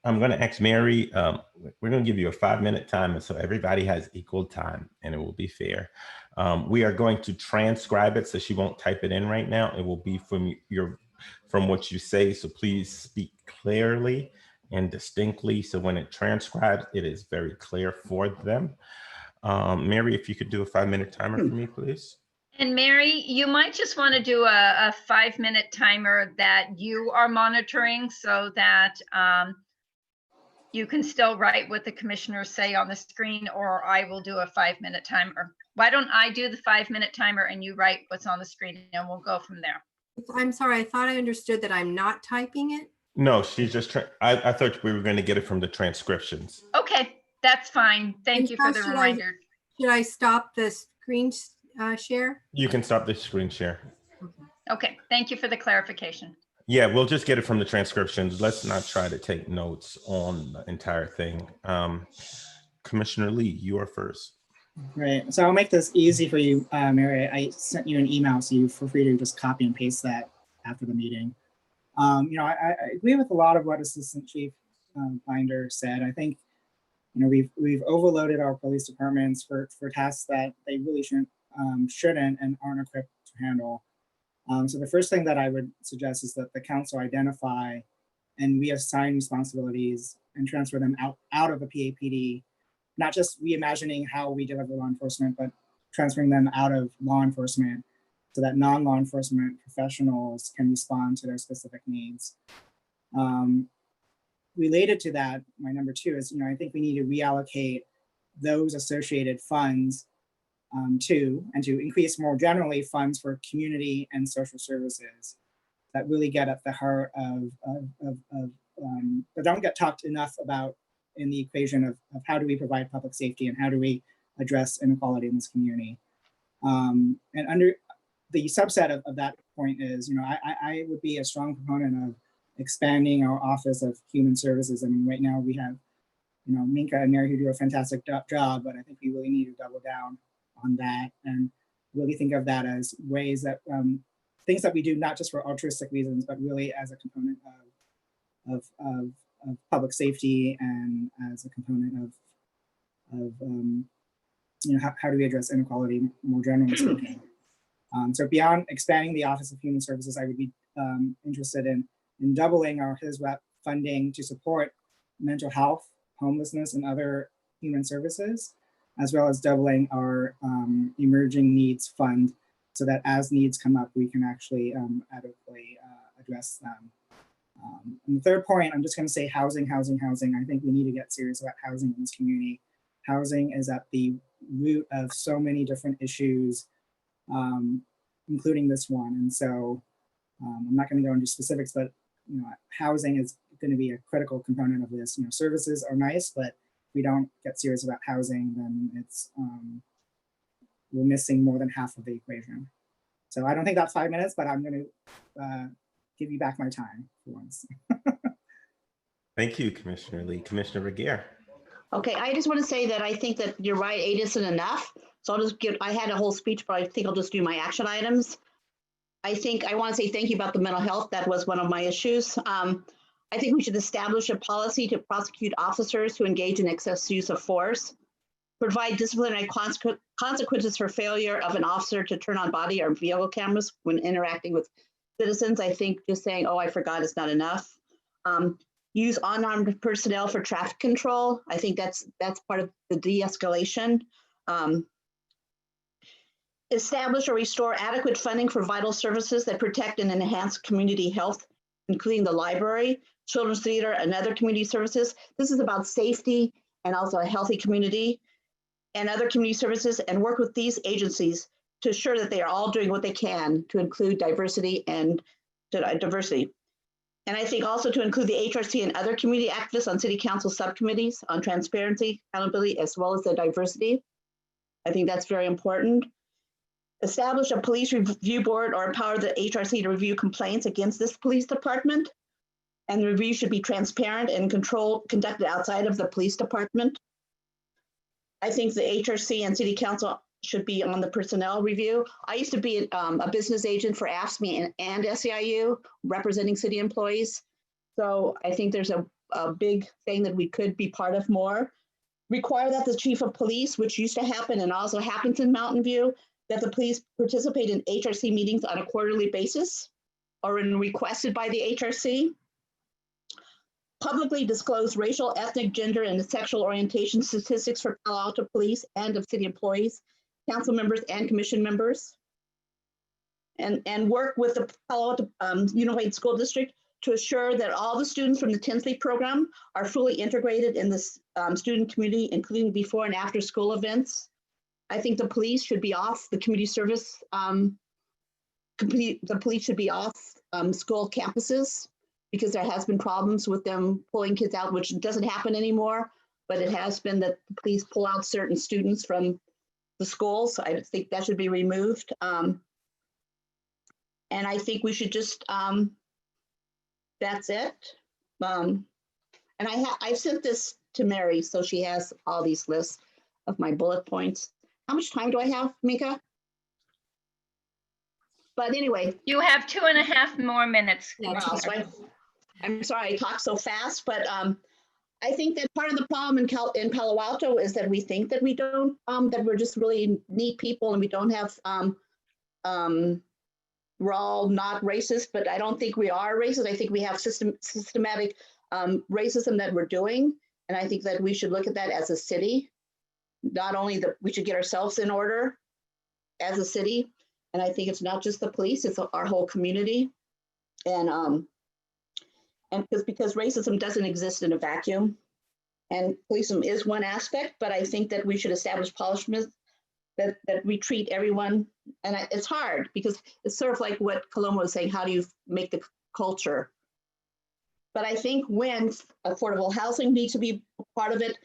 I'm going to ask Mary, we're going to give you a 5-minute timer so everybody has equal time and it will be fair. We are going to transcribe it, so she won't type it in right now. It will be from what you say, so please speak clearly and distinctly, so when it transcribes, it is very clear for them. Mary, if you could do a 5-minute timer for me, please. And Mary, you might just want to do a 5-minute timer that you are monitoring, so that you can still write what the commissioners say on the screen, or I will do a 5-minute timer. Why don't I do the 5-minute timer and you write what's on the screen, and we'll go from there. I'm sorry, I thought I understood that I'm not typing it. No, she's just I thought we were going to get it from the transcriptions. Okay, that's fine. Thank you for the reminder. Should I stop the screen share? You can stop the screen share. Okay, thank you for the clarification. Yeah, we'll just get it from the transcriptions. Let's not try to take notes on the entire thing. Commissioner Lee, you are first. Right. So I'll make this easy for you, Mary. I sent you an email, so you feel free to just copy and paste that after the meeting. I agree with a lot of what Assistant Chief Binder said. I think, we've overloaded our police departments for tasks that they really shouldn't and aren't equipped to handle. So the first thing that I would suggest is that the council identify and we assign responsibilities and transfer them out of the PAPD, not just reimagining how we deliver law enforcement, but transferring them out of law enforcement so that non-law enforcement professionals can respond to their specific needs. Related to that, my number 2 is, I think we need to reallocate those associated funds to increase more generally funds for community and social services that really get at the heart of that don't get talked enough about in the equation of how do we provide public safety and how do we address inequality in this community. And under the subset of that point is, I would be a strong proponent of expanding our Office of Human Services. I mean, right now we have, Minka and Mary who do a fantastic job, but I think we really need to double down on that and really think of that as ways that things that we do not just for altruistic reasons, but really as a component of public safety and as a component of how do we address inequality more generally speaking. So beyond expanding the Office of Human Services, I would be interested in doubling our HISREP funding to support mental health, homelessness, and other human services, as well as doubling our emerging needs fund so that as needs come up, we can actually adequately address them. And the third point, I'm just going to say housing, housing, housing. I think we need to get serious about housing in this community. Housing is at the root of so many different issues, including this one. And so I'm not going to go into specifics, but housing is going to be a critical component of this. Services are nice, but if we don't get serious about housing, then it's we're missing more than half of the equation. So I don't think that's 5 minutes, but I'm going to give you back my time for once. Thank you, Commissioner Lee. Commissioner Regier. Okay, I just want to say that I think that you're right, 8 isn't enough. So I'll just I had a whole speech, but I think I'll just do my action items. I want to say thank you about the mental health. That was one of my issues. I think we should establish a policy to prosecute officers who engage in excess use of force, provide disciplinary consequences for failure of an officer to turn on body or vehicle cameras when interacting with citizens. I think just saying, oh, I forgot is not enough. Use unarmed personnel for traffic control. I think that's part of the de-escalation. Establish or restore adequate funding for vital services that protect and enhance community health, including the library, children's theater, and other community services. This is about safety and also a healthy community and other community services, and work with these agencies to ensure that they are all doing what they can to include diversity and diversity. And I think also to include the HRC and other community activists on city council subcommittees on transparency, accountability, as well as the diversity. I think that's very important. Establish a police review board or empower the HRC to review complaints against this police department. And the review should be transparent and conducted outside of the police department. I think the HRC and city council should be on the personnel review. I used to be a business agent for AFSCME and SEIU representing city employees. So I think there's a big thing that we could be part of more. Require that the chief of police, which used to happen and also happens in Mountain View, that the police participate in HRC meetings on a quarterly basis or when requested by the HRC. Publicly disclose racial, ethnic, gender, and sexual orientation statistics for Palo Alto police and of city employees, council members, and commission members. And work with the Palo Alto Unified School District to assure that all the students from the Tinsley program are fully integrated in the student community, including before and after school events. I think the police should be off the community service. The police should be off school campuses because there has been problems with them pulling kids out, which doesn't happen anymore, but it has been that the police pull out certain students from the schools. So I think that should be removed. And I think we should just, that's it. And I've sent this to Mary, so she has all these lists of my bullet points. How much time do I have, Mika? But anyway. You have 2.5 more minutes. Yeah, I'm sorry I talk so fast, but I think that part of the problem in Palo Alto is that we think that we don't, that we're just really neat people and we don't have, we're all not racist, but I don't think we are racist. I think we have systematic racism that we're doing. And I think that we should look at that as a city. Not only that we should get ourselves in order as a city. And I think it's not just the police, it's our whole community. And because racism doesn't exist in a vacuum, and policeism is one aspect, but I think that we should establish punishments that we treat everyone, and it's hard because it's sort of like what Coloma was saying, how do you make the culture? But I think when affordable housing needs to be part of it,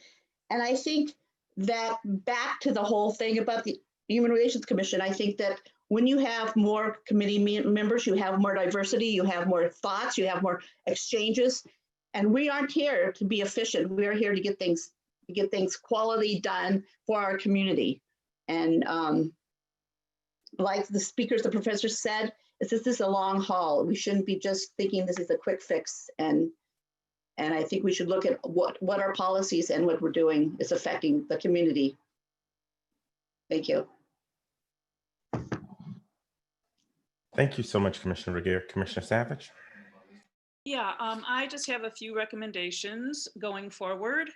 and I think that back to the whole thing about the Human Relations Commission, I think that when you have more committee members, you have more diversity, you have more thoughts, you have more exchanges, and we aren't here to be efficient. We are here to get things quality done for our community. And like the speakers, the professor said, this is a long haul. We shouldn't be just thinking this is a quick fix. And I think we should look at what our policies and what we're doing is affecting the community. Thank you. Thank you so much, Commissioner Regier. Commissioner Savage? Yeah, I just have a few recommendations going forward.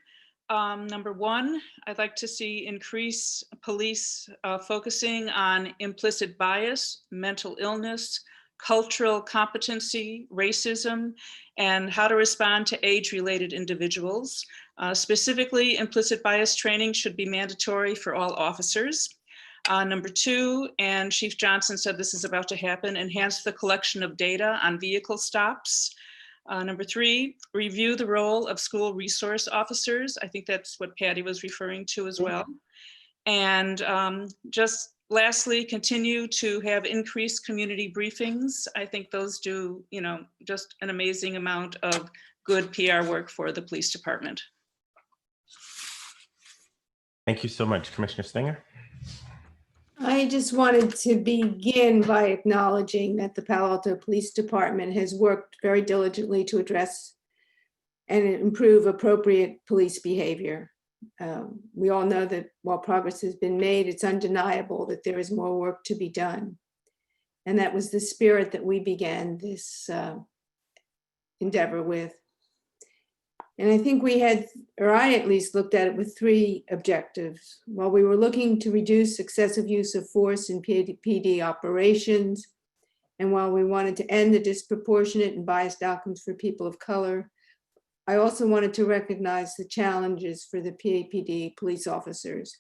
Number one, I'd like to see increase police focusing on implicit bias, mental illness, cultural competency, racism, and how to respond to age-related individuals. Specifically, implicit bias training should be mandatory for all officers. Number two, and Chief Johnson said this is about to happen, enhance the collection of data on vehicle stops. Number three, review the role of school resource officers. I think that's what Patty was referring to as well. And just lastly, continue to have increased community briefings. I think those do, just an amazing amount of good PR work for the police department. Thank you so much, Commissioner Stinger. I just wanted to begin by acknowledging that the Palo Alto Police Department has worked very diligently to address and improve appropriate police behavior. We all know that while progress has been made, it's undeniable that there is more work to be done. And that was the spirit that we began this endeavor with. And I think we had, or I at least looked at it with three objectives. While we were looking to reduce excessive use of force in PD operations, and while we wanted to end the disproportionate and biased outcomes for people of color, I also wanted to recognize the challenges for the PAPD police officers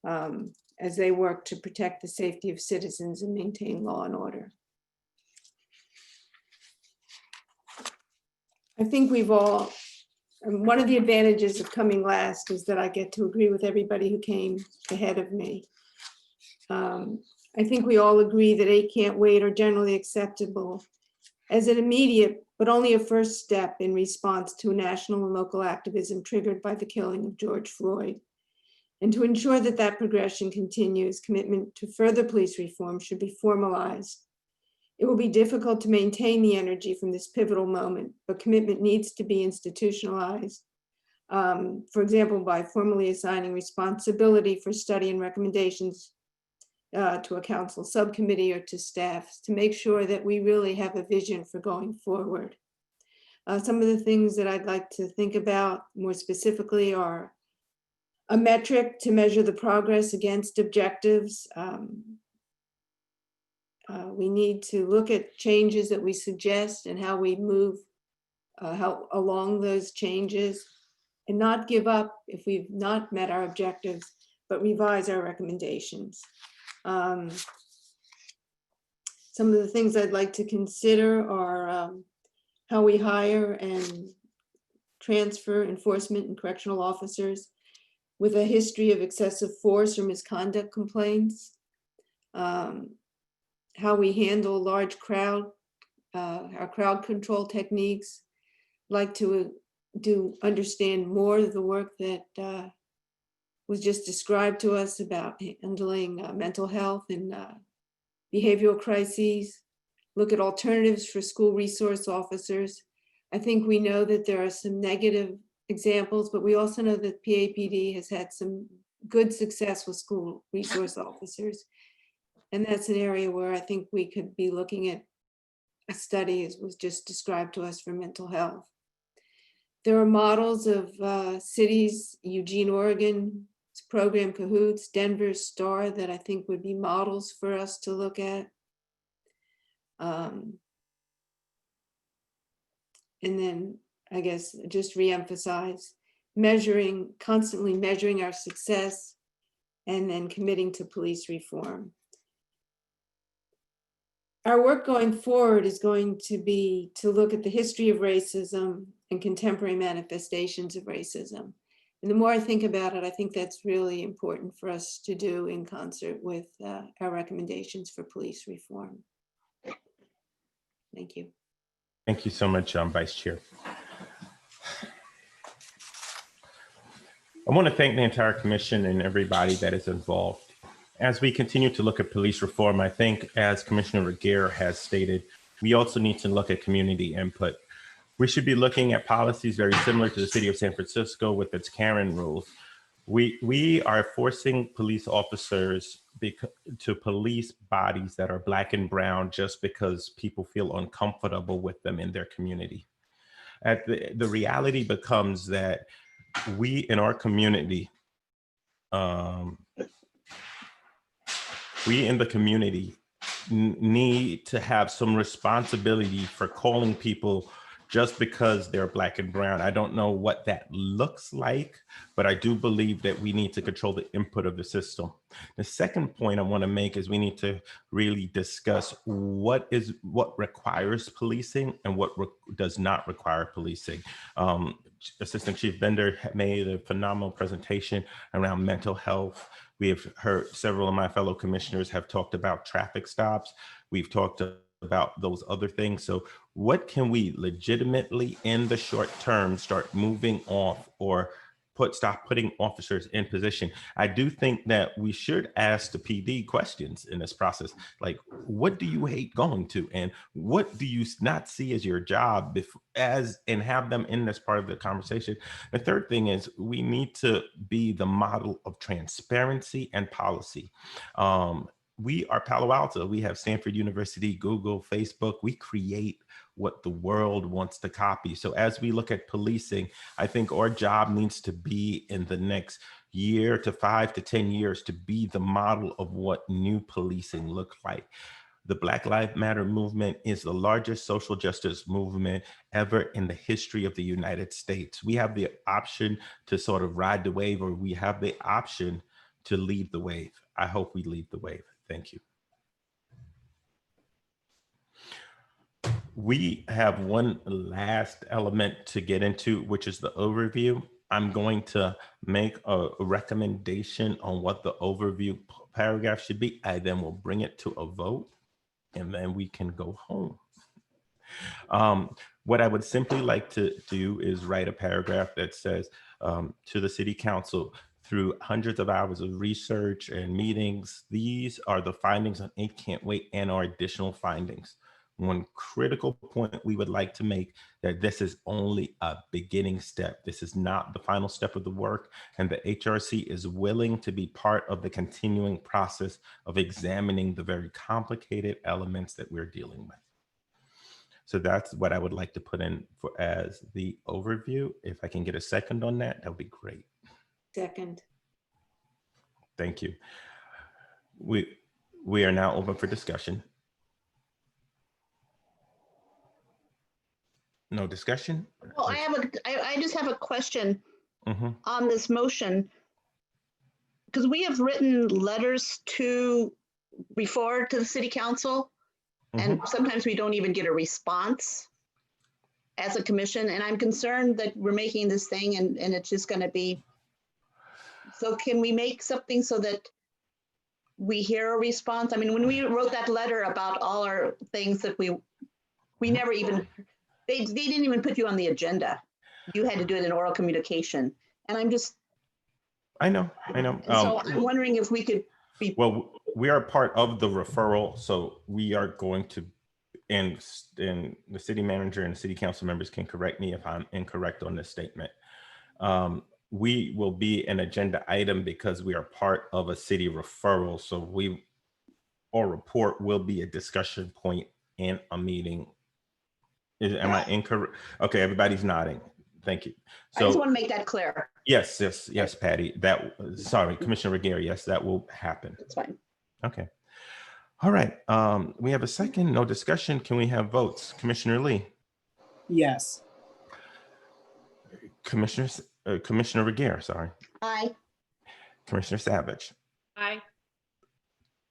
as they work to protect the safety of citizens and maintain law and order. I think we've all, one of the advantages of coming last is that I get to agree with everybody who came ahead of me. I think we all agree that 8 can't wait are generally acceptable as an immediate, but only a first step in response to national and local activism triggered by the killing of George Floyd. And to ensure that that progression continues, commitment to further police reform should be formalized. It will be difficult to maintain the energy from this pivotal moment, but commitment needs to be institutionalized. For example, by formally assigning responsibility for study and recommendations to a council subcommittee or to staff to make sure that we really have a vision for going forward. Some of the things that I'd like to think about more specifically are a metric to measure the progress against objectives. We need to look at changes that we suggest and how we move along those changes and not give up if we've not met our objectives, but revise our recommendations. Some of the things I'd like to consider are how we hire and transfer enforcement and correctional officers with a history of excessive force or misconduct complaints. How we handle large crowd, our crowd control techniques. Like to understand more of the work that was just described to us about handling mental health and behavioral crises. Look at alternatives for school resource officers. I think we know that there are some negative examples, but we also know that PAPD has had some good success with school resource officers. And that's an area where I think we could be looking at a study, as was just described to us, for mental health. There are models of cities, Eugene, Oregon, program Cahoots, Denver's STAR, that I think would be models for us to look at. And then I guess just reemphasize constantly measuring our success and then committing to police reform. Our work going forward is going to be to look at the history of racism and contemporary manifestations of racism. And the more I think about it, I think that's really important for us to do in concert with our recommendations for police reform. Thank you. Thank you so much, Vice Chair. I want to thank the entire commission and everybody that is involved As we continue to look at police reform, I think, as Commissioner Regehr has stated, we also need to look at community input. We should be looking at policies very similar to the city of San Francisco with its Karen rules. We are forcing police officers to police bodies that are Black and brown just because people feel uncomfortable with them in their community. The reality becomes that we in our community, we in the community need to have some responsibility for calling people just because they're Black and brown. I don't know what that looks like, but I do believe that we need to control the input of the system. The second point I want to make is we need to really discuss what requires policing and what does not require policing. Assistant Chief Bender made a phenomenal presentation around mental health. We have heard several of my fellow commissioners have talked about traffic stops. We've talked about those other things. So what can we legitimately in the short term start moving off or stop putting officers in position? I do think that we should ask the PD questions in this process. Like, what do you hate going to? And what do you not see as your job and have them in this part of the conversation? The third thing is we need to be the model of transparency and policy. We are Palo Alto. We have Stanford University, Google, Facebook. We create what the world wants to copy. So as we look at policing, I think our job needs to be in the next year to 5 to 10 years to be the model of what new policing looks like. The Black Lives Matter movement is the largest social justice movement ever in the history of the United States. We have the option to sort of ride the wave, or we have the option to lead the wave. I hope we lead the wave. Thank you. We have one last element to get into, which is the overview. I'm going to make a recommendation on what the overview paragraph should be. I then will bring it to a vote, and then we can go home. What I would simply like to do is write a paragraph that says to the City Council, through hundreds of hours of research and meetings, these are the findings on 8 Can't Wait and our additional findings. One critical point we would like to make that this is only a beginning step. This is not the final step of the work, and the HRC is willing to be part of the continuing process of examining the very complicated elements that we're dealing with. So that's what I would like to put in for as the overview. If I can get a second on that, that would be great. Second. Thank you. We are now open for discussion. No discussion? Well, I just have a question on this motion, because we have written letters before to the City Council, and sometimes we don't even get a response as a commission. And I'm concerned that we're making this thing and it's just going to be. So can we make something so that we hear a response? I mean, when we wrote that letter about all our things that we never even, they didn't even put you on the agenda. You had to do it in oral communication. And I'm just. I know. So I'm wondering if we could be. Well, we are part of the referral. So we are going to, and the city manager and the city council members can correct me if I'm incorrect on this statement. We will be an agenda item because we are part of a city referral. So our report will be a discussion point in a meeting. Am I incorrect? Okay, everybody's nodding. Thank you. So I just want to make that clear. Yes, Patty. Sorry, Commissioner Regehr. Yes, that will happen. That's fine. Okay. All right. We have a second. No discussion. Can we have votes? Commissioner Lee. Yes. Commissioner Regehr, sorry. Aye. Commissioner Savage. Aye.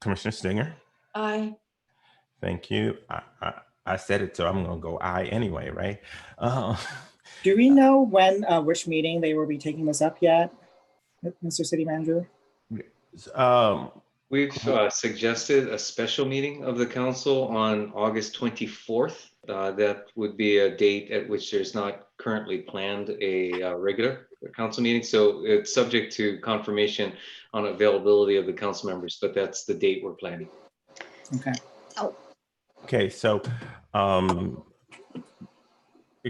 Commissioner Stinger. Aye. Thank you. I said it, so I'm going to go aye anyway, right? Do we know when, which meeting they will be taking this up yet, Mr. City Manager? We've suggested a special meeting of the council on August 24th. That would be a date at which there's not currently planned a regular council meeting. So it's subject to confirmation on availability of the council members, but that's the date we're planning. Okay. Okay, so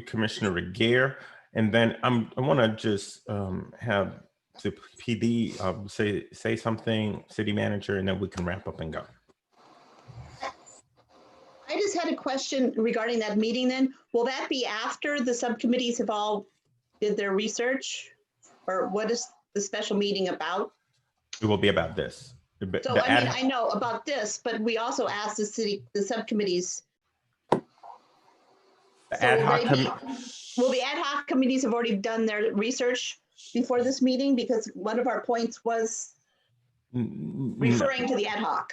Commissioner Regehr, and then I want to just have the PD say something, city manager, and then we can wrap up and go. I just had a question regarding that meeting then. Will that be after the subcommittees have all did their research? Or what is the special meeting about? It will be about this. So I mean, I know about this, but we also asked the subcommittees. Will the ad hoc committees have already done their research before this meeting? Because one of our points was referring to the ad hoc.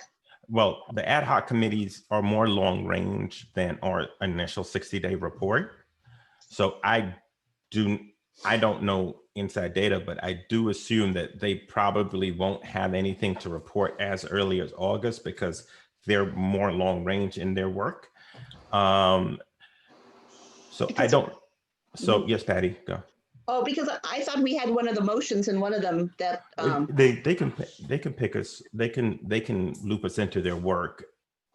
Well, the ad hoc committees are more long range than our initial 60-day report. So I don't know inside data, but I do assume that they probably won't have anything to report as early as August because they're more long range in their work. So I don't. So yes, Patty, go. Oh, because I thought we had one of the motions in one of them that they can pick us. They can loop us into their work,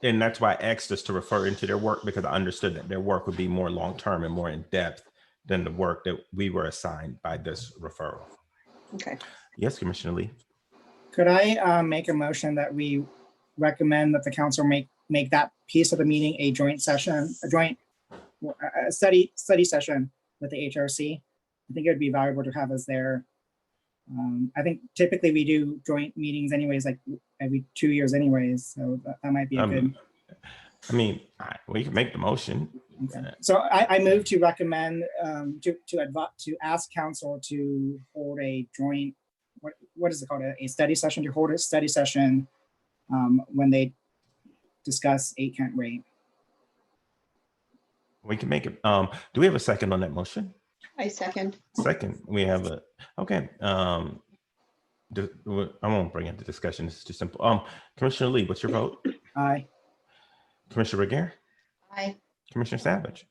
and that's why I asked us to refer into their work, because I understood that their work would be more long term and more in depth than the work that we were assigned by this referral. Okay. Yes, Commissioner Lee. Could I make a motion that we recommend that the council make that piece of the meeting a joint session, a study session with the HRC? I think it would be valuable to have us there. I think typically we do joint meetings anyways, like every 2 years anyways. So that might be a good. I mean, we can make the motion. Okay. So I move to recommend to ask council to hold a joint, what is it called? A study session, to hold a study session when they discuss 8 Kent rate. We can make it. Do we have a second on that motion? I second. Second, we have a, okay. I won't bring it to discussion. This is too simple. Commissioner Lee, what's your vote? Aye. Commissioner Regehr? Aye. Commissioner Savage?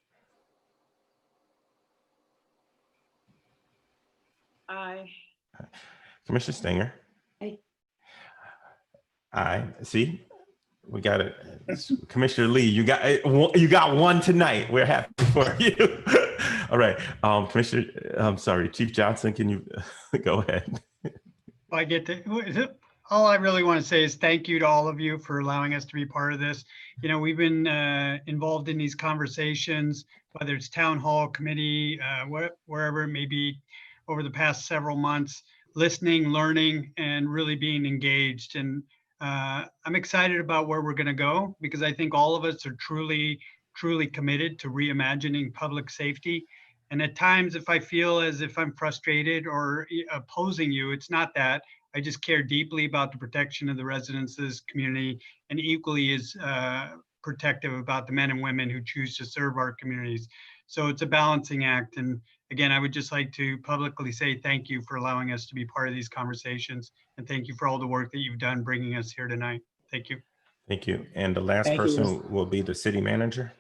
Aye. Commissioner Stinger? Aye. Aye. See, we got it. Commissioner Lee, you got one tonight. We're happy for you. All right, Commissioner, I'm sorry, Chief Johnson, can you go ahead? I get to, all I really want to say is thank you to all of you for allowing us to be part of this. You know, we've been involved in these conversations, whether it's town hall, committee, wherever it may be, over the past several months, listening, learning, and really being engaged. And I'm excited about where we're going to go, because I think all of us are truly committed to reimagining public safety. And at times, if I feel as if I'm frustrated or opposing you, it's not that. I just care deeply about the protection of the residents of this community, and equally as protective about the men and women who choose to serve our communities. So it's a balancing act. And again, I would just like to publicly say thank you for allowing us to be part of these conversations. And thank you for all the work that you've done bringing us here tonight. Thank you. Thank you. And the last person will be the city manager.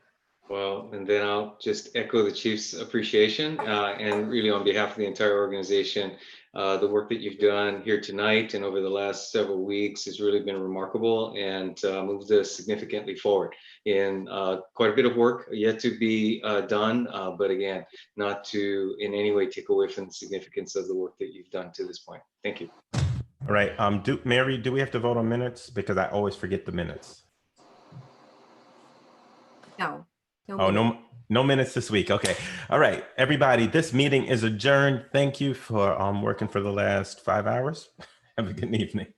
Well, and then I'll just echo the chief's appreciation and really on behalf of the entire organization, the work that you've done here tonight and over the last several weeks has really been remarkable and moved us significantly forward in quite a bit of work yet to be done, but again, not to in any way take away from the significance of the work that you've done to this point. Thank you. All right, Mary, do we have to vote on minutes? Because I always forget the minutes. No. Oh, no minutes this week. Okay. All right, everybody, this meeting is adjourned. Thank you for working for the last 5 hours. Have a good evening.